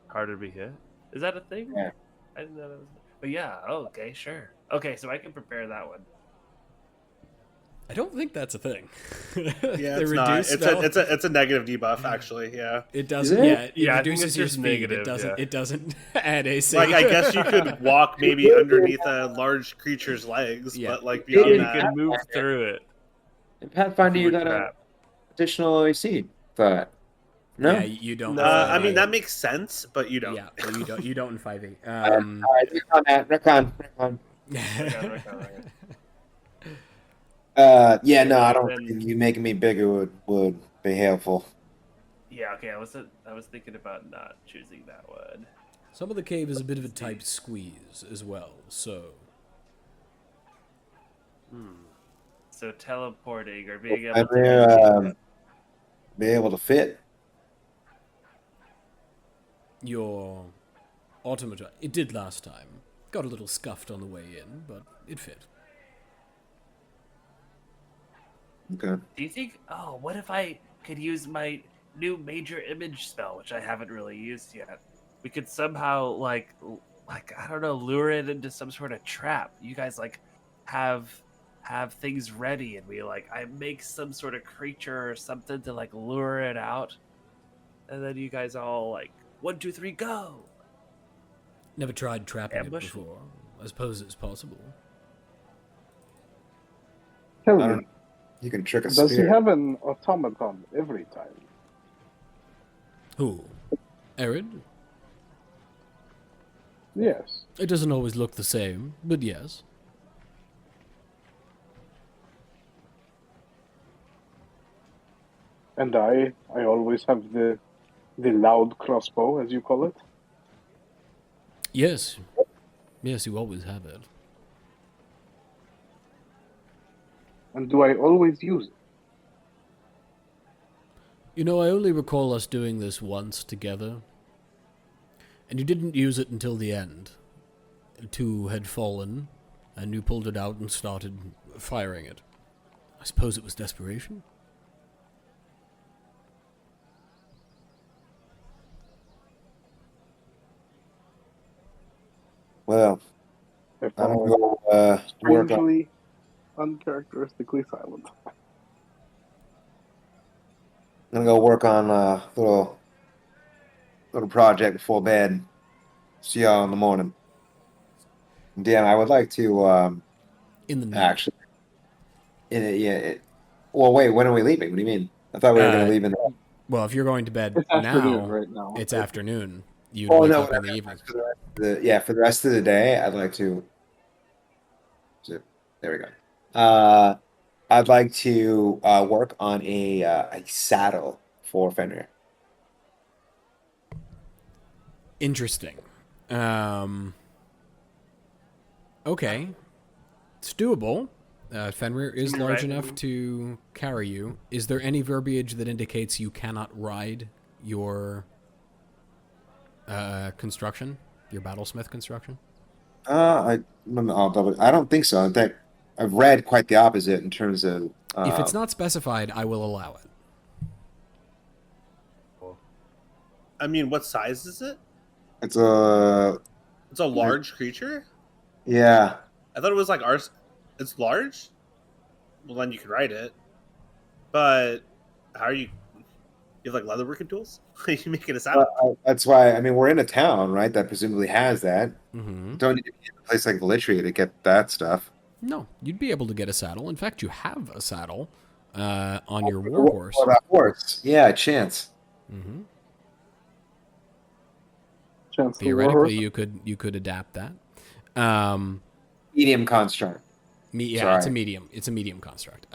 Harder to be hit. Is that a thing? Yeah. I didn't know that was. But yeah. Oh, okay, sure. Okay, so I can prepare that one. I don't think that's a thing. Yeah, The it's not. reduced It's spell- it's a negative debuff actually. Yeah. It doesn't. Is it? Yeah, it Yeah, I think reduces it's your just speed. negative, It doesn't. yeah. It doesn't add AC. Like I guess you could walk maybe underneath a large creature's legs, Yeah. but like Yeah, beyond you that, can move through it. In Pathfinder, if you were got a trapped. additional AC. But no. Yeah, you don't. No, in I mean 5e. that makes sense, but you don't. Yeah, you don't. You don't in 5e. All right, recon that. Recon. Recon. Yeah, no, I don't Then- think you making me bigger would be helpful. Yeah, okay. I was thinking about not choosing that one. Some of the cave is a bit of a tight squeeze as well. So So teleporting or being able And to be able to fit. your automata, it did last time. Got a little scuffed on the way in, but it fit. Okay. Do you think? Oh, what if I could use my new major image spell, which I haven't really used yet? We could somehow like I don't know, lure it into some sort of trap. You guys like have things ready, and we like I make some sort of creature or something to like lure it out, and then you guys all like 1, 2, 3, go. Never tried trapping Ambush? it before. I suppose it's possible. Tell I me, don't know. You can trick a does he spirit. have an automaton every time? Who? Arid? Yes. It doesn't always look the same, but yes. And I always have the loud crossbow, as you call it. Yes. Yes, you always have it. And do I always use it? You know, I only recall us doing this once together. And you didn't use it until the end. Two had fallen, and you pulled it out and started firing it. I suppose it was desperation? Well, I I'm follow gonna go work on. strangely, uncharacteristically silent. I'm gonna go work on a little project before bed. See y'all in the morning. Dan, I would like to In the night. actually. Yeah. Well, wait. When are we leaving? What do you mean? I thought we were gonna Uh, leave in. Well, if you're going to bed It's afternoon now, right now. it's right? afternoon. You'd Oh wake no, up what I in the meant evening. was for the rest of for the rest of the day, I'd like to. There we go. I'd like to work on a saddle for Fenrir. Interesting. Okay. It's doable. Fenrir is Can you large ride enough him? to carry you. Is there any verbiage that indicates you cannot ride your construction? Your battlesmith construction? I don't think so. In fact, I've read quite the opposite in terms of. If it's not specified, I will allow it. I mean, what size is it? It's a It's a large creature. yeah. I thought it was like ours. It's large. Well, then you can ride it. But how are you? You have like leatherworking tools? You making a saddle? That's why I mean we're in a town, right? That presumably has that. Mm-hmm. Don't need to be in a place like Valitria to get that stuff. No, you'd be able to get a saddle. In fact, you have a saddle on your warhorse. What about horse? Yeah, chance. Mm-hmm. Chance the Theoretically, Warhorse. you could adapt that. Um, Medium construct. yeah, Sorry. it's a medium. It's a medium construct.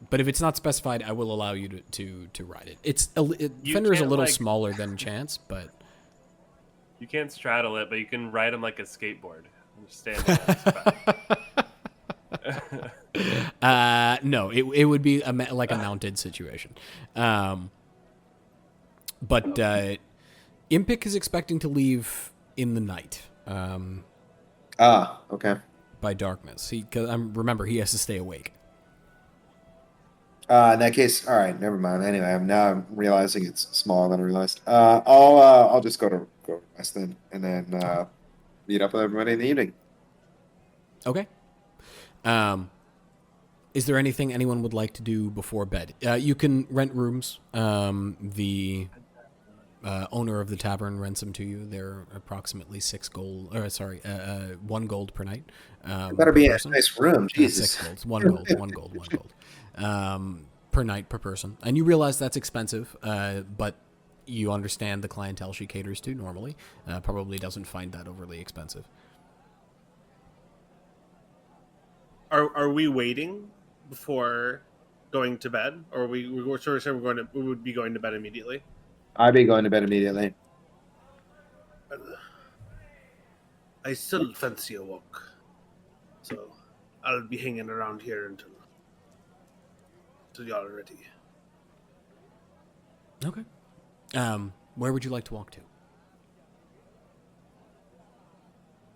But if it's not specified, I will allow you to ride it. You Fenrir's a can't, little like- smaller than Chance, but You can't straddle it, but you can ride him like a skateboard. And just stand on its back. no, it would be like a mounted situation. But Impik is expecting to leave in the night. Okay. By darkness. Remember, he has to stay awake. In that case, all right, never mind. Anyway, I'm realizing it's smaller than I realized. I'll just go rest then, and then meet up with everybody in the evening. Okay. Is there anything anyone would like to do before bed? You can rent rooms. The owner of the tavern rents them to you. They're approximately 1 gold per night. It better be in a nice room. Jesus. 6 golds. 1 gold. 1 gold. 1 gold. Per night per person. And you realize that's expensive, but you understand the clientele she caters to normally. Probably doesn't find that overly expensive. Are we waiting before going to bed, or we sort of said we would be going to bed immediately? I'd be going to bed immediately. I still fancy a walk, so I'll be hanging around here until y'all are ready. Okay. Where would you like to walk to?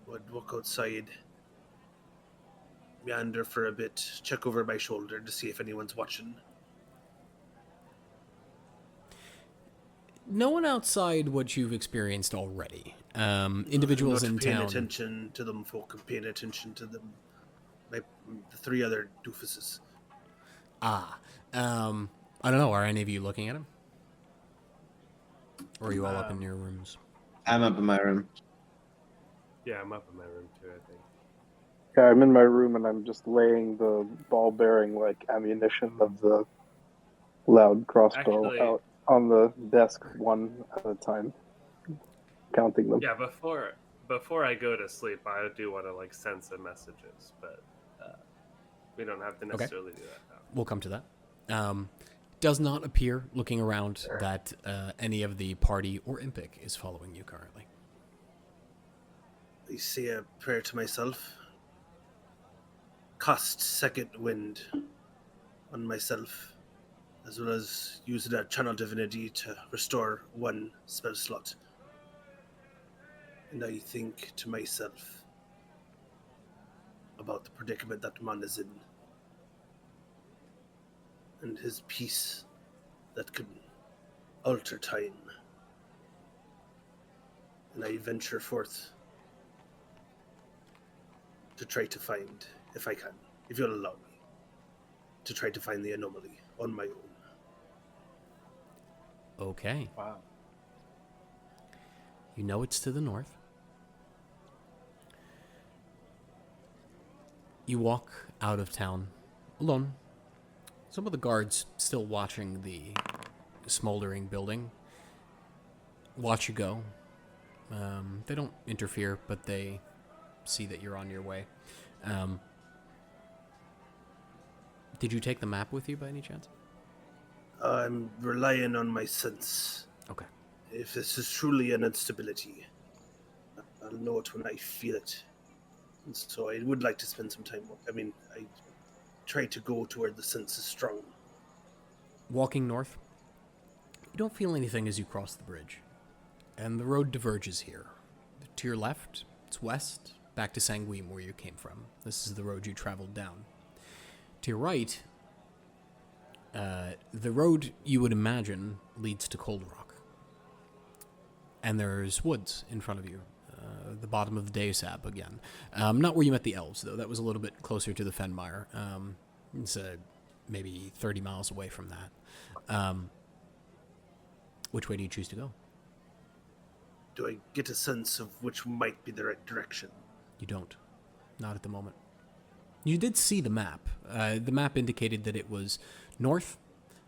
Would walk outside, meander for a bit, check over my shoulder to see if anyone's watching. No one outside what you've experienced already. Individuals I'm in not paying town. attention to them folk. I'm paying attention to them. The 3 other doofuses. I don't know. Are any of you looking at him? Or are you all up in your rooms? I'm up in my room. Yeah, I'm up in my room too, I think. Yeah, I'm in my room and I'm just laying the ball-bearing like ammunition of the loud crossbow Actually- out on the desk one at a time, counting them. Yeah, before I go to sleep, I do want to like send some messages, but we don't have to necessarily do that now. We'll come to that. Does not appear, looking around, that any of the party or Impik is following you currently. I say a prayer to myself. Cast second wind on myself, as well as use that channel divinity to restore 1 spell slot. And I think to myself about the predicament that man is in, and his peace that can alter time. And I venture forth to try to find, if I can, if you'll allow me, to try to find the anomaly on my own. Okay. Wow. You know it's to the north. You walk out of town alone. Some of the guards still watching the smoldering building watch you go. They don't interfere, but they see that you're on your way. Did you take the map with you by any chance? I'm relying on my sense. Okay. If this is truly an instability, I'll know it when I feel it. And so I would like to spend some time. I try to go to where the sense is strong. Walking north, you don't feel anything as you cross the bridge. And the road diverges here. To your left, it's west, back to Sanguine, where you came from. This is the road you traveled down. To your right, the road you would imagine leads to Cold Rock. And there's woods in front of you. The bottom of the Deusab again. Not where you met the elves, though. That was a little bit closer to the Fenmire. It's maybe 30 miles away from that. Which way do you choose to go? Do I get a sense of which might be the right direction? You don't. Not at the moment. You did see the map. The map indicated that it was north,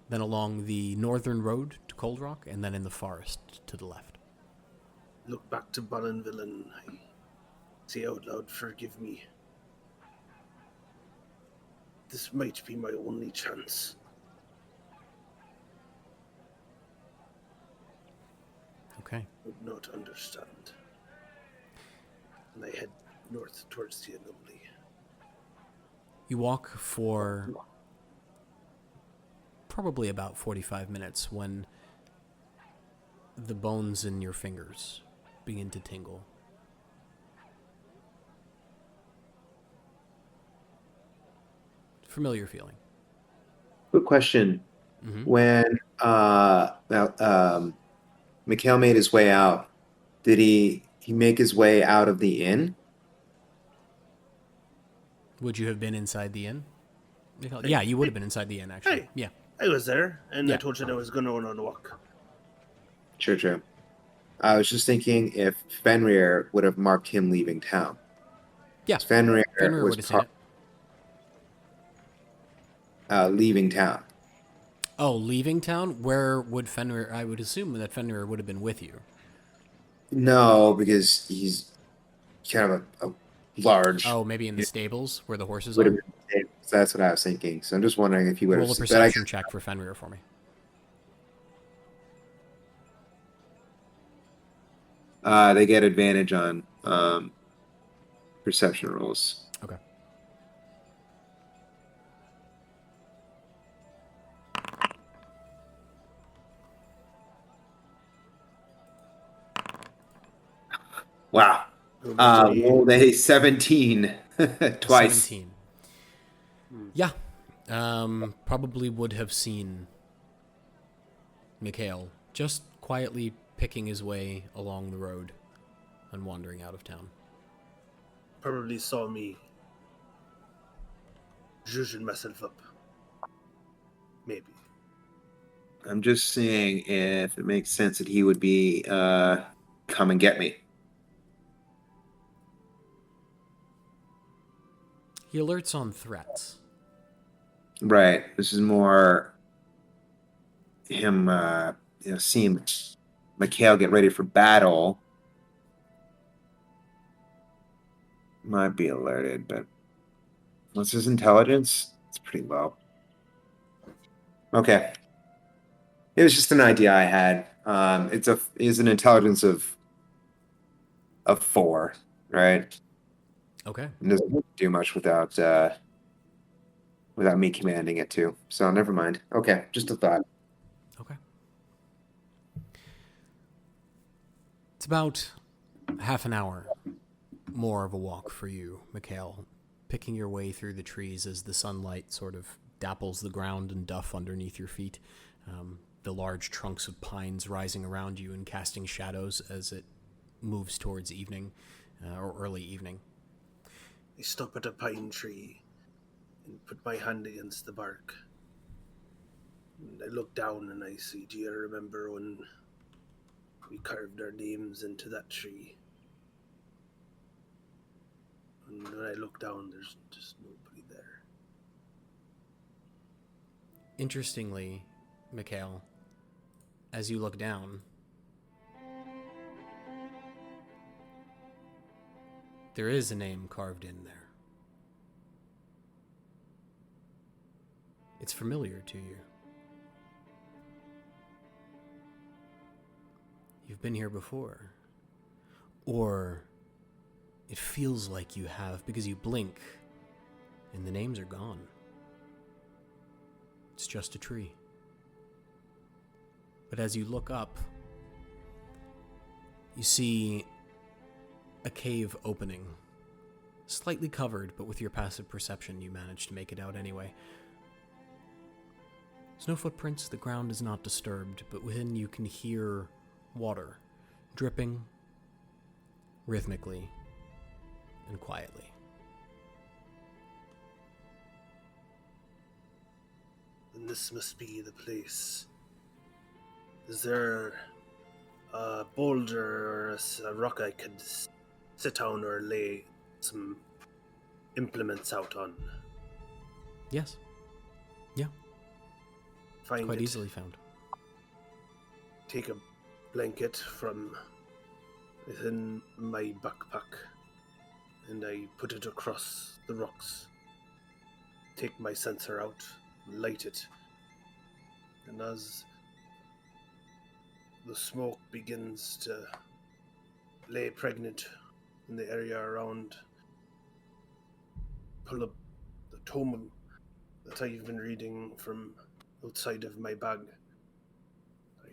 then along the northern road to Cold Rock, and then in the forest to the left. Look back to Balinville and I say out loud, forgive me. This might be my only chance. Okay. Would not understand. And I head north towards the anomaly. You walk for probably about 45 minutes when the bones in your fingers begin to tingle. Familiar feeling. Quick question. Mm-hmm. When Mikhail made his way out, did he make his way out of the inn? Would you have been inside the inn? Yeah, you would have been inside the inn, actually. Hey. Yeah. I was there, and Yeah. I told you I was going on a walk. True. I was just thinking if Fenrir would have marked him leaving town. Yeah. Fenrir Fenrir was would have seen it. leaving town. Oh, leaving town? Where would Fenrir... I would assume that Fenrir would have been with you. No, because he's kind of a large... Oh, maybe in the stables where the horses would are? have been, so that's what I was thinking. So I'm just wondering if he would have... Roll a perception check for Fenrir for me. They get advantage on perception rolls. Okay. Wow. Rolled a 17 twice. 17. Yeah. Probably would have seen Mikhail just quietly picking his way along the road and wandering out of town. Probably saw me zhuzhing myself up. Maybe. I'm just seeing if it makes sense that he would be come and get me. He alerts on threats. Right. This is more him seeing Mikhail get ready for battle. Might be alerted, but what's his intelligence? It's pretty low. Okay. It was just an idea I had. It's an intelligence of 4, right? Okay. It doesn't do much without me commanding it to. So never mind. Okay, just a thought. Okay. It's about half an hour more of a walk for you, Mikhail, picking your way through the trees as the sunlight sort of dapples the ground and duff underneath your feet. The large trunks of pines rising around you and casting shadows as it moves towards evening or early evening. I stop at a pine tree and put my hand against the bark. And I look down and I say, do you remember when we carved our names into that tree? And when I look down, there's just nobody there. Interestingly, Mikhail, as you look down, there is a name carved in there. It's familiar to you. You've been here before. Or it feels like you have because you blink and the names are gone. It's just a tree. But as you look up, you see a cave opening, slightly covered, but with your passive perception, you manage to make it out anyway. There's no footprints, the ground is not disturbed, but within you can hear water dripping rhythmically and quietly. Then this must be the place. Is there a boulder or a rock I could sit down or lay some implements out on? Yes. Yeah. Find Quite it. easily found. Take a blanket from within my backpack and I put it across the rocks. Take my sensor out, light it, and as the smoke begins to lay pregnant in the area around, pull up the tome that I've been reading from outside of my bag. I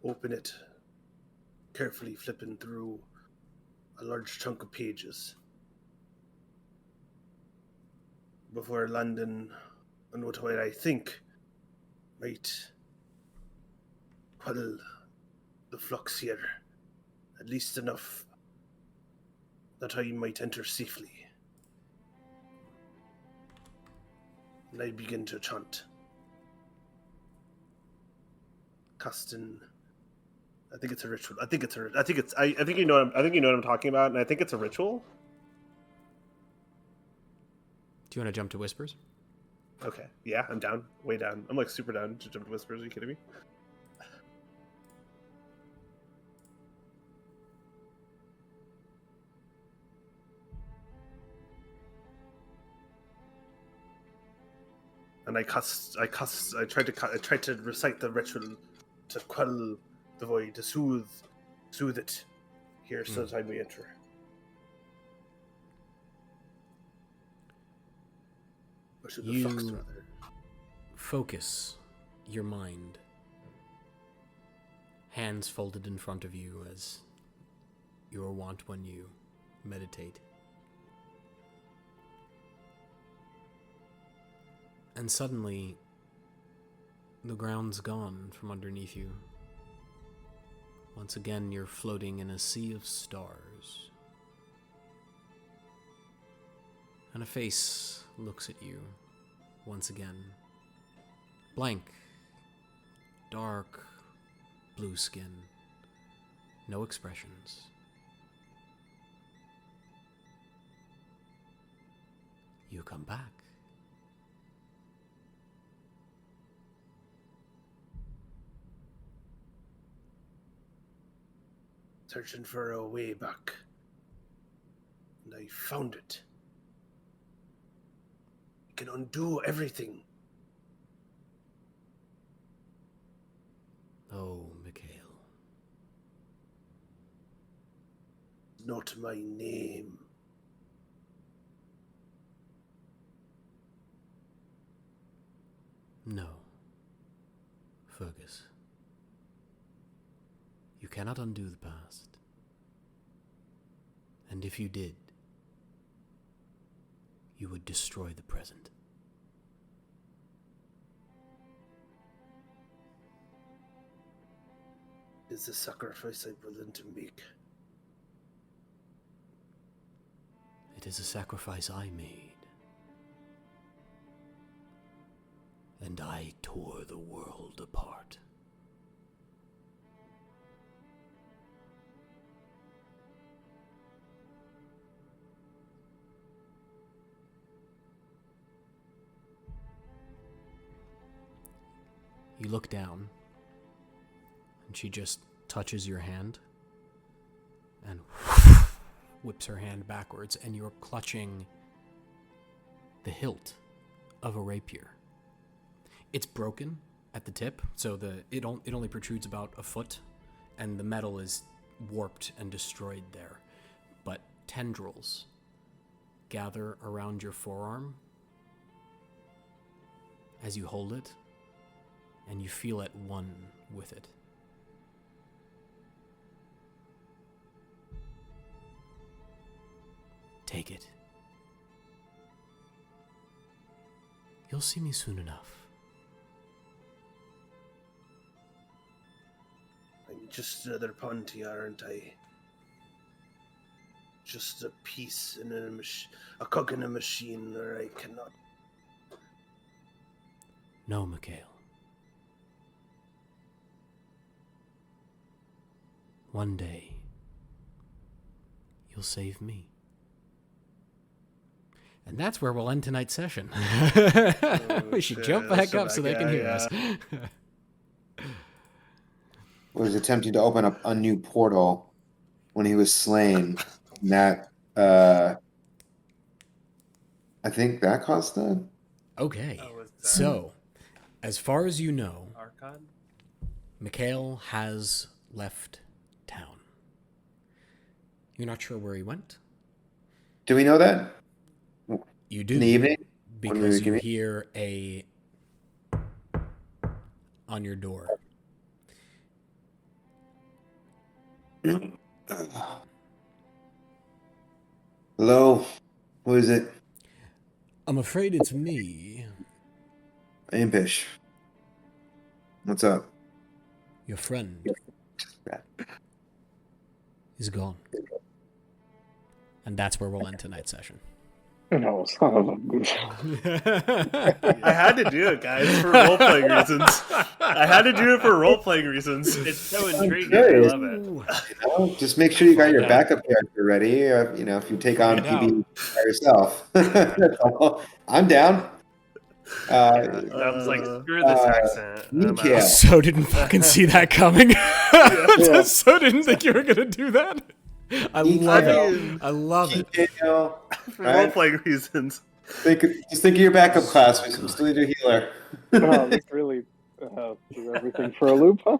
open it, carefully flipping through a large chunk of pages before landing on what I think might quell the flux here, at least enough that I might enter safely. And I begin to chant, casting. I think it's a ritual. I think you know what I'm talking about, and I think it's a ritual. Do you want to jump to whispers? Okay, yeah, I'm down, way down. I'm like super down to jump to whispers. Are you kidding me? And I tried to recite the ritual to quell the void, to soothe it here so that I may enter. Or should the flux, rather. Focus your mind, hands folded in front of you as you are wont when you meditate. And suddenly, the ground's gone from underneath you. Once again, you're floating in a sea of stars. And a face looks at you once again. Blank, dark, blue skin, no expressions. You come back. Searching for a way back, and I found it. You can undo everything. Oh, Mikhail. Not my name. No, Fergus. You cannot undo the past. And if you did, you would destroy the present. It's a sacrifice I'm willing to make. It is a sacrifice I made. And I tore the world apart. You look down, and she just touches your hand, and whips her hand backwards, and you're clutching the hilt of a rapier. It's broken at the tip, so it only protrudes about a foot, and the metal is warped and destroyed there. But tendrils gather around your forearm as you hold it, and you feel at one with it. Take it. You'll see me soon enough. I'm just another Ponty, aren't I? Just a piece in a cog in a machine where I cannot. No, Mikhail. One day, you'll save me. And that's where we'll end tonight's session. We should jump back up so they can hear us. Was attempting to open up a new portal when he was slain. And that, I think that caused that. Okay, so, as far as you know, Arcan? Mikhail has left town. You're not sure where he went? Do we know that? You do. In the evening? Because you hear a on your door. Hello? Who is it? I'm afraid it's me, Impish. What's up? your friend. Is gone. And that's where we'll end tonight's session. No, son of a bitch. I had to do it, guys, for role-playing reasons. I had to do it for role-playing reasons. It's so intriguing. I love it. Just make sure you got your backup character ready. If you take on PB by yourself. I'm down. I was like, screw this accent. I'm Mikhail. out. So didn't fucking see that coming. So didn't think you were gonna do that. I love it. I love it. Mikhail, For right? role-playing reasons. Just think of your backup class. We still need a healer. Wow, this really threw everything for a loop, huh?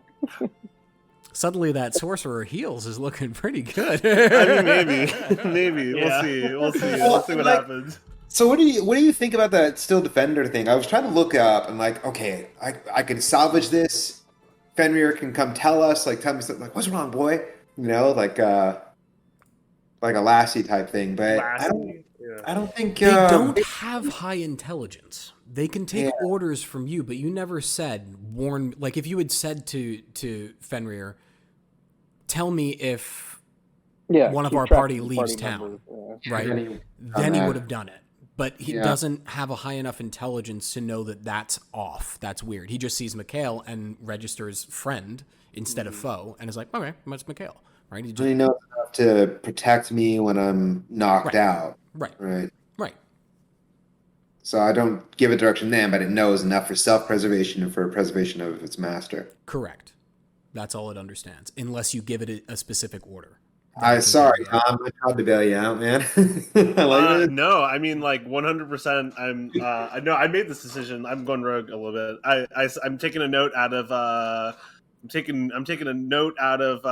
Suddenly that sorcerer heals is looking pretty good. I mean, maybe. Yeah. We'll see what happens. So what do you think about that still defender thing? I was trying to look up and like, okay, I can salvage this. Fenrir can come tell us, tell me something, what's wrong, boy? Like a Lassie type thing, but I don't think They don't have high intelligence. They can take orders from you, but you never said warn. Like if you had said to Fenrir, tell me if one of our party leaves town, right? Then he would have done it. But he doesn't have a high enough intelligence to know that that's off. That's weird. He just sees Mikhail and registers friend instead of foe, and is like, okay, that's Mikhail, right? He He knows enough to protect me when I'm knocked out. Right. So I don't give a direction then, but it knows enough for self-preservation and for preservation of its master. Correct. That's all it understands, unless you give it a specific order. Sorry, I'm proud to bail you out, man. No, I mean 100%. I made this decision. I'm going rogue a little bit. I'm taking a note out of. I'm taking a note out of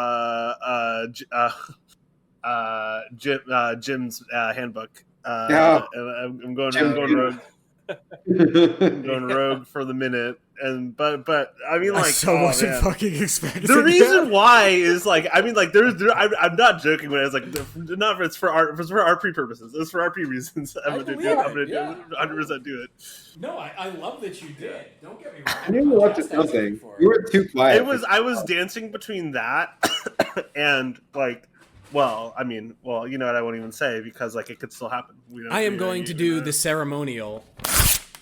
Jim's handbook. And I'm going rogue. I'm going rogue for the minute, but I mean, I wasn't fucking expecting the reason why is I'm not joking when it's it's for RP purposes. It's for RP reasons. I'm gonna 100% do it. No, I love that you did. Don't get me wrong. I knew you were up to something. You were too quiet. I was dancing between that and Well, I mean, you know what? I won't even say because like it could still happen. I am going to do the ceremonial.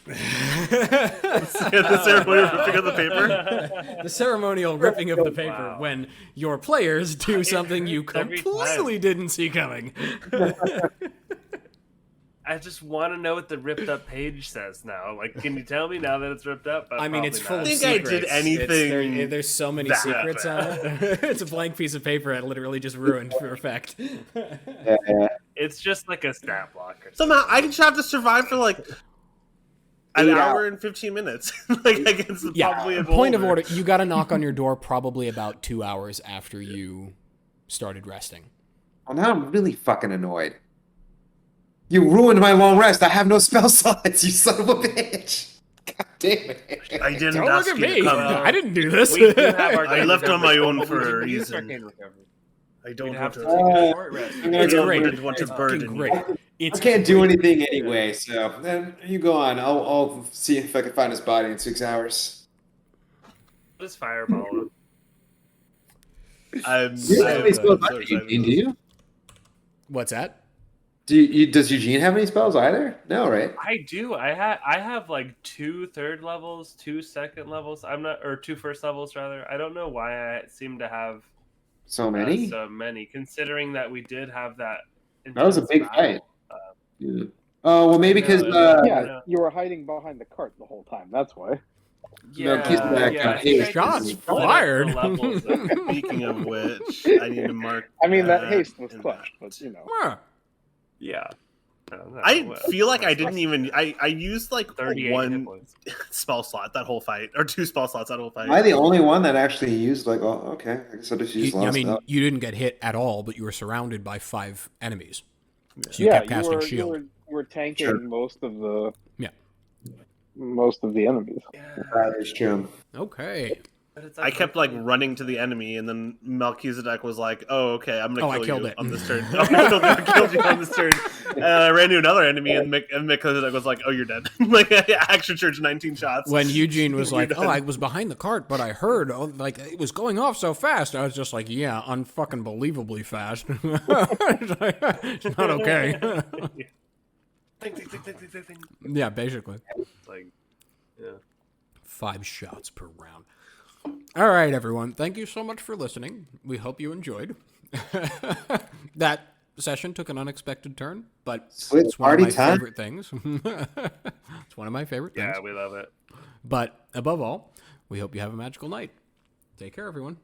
The ceremonial ripping of the paper. The ceremonial ripping of the paper when your players do something you completely didn't see coming. I just want to know what the ripped up page says now. Like, can you tell me now that it's ripped up? I mean, it's full of think secrets. I did anything There's so many secrets on it. It's a blank piece of paper I literally just ruined for effect. It's just like a stat block. Or Somehow, I just have to survive for like an 8 hour and 15 minutes. Like, I guess it's probably a point of order. You got to knock on your door probably about 2 hours after you started resting. Well, now I'm really fucking annoyed. You ruined my long rest. I have no spell slots, you son of a bitch. God damn it. I didn't Don't look ask at you me. to come. I didn't do this. We do have our I left on my own for a We do reason. arcane recovery. I don't We'd want have to to. take a short rest. I'm gonna It's go great. for- I didn't want to It's burden fucking you. great. I It's can't do anything anyway, so then you go on. I'll see if I can find his body in 6 hours. Just fireball him. You don't have any spells either, Eugene, do you? What's that? Does Eugene have any spells either? No, right? I do. I have like 2 third levels, 2 second levels. Or 2 first levels rather. I don't know why I seem to have So many? so many, considering that we did have that. That was a intense big battle. fight. Yeah. Oh, well, maybe because... Yeah, you were hiding behind the cart the whole time. That's why. Yeah, Kiss back, I think I shots can split up fired. the levels. Speaking of which, I need to mark. I mean, that haste was in clutch, that. but you know. Huh. Yeah. No, I feel like I didn't even. I used like 38 hit one points. spell slot that whole fight, or 2 spell slots that whole fight. Am I the only one that actually used, like, oh, okay, I guess I just used I lost mean, stuff. you didn't get hit at all, but you were surrounded by 5 enemies. So you Yeah, kept casting shield. you were tanking Sure. most of the enemies. That is true. Okay. But it's I kept like running to the enemy, and then Melchizedek was like, "Oh, okay, I'm gonna I kill killed you it. on this turn." I killed you on this turn. And I ran to another enemy, and Melchizedek was like, "Oh, you're dead." Like action church, 19 shots. When Eugene was like, You're "Oh, dead. I was behind the cart, but I heard like it was going off so fast." I was just like, "Yeah, unfucking believably fast." It's not okay. Yeah, basically. like, yeah. 5 shots per round. All right, everyone. Thank you so much for listening. We hope you enjoyed. That session took an unexpected turn, but Sweet it's one of party my time. favorite things. It's one of my favorite things. Yeah, we love it. But above all, we hope you have a magical night. Take care, everyone.